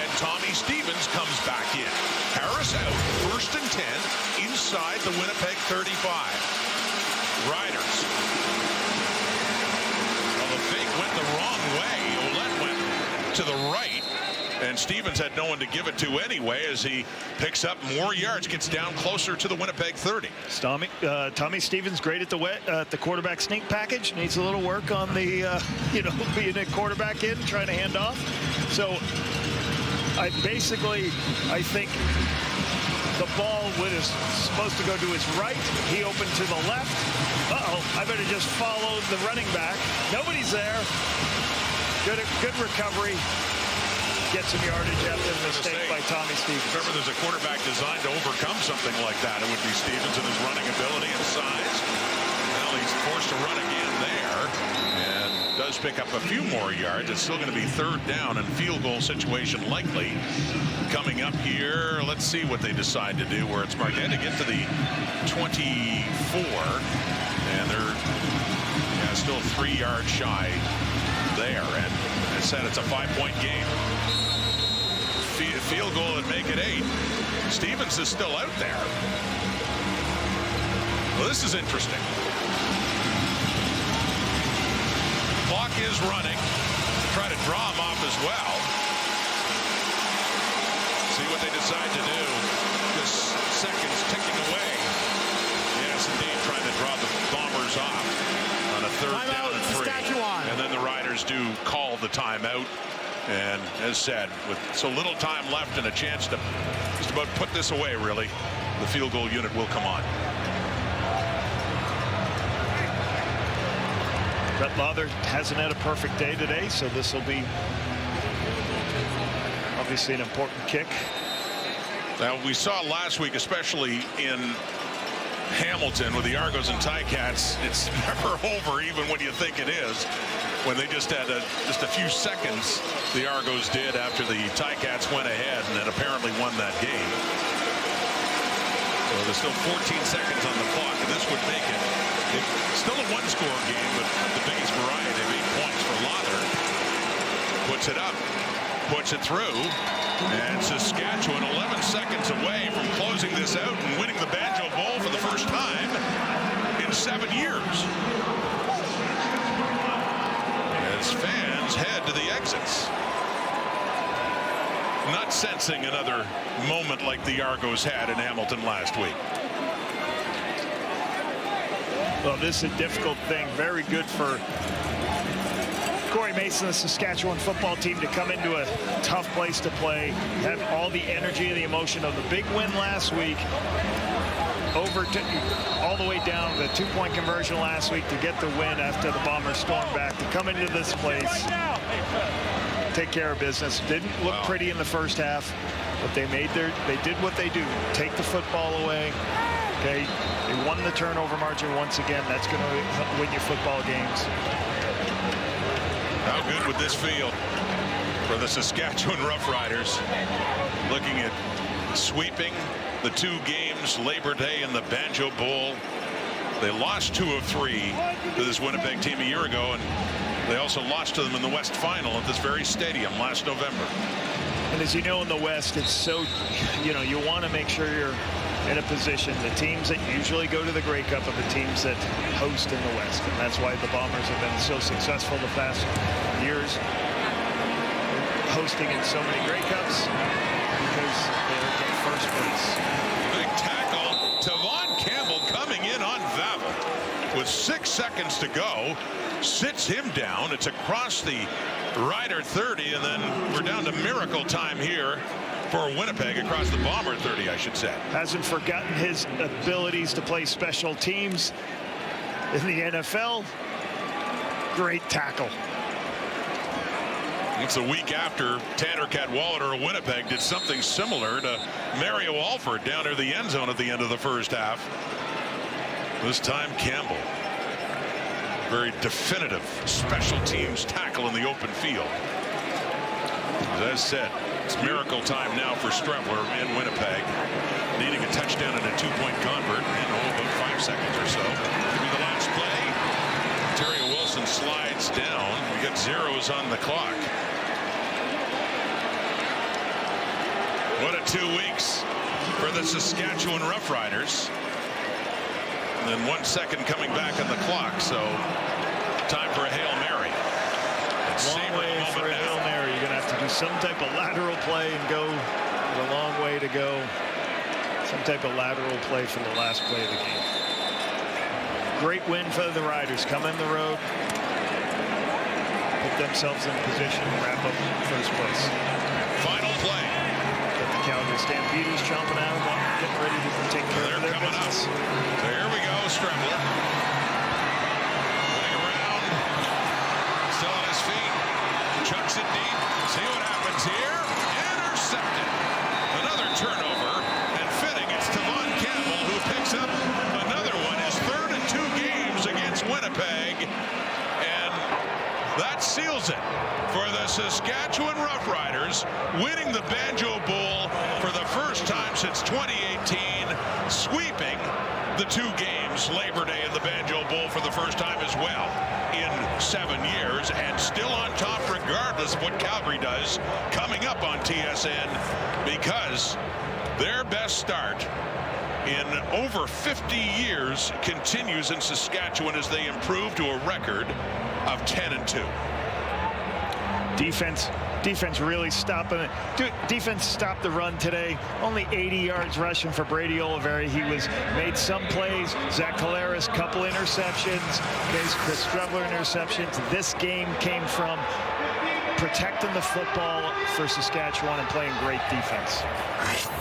And Tommy Stevens comes back in. Harris out. 1st and 10 inside the Winnipeg 35. Riders. Well, the fake went the wrong way. Ouellette went to the right. And Stevens had no one to give it to anyway as he picks up more yards, gets down closer to the Winnipeg 30. Tommy Stevens great at the quarterback sneak package. Needs a little work on the, being a quarterback in, trying to hand off. So I think the ball was supposed to go to his right. He opened to the left. I better just follow the running back. Nobody's there. Good recovery. Get some yardage after the mistake by Tommy Stevens. Remember, there's a quarterback designed to overcome something like that. It would be Stevens and his running ability and size. Well, he's forced to run again there and does pick up a few more yards. It's still going to be 3rd down and field goal situation likely coming up here. Let's see what they decide to do where it's marked. They had to get to the 24, and they're still 3 yards shy there. And as I said, it's a 5-point game. Field goal would make it 8. Stevens is still out there. Well, this is interesting. Clock is running. Try to draw him off as well. See what they decide to do. Just seconds ticking away. Yes, indeed, trying to draw the Bombers off on a 3rd down and 3. Saskatchewan. And then the Riders do call the timeout. And as said, with so little time left and a chance to just about put this away, really, the field goal unit will come on. Brett Lawther hasn't had a perfect day today, so this will be obviously an important kick. Now, we saw last week, especially in Hamilton with the Argos and Ticats, it's never over even when you think it is. When they just had just a few seconds, the Argos did, after the Ticats went ahead and then apparently won that game. So there's still 14 seconds on the clock, and this would make it still a 1-score game, but the biggest variety of 8 points for Lawther. Puts it up, puts it through, and Saskatchewan 11 seconds away from closing this out and winning the Banjo Bowl for the first time in 7 years. As fans head to the exits. Not sensing another moment like the Argos had in Hamilton last week. Well, this is a difficult thing. Very good for Corey Mason, the Saskatchewan football team, to come into a tough place to play, have all the energy and the emotion of the big win last week, all the way down the 2-point conversion last week to get the win after the Bombers stormed back, to come into this place, take care of business. Didn't look pretty in the first half, but they did what they do. Take the football away, Okay, they won the turnover margin once again. That's going to win you football games. How good would this feel for the Saskatchewan Roughriders? Looking at sweeping the 2 games, Labor Day and the Banjo Bowl. They lost 2 of 3 to this Winnipeg team a year ago, and they also lost to them in the West Final at this very stadium last November. And as you know, in the West, it's so, you want to make sure you're in a position. The teams that usually go to the Grey Cup are the teams that host in the West, and that's why the Bombers have been so successful the past years, hosting in so many Grey Cups, because they're in first place. Big tackle. Tavon Campbell coming in on Vavel with 6 seconds to go. Sits him down. It's across the Rider 30, and then we're down to miracle time here for Winnipeg across the Bomber 30, I should say. Hasn't forgotten his abilities to play special teams in the NFL. Great tackle. It's a week after Tanner Cadwallader of Winnipeg did something similar to Mario Alford down near the end zone at the end of the first half. This time Campbell. Very definitive special teams tackle in the open field. As I said, it's miracle time now for Streveler in Winnipeg, needing a touchdown and a 2-point convert in about 5 seconds or so. Maybe the last play. Terry Wilson slides down. We got zeros on the clock. What a 2 weeks for the Saskatchewan Roughriders. And then 1 second coming back on the clock, so time for a Hail Mary. Long way for a Hail Mary. You're going to have to do some type of lateral play and go a long way to go. Some type of lateral play for the last play of the game. Great win for the Riders. Come in the road, put themselves in position to wrap up first place. Final play. Get the Calgary Stampeders chomping out, getting ready to take care of their business. So here we go, Streveler. Winning around. Still on his feet. Chucks it deep. See what happens here. Intercepted. Another turnover. And fitting, it's Tavon Campbell who picks up another one. His 3rd in 2 games against Winnipeg. And that seals it for the Saskatchewan Roughriders, winning the Banjo Bowl for the first time since 2018, sweeping the 2 games, Labor Day and the Banjo Bowl for the first time as well in 7 years, and still on top regardless of what Calgary does coming up on TSN, because their best start in over 50 years continues in Saskatchewan as they improve to a record of 10-2. Defense really stopping it. Defense stopped the run today. Only 80 yards rushing for Brady Oliveira. He made some plays. Zach Collaros, couple interceptions. The Streveler interceptions. This game came from protecting the football for Saskatchewan and playing great defense.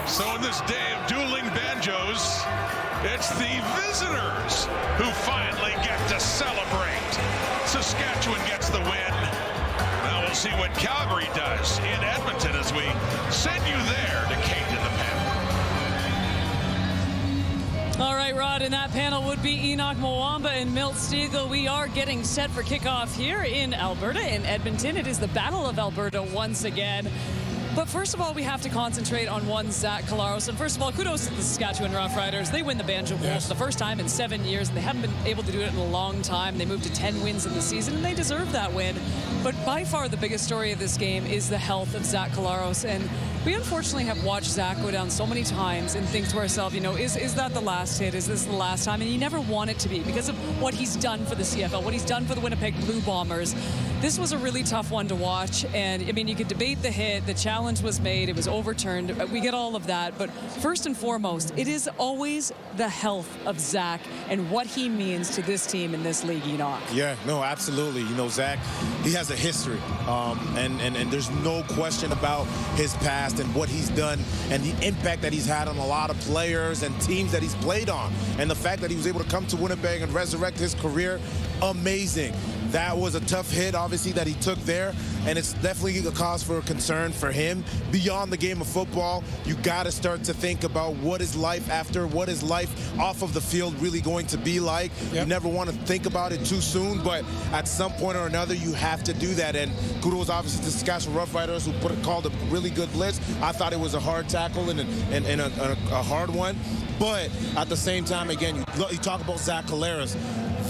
So in this day of dueling banjos, it's the visitors who finally get to celebrate. Saskatchewan gets the win. Now we'll see what Calgary does in Edmonton as we send you there to Kate in the panel. All right, Rod, and that panel would be Enoch Mwamba and Milt Stegall. We are getting set for kickoff here in Alberta, in Edmonton. It is the Battle of Alberta once again. But first of all, we have to concentrate on one Zach Collaros. And first of all, kudos to the Saskatchewan Roughriders. They win the Banjo Bowl for the first time in 7 years, and they haven't been able to do it in a long time. They moved to 10 wins in the season, and they deserve that win. But by far the biggest story of this game is the health of Zach Collaros. And we unfortunately have watched Zach go down so many times and think to ourselves, you know, is that the last hit? Is this the last time? And you never want it to be because of what he's done for the CFL, what he's done for the Winnipeg Blue Bombers. This was a really tough one to watch. And, I mean, you could debate the hit. The challenge was made. It was overturned. We get all of that. But first and foremost, it is always the health of Zach and what he means to this team in this league, Enoch. Yeah, no, absolutely. You know, Zach, he has a history. And there's no question about his past and what he's done and the impact that he's had on a lot of players and teams that he's played on. And the fact that he was able to come to Winnipeg and resurrect his career, amazing. that was a tough hit, obviously, that he took there, and it's definitely a cause for concern for him. Beyond the game of football, you got to start to think about what is life after, what is life off of the field really going to be like. You never want to think about it too soon, but at some point or another, you have to do that. And kudos, obviously, to Saskatchewan Roughriders, who called a really good blitz. I thought it was a hard tackle and a hard one. But at the same time, again, you talk about Zach Collaros.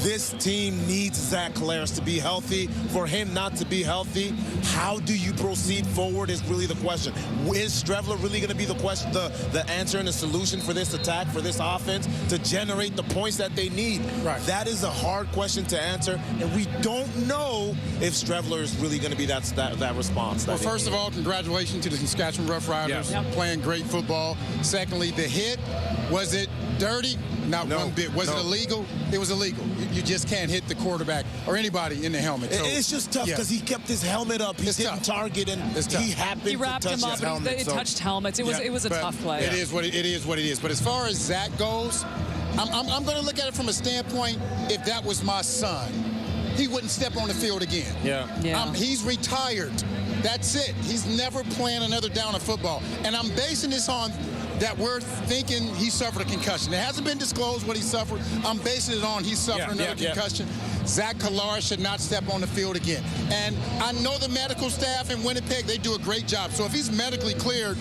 This team needs Zach Collaros to be healthy. For him not to be healthy, how do you proceed forward is really the question. Is Strevler really going to be the question, the answer and the solution for this attack, for this offense, to generate the points that they need? Right. That is a hard question to answer, and we don't know if Strevler is really going to be that response. Well, first of all, congratulations to the Saskatchewan Roughriders playing great football. Secondly, the hit, was it dirty? Not one bit. Was it illegal? It was illegal. You just can't hit the quarterback or anybody in the helmet. So, it's just tough because he kept his helmet up. He didn't target, and he happened to touch his helmet. It touched helmets. It was a tough play. It is what it is. But as far as Zach goes, I'm going to look at it from a standpoint, if that was my son, he wouldn't step on the field again. He's retired. That's it. He's never playing another down of football. And I'm basing this on that we're thinking he suffered a concussion. It hasn't been disclosed what he suffered. I'm basing it on he suffered another concussion. Zach Collaros should not step on the field again. And I know the medical staff in Winnipeg, they do a great job. So if he's medically cleared,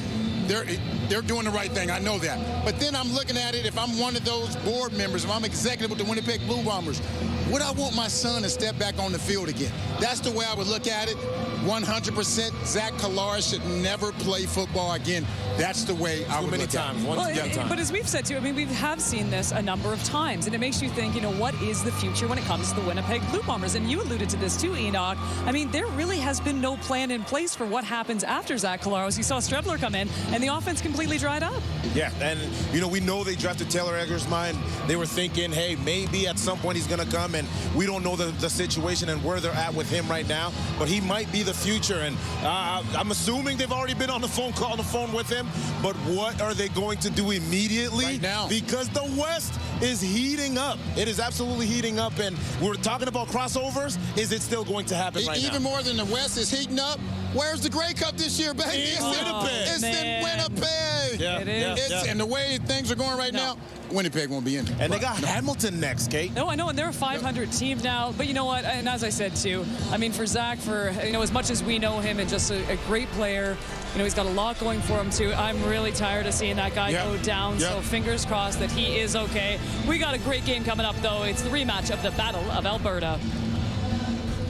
they're doing the right thing. I know that. But then I'm looking at it, if I'm one of those board members, if I'm executive with the Winnipeg Blue Bombers, would I want my son to step back on the field again? That's the way I would look at it. 100% Zach Collaros should never play football again. That's the way I would look at it. But as we've said too, I mean, we have seen this a number of times, and it makes you think, you know, what is the future when it comes to the Winnipeg Blue Bombers? And you alluded to this too, Enoch. I mean, there really has been no plan in place for what happens after Zach Collaros. You saw Strevler come in, and the offense completely dried up. Yeah, and, you know, we know they drafted Taylor Eggersman. They were thinking, hey, maybe at some point he's going to come, and we don't know the situation and where they're at with him right now, but he might be the future. And I'm assuming they've already been on the phone with him, but what are they going to do immediately? Right now. Because the West is heating up. It is absolutely heating up, and we're talking about crossovers. Is it still going to happen right now? Even more than the West is heating up, where's the Grey Cup this year, baby? It's Winnipeg. It's in Winnipeg. Yeah, it is. And the way things are going right now, Winnipeg won't be in there. And they got Hamilton next, Kate. No, I know, and they're a 500 team now. But you know what? And as I said too, I mean, for Zach, as much as we know him and just a great player, you know, he's got a lot going for him too. I'm really tired of seeing that guy go down. So fingers crossed that he is okay. We got a great game coming up though. It's the rematch of the Battle of Alberta.